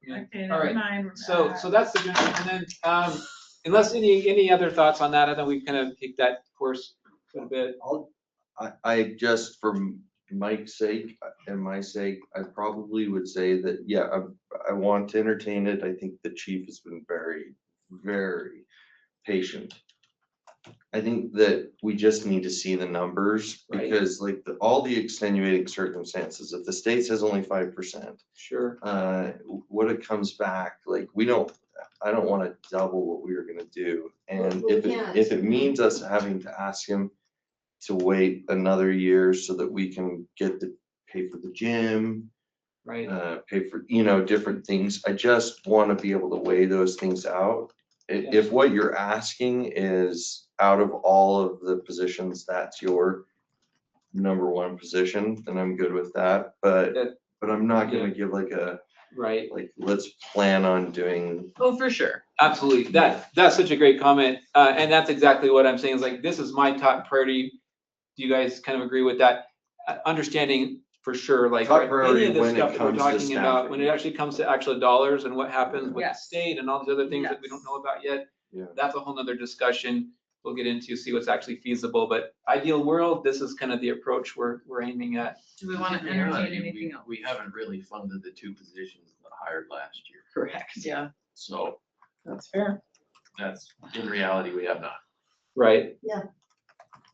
Yeah. Okay, All right. never mind. So that's the general, and then, unless any other thoughts on that, I think we've kind of kicked that course quite a bit. I just, for Mike's sake and my sake, I probably would say that, yeah, I want to entertain it. I think the chief has been very, very patient. I think that we just need to see the numbers Right. because like all the extenuating circumstances, if the state says only 5%, Sure. what it comes back, like I don't want to double what we were gonna do. And Well, if we can't. it means us having to ask him to wait another year so that we can pay for the gym, Right. pay for, different things. I just want to be able to weigh those things out. Yeah. If what you're asking is out of all of the positions, that's your number one position, then I'm good with that. But I'm not gonna give Right. let's plan on doing. Oh, for sure. Absolutely. That's such a great comment. And that's exactly what I'm saying is like, this is my top priority. Do you guys kind of agree with that? Understanding for sure, like Top any priority of the when it stuff that we're comes to talking about, staffing. when it actually comes to actual dollars and what happens with the Yes. state and all these other things that we Yes. don't know about yet. Yeah. That's a whole nother discussion we'll get into, see what's actually feasible. But ideal world, this is kind of the approach we're aiming at. Do we want to In reality, entertain anything else? We haven't really funded the 2 positions that hired last year. Correct. Yeah, So that's fair. that's, in reality, we have not. Right.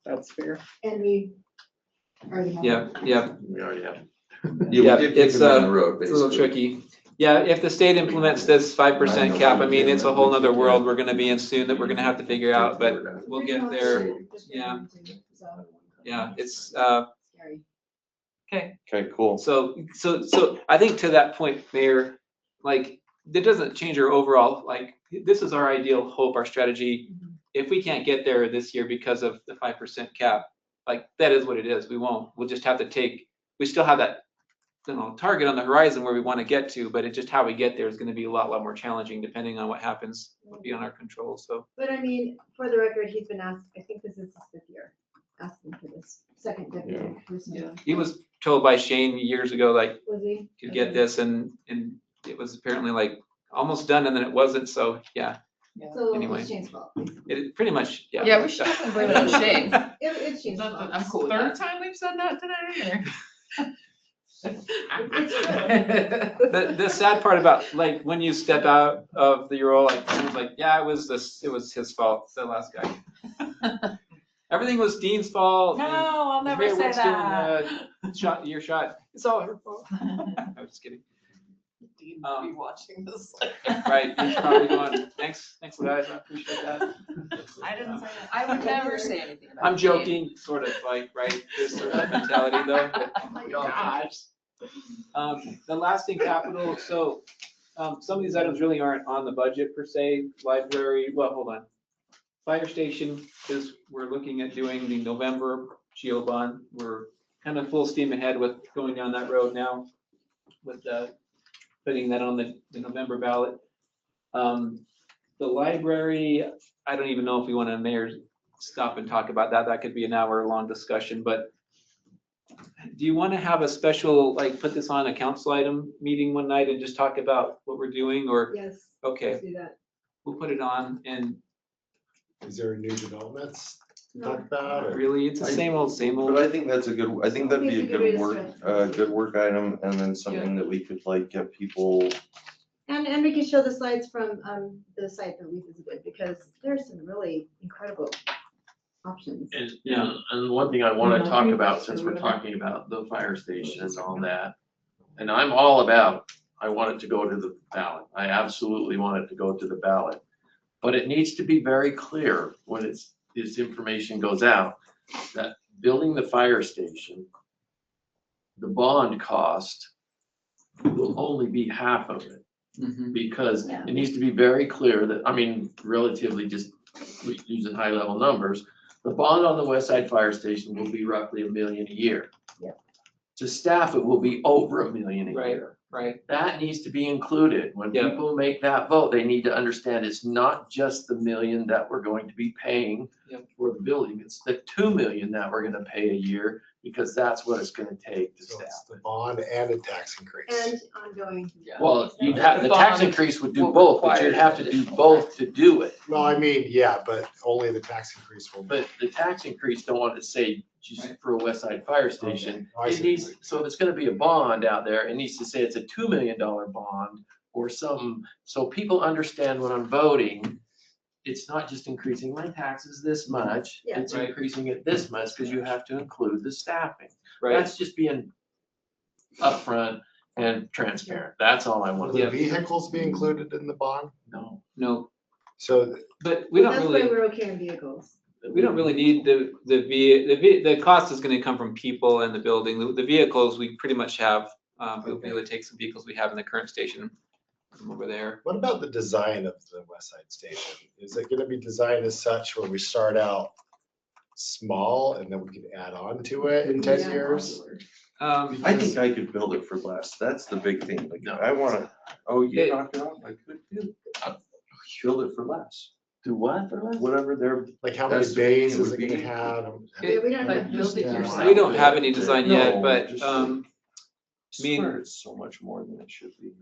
That's fair. And we already have. Yeah. We already have. Yeah, we did it's, kick them down the road, It's a little basically. tricky. Yeah, if the state implements this 5% cap, I mean, it's a whole nother world we're gonna be in soon that we're gonna have to figure out, but we'll get there. Yeah. Yeah, it's, Scary. Okay, Okay, cool. so I think to that point, Mayor, like, that doesn't change our overall, like, this is our ideal hope, our strategy. If we can't get there this year because of the 5% cap, like, that is what it is. We won't. We'll just have to we still have that target on the horizon where we want to get to, but it's just how we get there is going to be a lot more challenging depending on what happens, will be on our control, so. But I mean, for the record, he's been asked, I think this is his 5th year, asking for this second deputy. Yeah. He was told by Shane years ago, like, Was he? could get this, and it was apparently like almost done, and then it wasn't, so, yeah, So Anyway. it's Shane's fault. it pretty much, yeah. Yeah, we should definitely blame it on Shane. It's Shane's fault. I'm cool with Third that. time we've said that today. The sad part about, like, when you step out of the role, like, it was like, yeah, it was his fault, the last guy. Everything was Dean's fault. No, and I'll never Mayor say Whitstone, that. your shot, it's all her fault. I'm just kidding. Dean will be watching this. Right, he's probably going, thanks guys, I appreciate that. I didn't say that. I would never say anything about I'm Shane. joking, sort of like, right, there's sort of that mentality though. but- Oh my gosh. The last thing, capital, so, some of these items really aren't on the budget per se, library, well, hold on. Fire station is, we're looking at doing the November GO bond, we're kind of full steam ahead with going down that road now. With, putting that on the November ballot. The library, I don't even know if we want to, Mayor, stop and talk about that, that could be an hour-long discussion, but do you want to have a special, like, put this on a council item meeting one night and just talk about what we're doing, or, Yes. okay, Let's do that. we'll put it on, and Is there new developments to No. talk about? or- really, it's the same old, But I think that's I think that'd be a It's a good way good to work, start. good work item, and then something that we could like get people, And we can show the slides from the site that we visited, because there's some really incredible options. And, Yeah. and one thing I want to talk about, since we're talking about the fire station and all that, and I'm all about, I want it to go to the ballot. I absolutely want it to go to the ballot. But it needs to be very clear when this information goes out, that building the fire station, the bond cost will only be half of it. Because Yeah. it needs to be very clear that, I mean, relatively just using high level numbers, the bond on the West Side Fire Station will be roughly $1 million a year. Yep. To staff it will be over $1 million a Right. year. right, That needs to be included. When Yeah. people make that vote, they need to understand it's not just the $1 million that we're going to be paying Yep. for the building. It's the $2 million that we're gonna pay a year, because that's what it's gonna take to So staff. it's the bond and a tax increase. And ongoing. Well, you'd have, the The tax bond increase would do will both, but require you'd have to do additional both to do it. Well, I mean, yeah, but only the tax increase will. But the tax increase don't want to say just for a West Side Fire Station. Okay, I It see. needs, so if it's gonna be a bond out there, it needs to say it's a $2 million bond or some, so people understand when I'm voting, it's not just increasing my taxes this much, Yeah. it's Right. increasing it this much, because you have to include the staffing. right. That's just being upfront and transparent. That's all I Will want the to Yeah. vehicles be included in the bond? know. No, So but we don't That's really. why we're okay in vehicles. We don't really need the cost is gonna come from people and the building. The vehicles, we pretty much have, we'll be able to take some vehicles we have in the current station from over there. what about the design of the West Side Station? Is it gonna be designed as such where we start out small and then we can add on to it in 10 Yeah. years? I think I could build it for less. That's the big thing. Like, I wanna, oh, you It- knocked it off, I could do. Build it for less. Do what for less? Whatever they're, Like how many That's the bays thing is would it gonna be- have? Yeah, we don't Like have. build it Yeah. yourself. We don't have any design yet, No, but, just mean- swear it's so much more than it should be.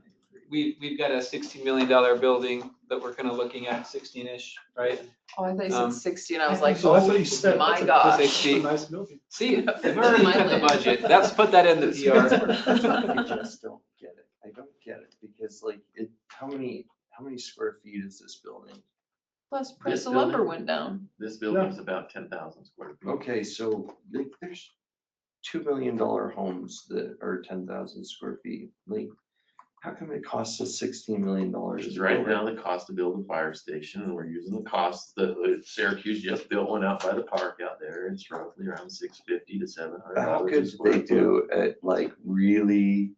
we've got a $16 million building that we're kind of looking at, 16-ish, right? Oh, I thought you Um, said 60 and I was like, So that's what oh he said. my That's a- gosh. that's a nice building. See, we've already cut the budget. Let's put that in the I PR. just don't get it. I don't get it, because like, how many square feet is this building? Plus price This of lumber building? went down. This building's about 10,000 square feet. Okay, so like, there's $2 million homes that are 10,000 square feet. Like, how come it costs us $16 million? Because right now, the cost to build a fire station, and we're using the cost, the Syracuse just built one out by the park out there. It's roughly around $650 to $700. How a could square they foot. do at like really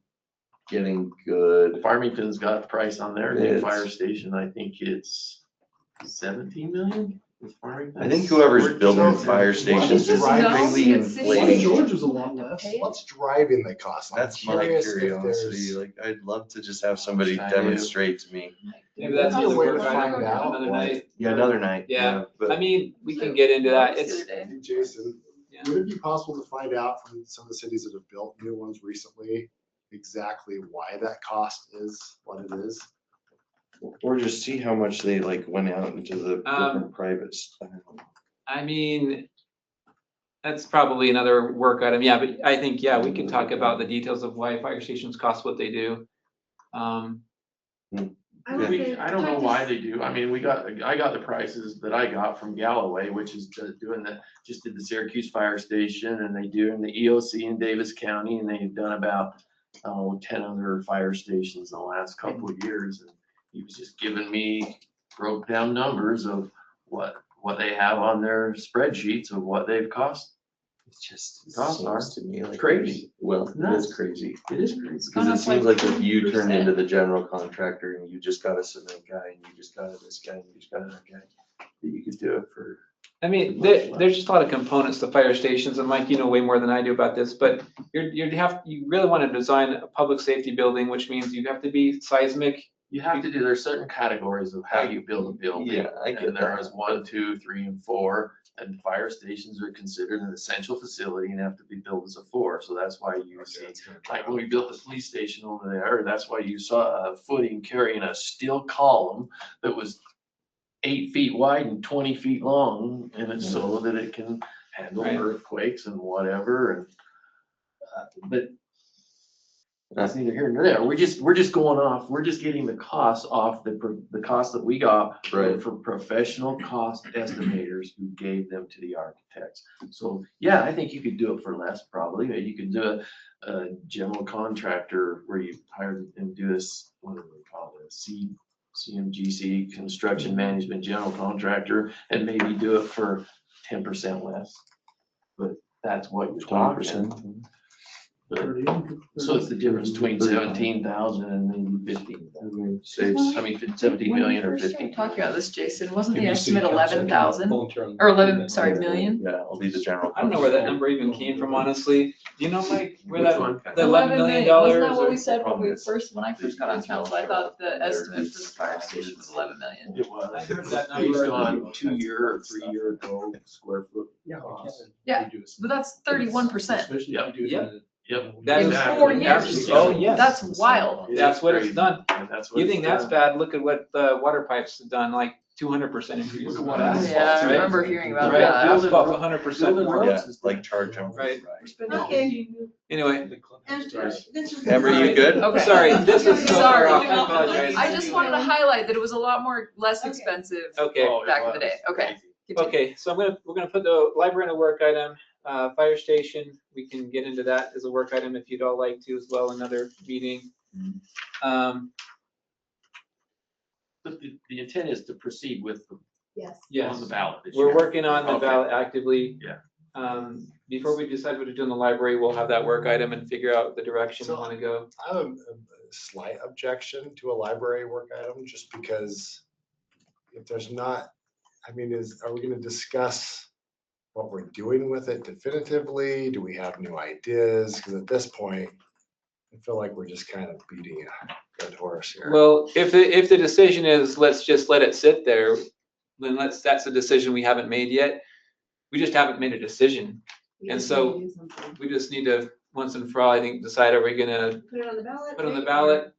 getting good? Farmington's got a price on their new It's- fire station. I think it's 17 million. I think whoever's building fire stations is driving- really it's St. inflating. George was a lot less. What's driving the cost? I'm That's my curious if curiosity, there's- like, I'd love to just have somebody I do. demonstrate to me. Maybe that's Maybe a another way to work item find for out another why- night. Yeah, another night. Yeah. But I mean, we can get into that. It's, Hey, Jason, Yeah. would it be possible to find out from some of the cities that have built new ones recently exactly why that cost is what it is? or just see how much they like went out into the different privates. I mean, that's probably another work item. Yeah, but I think, yeah, we could talk about the details of why fire stations cost what they do. I would say I don't know talk to why they do. I mean, I got the prices that I got from Galloway, which is just did the Syracuse Fire Station, and they do in the EOC in Davis County, and they've done about 10 other fire stations in the last couple of years. And he was just giving me broke down numbers of what they have on their spreadsheets of what they've cost. It just Costs are seems to me like. crazy. Well, it Nuts. is crazy. It is crazy. Cause it seems like if you turned 30%. into the general contractor and you just got a cement guy and you just got this guy and you just got that guy, that you could do it for. I mean, there's just a lot of components to fire stations, and Mike, you know way more than I do about this, but you really want to design a public safety building, which means you have to be seismic. You have to do, there's certain categories of how you build a building. Yeah, I get And there that. is 1, 2, 3, and 4, and fire stations are considered an essential facility and have to be built as a 4, so that's why you see, like when we built the police station over there, that's why you saw a footing carrying a steel column that was 8 feet wide and 20 feet long, and it's so that it can handle Right. earthquakes and whatever, and but that's neither here nor there. We're just going off, we're just getting the costs off the cost that we got Right. from professional cost estimators who gave them to the architects. So, yeah, I think you could do it for less probably, or you could do a general contractor where you hire and do this, what do they call it? CMGC, construction management general contractor, and maybe do it for 10% less. But that's what you're talking. 20%. But so it's the difference between 17,000 and maybe 15,000. Saves. I mean, 17 million or When we first 15. started talking about this, Jason, wasn't the Maybe city estimate council 11,000 long-term or 11, sorry, million? Yeah, I'll be the general. I don't know where that number even came from, honestly. Do you know, Mike, where Which that, one? the $11 million? Wasn't that what or- we said when problem is when I first got on these council? I thought the estimate for the fire it's- station was 11 million. It was. I heard that Based number. on 2-year or 3-year ago square foot cost. Yeah, but that's 31%. Yep. That is- 4 years. Oh, yes. That's wild. It's That's what it's crazy. done. And that's what You it's think that's done. bad? Look at what the water pipes have done, like 200% increase. Look at what Yeah, asphalt's, I right? remember hearing about Right, that. asphalt's 100% Building more. Yeah, roads is like charge them. Right. Okay. Anyway, And this is. Amber, you good? Okay. sorry, this is so far Sorry. off. I apologize. I just wanted to highlight that it was a lot more, less expensive Okay. Oh, it back in the was day. Okay. crazy. continue. Okay, so we're gonna put the library in a work item, fire station, we can get into that as a work item if you'd all like to as well, another meeting. But the intent is to proceed with the, Yes. Yes, on the ballot. this we're year. working on the Okay. ballot actively. Yeah. Before we decide what to do in the library, we'll have that work item and figure out the direction we wanna go. I have a slight objection to a library work item, just because if there's not, I mean, are we gonna discuss what we're doing with it definitively? Do we have new ideas? Because at this point, I feel like we're just kind of beating a dead horse here. Well, if the decision is, let's just let it sit there, then that's a decision we haven't made yet. We just haven't made a decision. And so we just need to, once and for all, I think, decide, are we gonna Put it on the ballot. put it on the right? ballot,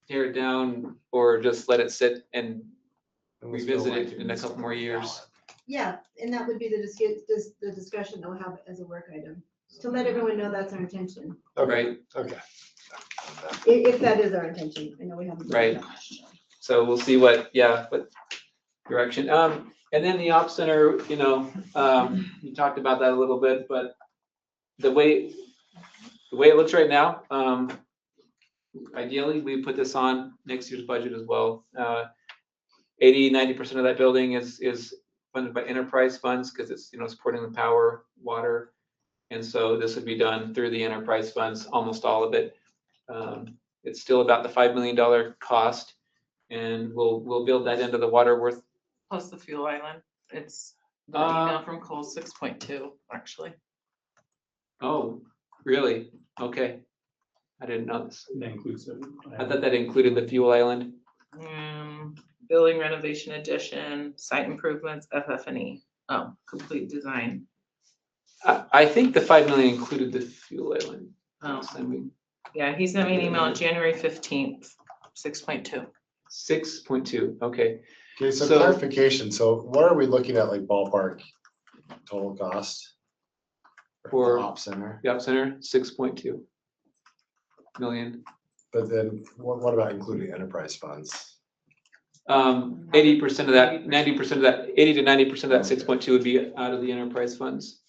tear it down, or just let it sit and And let's revisit feel it like in a it's couple on more the years. ballot. Yeah, and that would be the discussion that we'll have as a work item, to let everyone know that's our intention. Okay, Right. okay. If that is our intention, I know we haven't. Right. So we'll see what direction. And then the op center, you talked about that a little bit, but the way it looks right now, ideally, we put this on next year's budget as well. 80-90% of that building is funded by enterprise funds because it's, supporting the power, water. And so this would be done through the enterprise funds, almost all of it. It's still about the $5 million cost, and we'll build that into the Waterworth. Plus the fuel island. It's the email from Cole 6.2, actually. Oh, really? Okay. I didn't know this. That includes it. I thought that included the fuel island. Building renovation addition, site improvements, FF&E. Oh, complete design. I think the 5 million included the fuel island. Oh, Last time we, yeah, he sent me an email on January 15th, 6.2. 6.2, okay. Okay, so So- clarification, so what are we looking at, like ballpark total cost? For- the op center, The op center, 6.2 million. but then what about including enterprise funds? 80% of that, 90% of that, 80 to 90% of that 6.2 would be out of the enterprise funds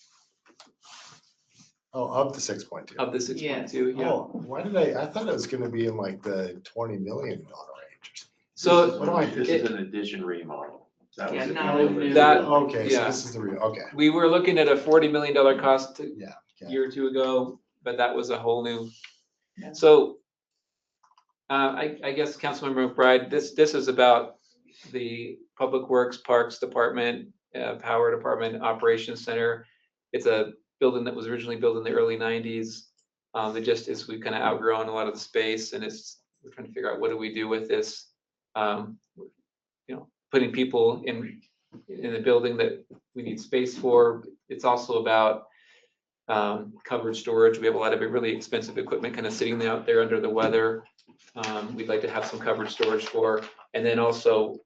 Oh, up to 6.2. of the 6.2, yeah. Oh, why did I thought it was gonna be in like the $20 million range. So What am I This thinking? is an addition remodel. That Yeah, was it. not a new- That- Okay, so yeah. this is the real, okay. we were looking at a $40 million cost a Yeah, okay. year or two ago, but that was a whole new. Yeah. So I guess Councilmember McBride, this is about the Public Works, Parks Department, Power Department, Operations Center. It's a building that was originally built in the early 90s. It just is, we've kind of outgrown a lot of the space, and we're trying to figure out what do we do with this. Putting people in the building that we need space for. It's also about covered storage. We have a lot of really expensive equipment kind of sitting out there under the weather. We'd like to have some covered storage for, and then also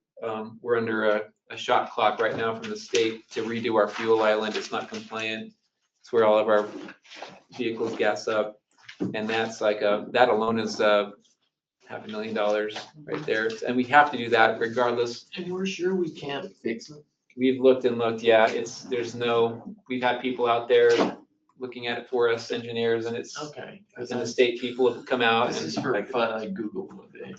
we're under a shot clock right now from the state to redo our fuel island. It's not compliant. It's where all of our vehicles gas up, and that's like that alone is $500,000 right there, and we have to do that regardless. And we're sure we can't fix it. We've looked and looked, yeah, we've had people out there looking at it for us, engineers, and it's, Okay. and the state people have come out. This and is for fun. I Googled one day.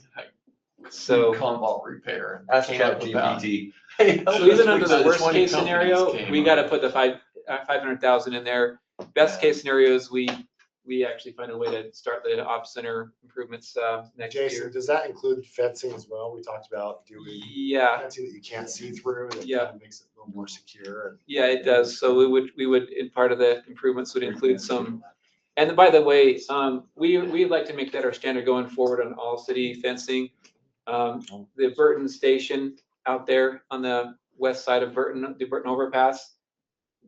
So, Cobalt repair. and Ask came up with about- ChatGPT. so even under the 20 worst case companies scenario, came we up. gotta put the 500,000 in there. Best case scenario is we actually find a way to start the op center improvements next Jason, year. does that include fencing as well? We talked about doing Yeah, fencing that you can't see through, that Yeah. kind of makes it a little more secure. And yeah, it does. So we would, in part of the improvements would include some. And by the way, we'd like to make that our standard going forward on all city fencing. The Burton Station out there on the west side of Burton, the Burton overpass,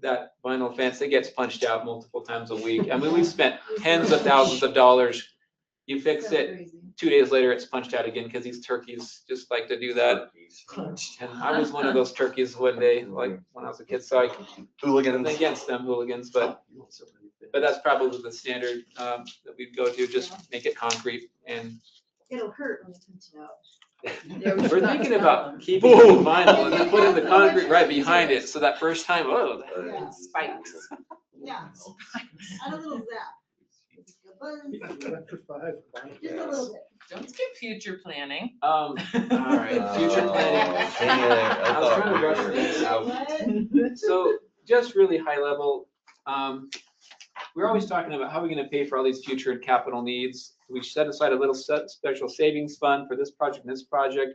that vinyl fence, it gets punched out multiple times a week. I mean, we've spent tens of thousands of dollars. You fix So it, crazy. 2 days later, it's punched out again because these turkeys just like to do that. And I was one of those turkeys one day, like when I was a kid, so I Hooligans. against them hooligans, but that's probably the standard that we'd go to, just make it concrete. And It'll hurt when you punch it out. we're thinking about keeping it vinyl and then putting the concrete right behind it, so that first time, oh, Yeah. Spikes. Yeah. Add a little zap. Electrified. Just a little bit. Don't skip future planning. all right, future planning. I was trying to rush this. What? So just really high level, we're always talking about how we're gonna pay for all these future and capital needs. We set aside a little special savings fund for this project and this project.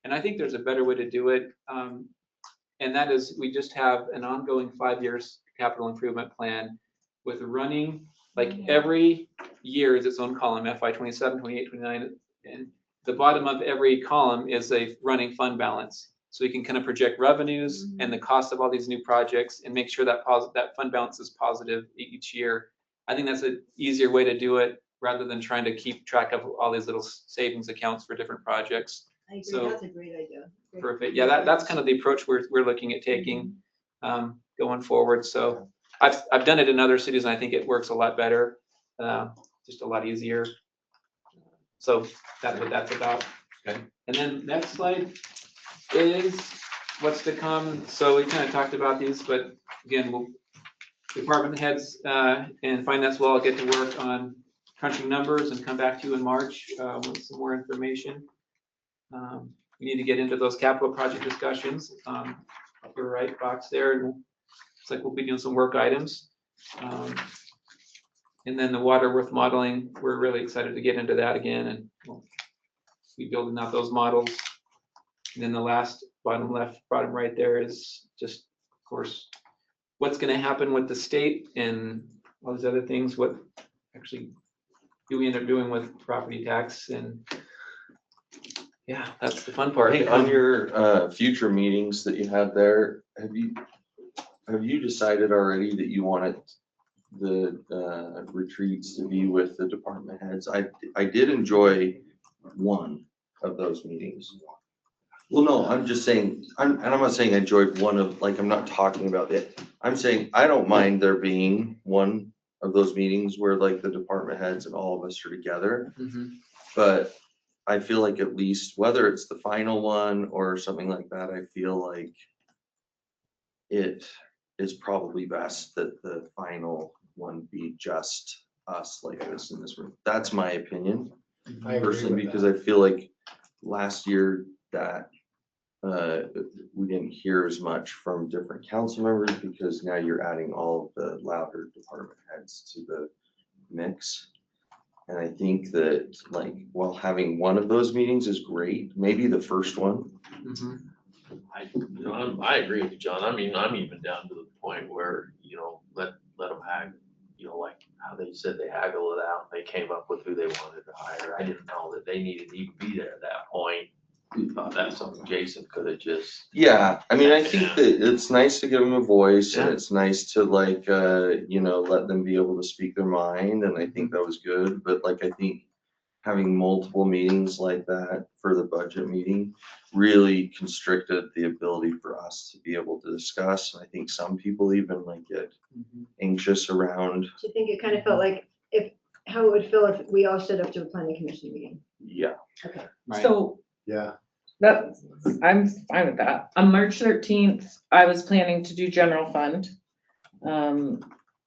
And I think there's a better way to do it. And that is, we just have an ongoing 5 years capital improvement plan with running, like every year is its own column, FY 27, 28, 29. And the bottom of every column is a running fund balance. So you can kind of project revenues and the cost of all these new projects and make sure that that fund balance is positive each year. I think that's an easier way to do it rather than trying to keep track of all these little savings accounts for different projects. I agree, So- that's a great idea. Great. Perfect. Yeah, that's kind of the approach we're looking at taking going forward. So I've done it in other cities and I think it works a lot better, just a lot easier. So that's what that's about. Okay. And then next slide is what's to come. So we kind of talked about these, but again, department heads and finance will all get to work on crunching numbers and come back to you in March with some more information. We need to get into those capital project discussions. Upper right box there, and looks like we'll be doing some work items. And then the Waterworth modeling, we're really excited to get into that again, and we'll be building out those models. And then the last bottom left, bottom right there is just, of course, what's gonna happen with the state and all these other things, what actually do we end up doing with property tax, and yeah, that's the fun part. Hey, on your future meetings that you had there, have you decided already that you wanted the retreats to be with the department heads? I did enjoy one of those meetings. Well, no, I'm just saying, and I'm not saying I enjoyed one of, like, I'm not talking about it. I'm saying I don't mind there being one of those meetings where like the department heads and all of us are together. Mhm. But I feel like at least, whether it's the final one or something like that, I feel like it is probably best that the final one be just us like this in this room. That's my opinion I agree personally, with because that. I feel like last year that we didn't hear as much from different council members, because now you're adding all of the louder department heads to the mix. And I think that, like, while having one of those meetings is great, maybe the first one. Mhm. I agree with you, John. I mean, I'm even down to the point where, let them haggle, like how they said they haggled it out. They came up with who they wanted to hire. I didn't know that they needed to even be there at that point. We thought that's something Jason could have just. Yeah, I mean, I think that it's nice to give them a voice, and Yeah. it's nice to like, let them be able to speak their mind, and I think that was good. But like, I think having multiple meetings like that for the budget meeting really constricted the ability for us to be able to discuss. And I think some people even like get anxious around. Do you think it kind of felt like how it would feel if we all showed up to a planning commission meeting? Yeah. Okay. Right. So Yeah, I'm fine with that. On March 13th, I was planning to do general fund.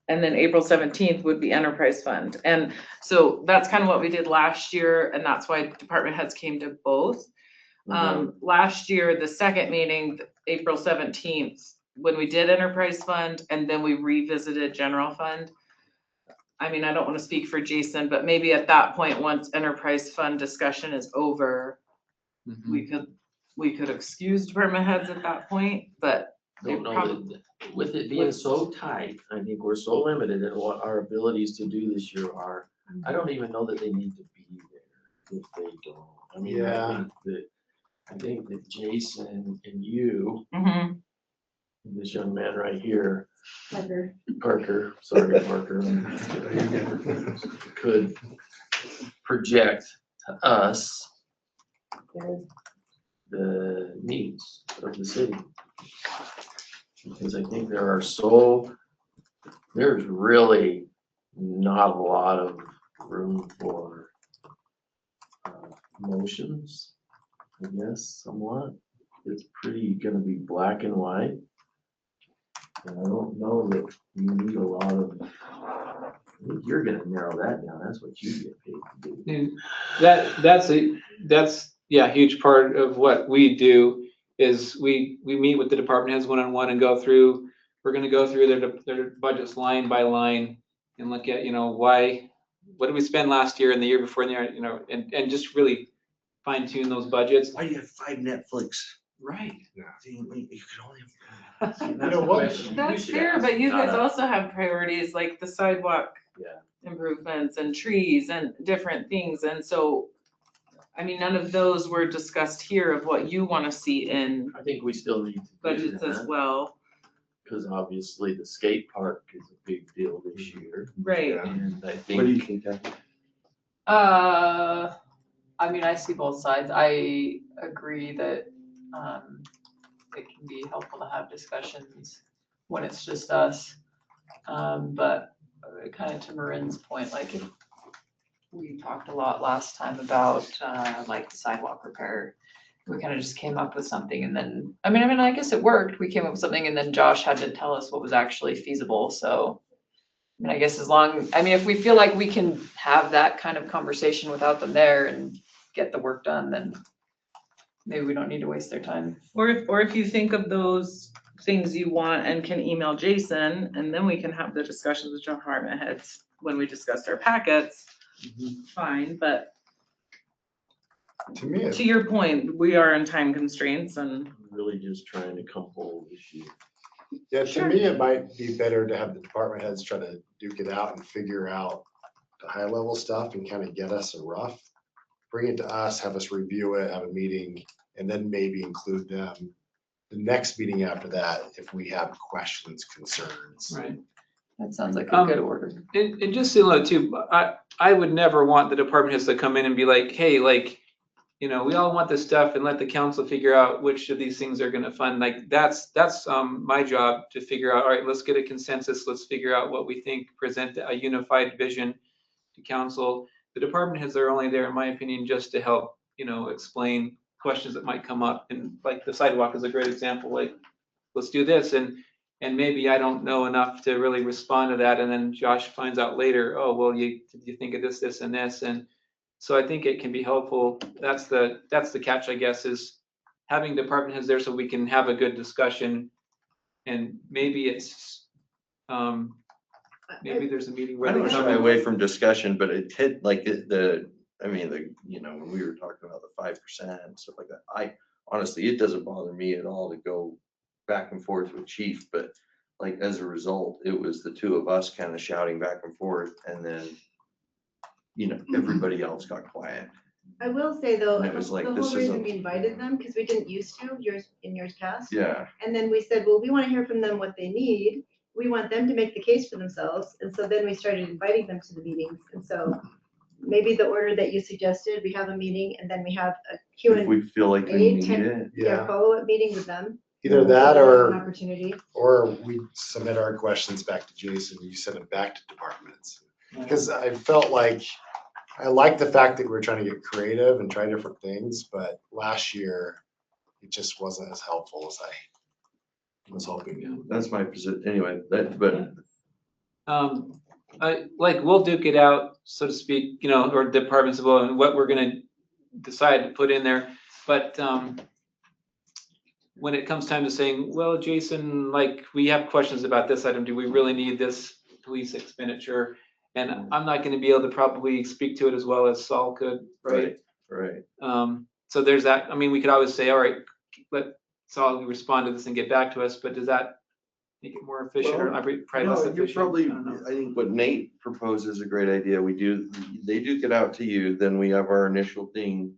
And then April 17th would be enterprise fund. And so that's kind of what we did last year, and that's why department heads came to both. Last year, the second meeting, April 17th, when we did enterprise fund and then we revisited general fund. I mean, I don't want to speak for Jason, but maybe at that point, once enterprise fund discussion is over, Mhm. we could excuse department heads at that point, but Don't know that, with it being so tight, I think we're so limited in what our abilities to do this year are. I don't even know that they need to be there if they don't. I mean, Yeah. I think that Jason and you, Mhm. this young man right here, Parker. Parker, sorry, Parker, could project to us the needs of the city. Because I think there's really not a lot of room for emotions, I guess, somewhat. It's pretty gonna be black and white. And I don't know that you need a lot of, I think you're gonna narrow that down, that's what you get paid to do. And that's a huge part of what we do is we meet with the department heads one-on-one and we're gonna go through their budgets line by line and look at, what did we spend last year and the year before, and just really fine tune those budgets. Why do you have 5 Netflix? Right. You could only have. That's the question you That's should fair, ask, but you not guys us. also have priorities like the sidewalk Yeah. improvements and trees and different things. And so, I mean, none of those were discussed here of what you want to see in I think we still need to do budgets as that, well. because obviously the skate park is a big deal this year. Right. And I What do you think, think, Kathy? I mean, I see both sides. I agree that, it can be helpful to have discussions when it's just us. But kind of to Marin's point, like, if we talked a lot last time about, like sidewalk repair. We kind of just came up with something and then, I mean, I guess it worked. We came up with something and then Josh had to tell us what was actually feasible, so. I mean, I guess if we feel like we can have that kind of conversation without them there and get the work done, then maybe we don't need to waste their time. Or if you think of those things you want and can email Jason, and then we can have the discussions with John department heads when we discussed our packets, fine, but To me, to your point, we are in time constraints and I'm really just trying to come whole this year. yeah, to me, it might be better to have the department heads try to duke it out and figure out the high level stuff and kind of get us a rough. Bring it to us, have us review it, have a meeting, and then maybe include them the next meeting after that if we have questions, concerns. Right. That sounds like a good order. And just so you know too, I would never want the department heads to come in and be like, hey, like, you know, we all want this stuff and let the council figure out which of these things they're gonna fund. Like, that's my job to figure out, all right, let's get a consensus, let's figure out what we think, present a unified vision to council. The department heads are only there, in my opinion, just to help, you know, explain questions that might come up. And like the sidewalk is a great example, like, let's do this. And maybe I don't know enough to really respond to that. And then Josh finds out later, oh, well, you think of this, this, and this. And so I think it can be helpful. That's the catch, I guess, is having department heads there so we can have a good discussion. And maybe it's, maybe there's a meeting I where they don't come shy in. away from discussion, but it hit like you know, when we were talking about the 5% and stuff like that, I honestly, it doesn't bother me at all to go back and forth with chief, but like as a result, it was the two of us kind of shouting back and forth, and then, you know, everybody else got quiet. I will say though, And it was like, the this whole reason isn't- we invited them, because we didn't used to in years past. Yeah. And then we said, well, we want to hear from them what they need. We want them to make the case for themselves. And so then we started inviting them to the meetings. And so maybe the order that you suggested, we have a meeting and then we have a Q If and we feel like we A need type, it. yeah, follow-up meeting with them. Either that An or opportunity. we submit our questions back to Jason, you send them back to departments. Yeah. Because I felt like, I like the fact that we're trying to get creative and try different things, but last year it just wasn't as helpful as I was hoping. That's my position. Anyway, but We'll duke it out, so to speak, you know, or departments will, and what we're gonna decide to put in there. But when it comes time to saying, well, Jason, like, we have questions about this item, do we really need this police expenditure? And I'm not gonna be able to probably speak to it as well as Saul could, right? right. So there's that. I mean, we could always say, all right, let Saul respond to this and get back to us, but does that make it more efficient or probably less No, you're efficient? probably, I don't know. I think what Nate proposes is a great idea. They do get out to you, then we have our initial thing.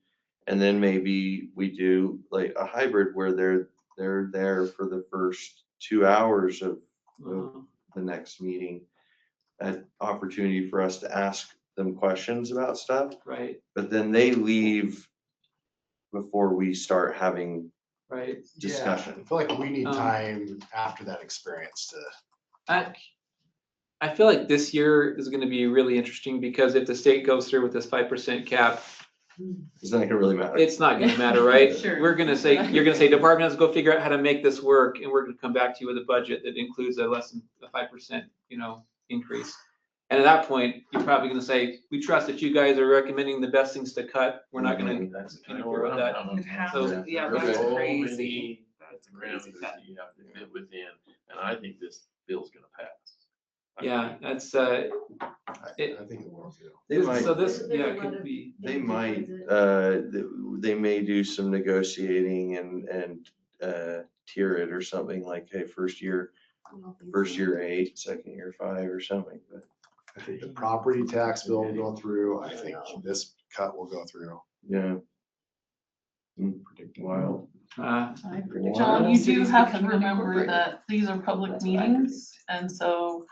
And then maybe we do like a hybrid where they're there for the first 2 hours of the next meeting. An opportunity for us to ask them questions about stuff, Right, but then they leave before we start having right. discussion. I feel like we need time after that experience to. I feel like this year is gonna be really interesting because if the state goes through with this 5% cap, It's not gonna really matter. it's not gonna matter, right? Sure. We're gonna say, you're gonna say, departments, go figure out how to make this work, and we're gonna come back to you with a budget that includes a less than a 5%, you know, increase. And at that point, you're probably gonna say, we trust that you guys are recommending the best things to cut. We're not gonna That's kind of interfere with that. It has So- to- yeah, Okay. that's So crazy. many That's a crazy parameters cut. that you have to fit within, and I think this bill's gonna pass. Yeah, that's, I think it will too. They might, so this, There's yeah, a it lot could of- be, they might, they may do some negotiating and tier it or something like, hey, first year 8, second year 5 or something, but. I think the property tax bill will go through. I think this cut will go through. Yeah. Wild. I predict John, all you do cities have to becoming remember incorporated. that these are public That's what I meetings, and so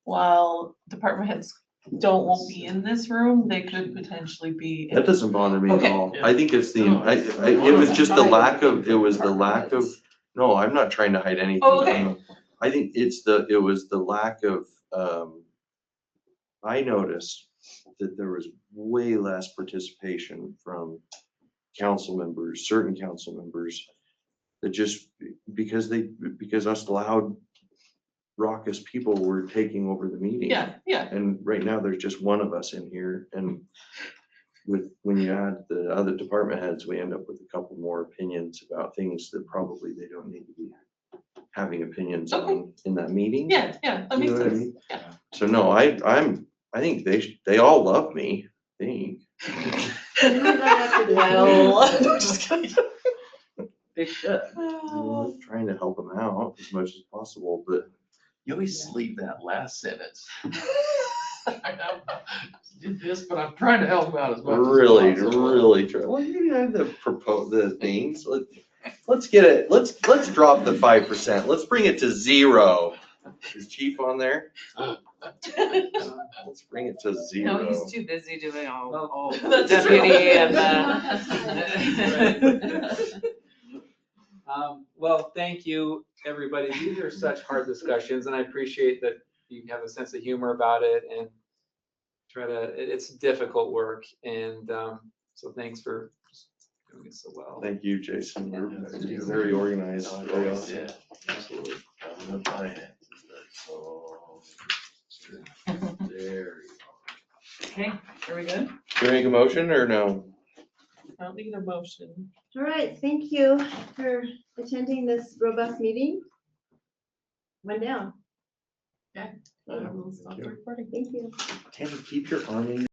while department heads won't be in this room, they could potentially be. That doesn't bother me at Okay. all. I think it's it was just the lack of, no, I'm not trying to hide anything. Oh, okay. I think it was the lack of, I noticed that there was way less participation from council members, certain council members, that just, because us loud raucous people were taking over the meeting. Yeah, yeah. And right now, there's just one of us in here, and when you add the other department heads, we end up with a couple more opinions about things that probably they don't need to be having opinions Okay. on in that meeting. Yeah, that You makes know what I sense. mean? Yeah. So no, I think they all love me, I think. Well, no, just kidding. They should. We're trying to help them out as much as possible, but You always leave that last sentence. Did this, but I'm trying to help them out as much as really, possible. really try. Well, you have the the things. Let's get it. Let's drop the 5%. Let's bring it to 0. Is Chief on there? Let's bring it to 0. No, he's too busy doing all That's deputy and Well, thank you, everybody. These are such hard discussions, and I appreciate that you have a sense of humor about it and it's difficult work. And so thanks for doing it so well. Thank you, Jason. You're very organized. Very awesome. Yeah, absolutely. I'm the finances, that's all. There Okay, are we good? Can we make a motion or no? I don't need a motion. All right, thank you for attending this robust meeting. One down. We'll stop the recording. Thank you. Can you keep your arm in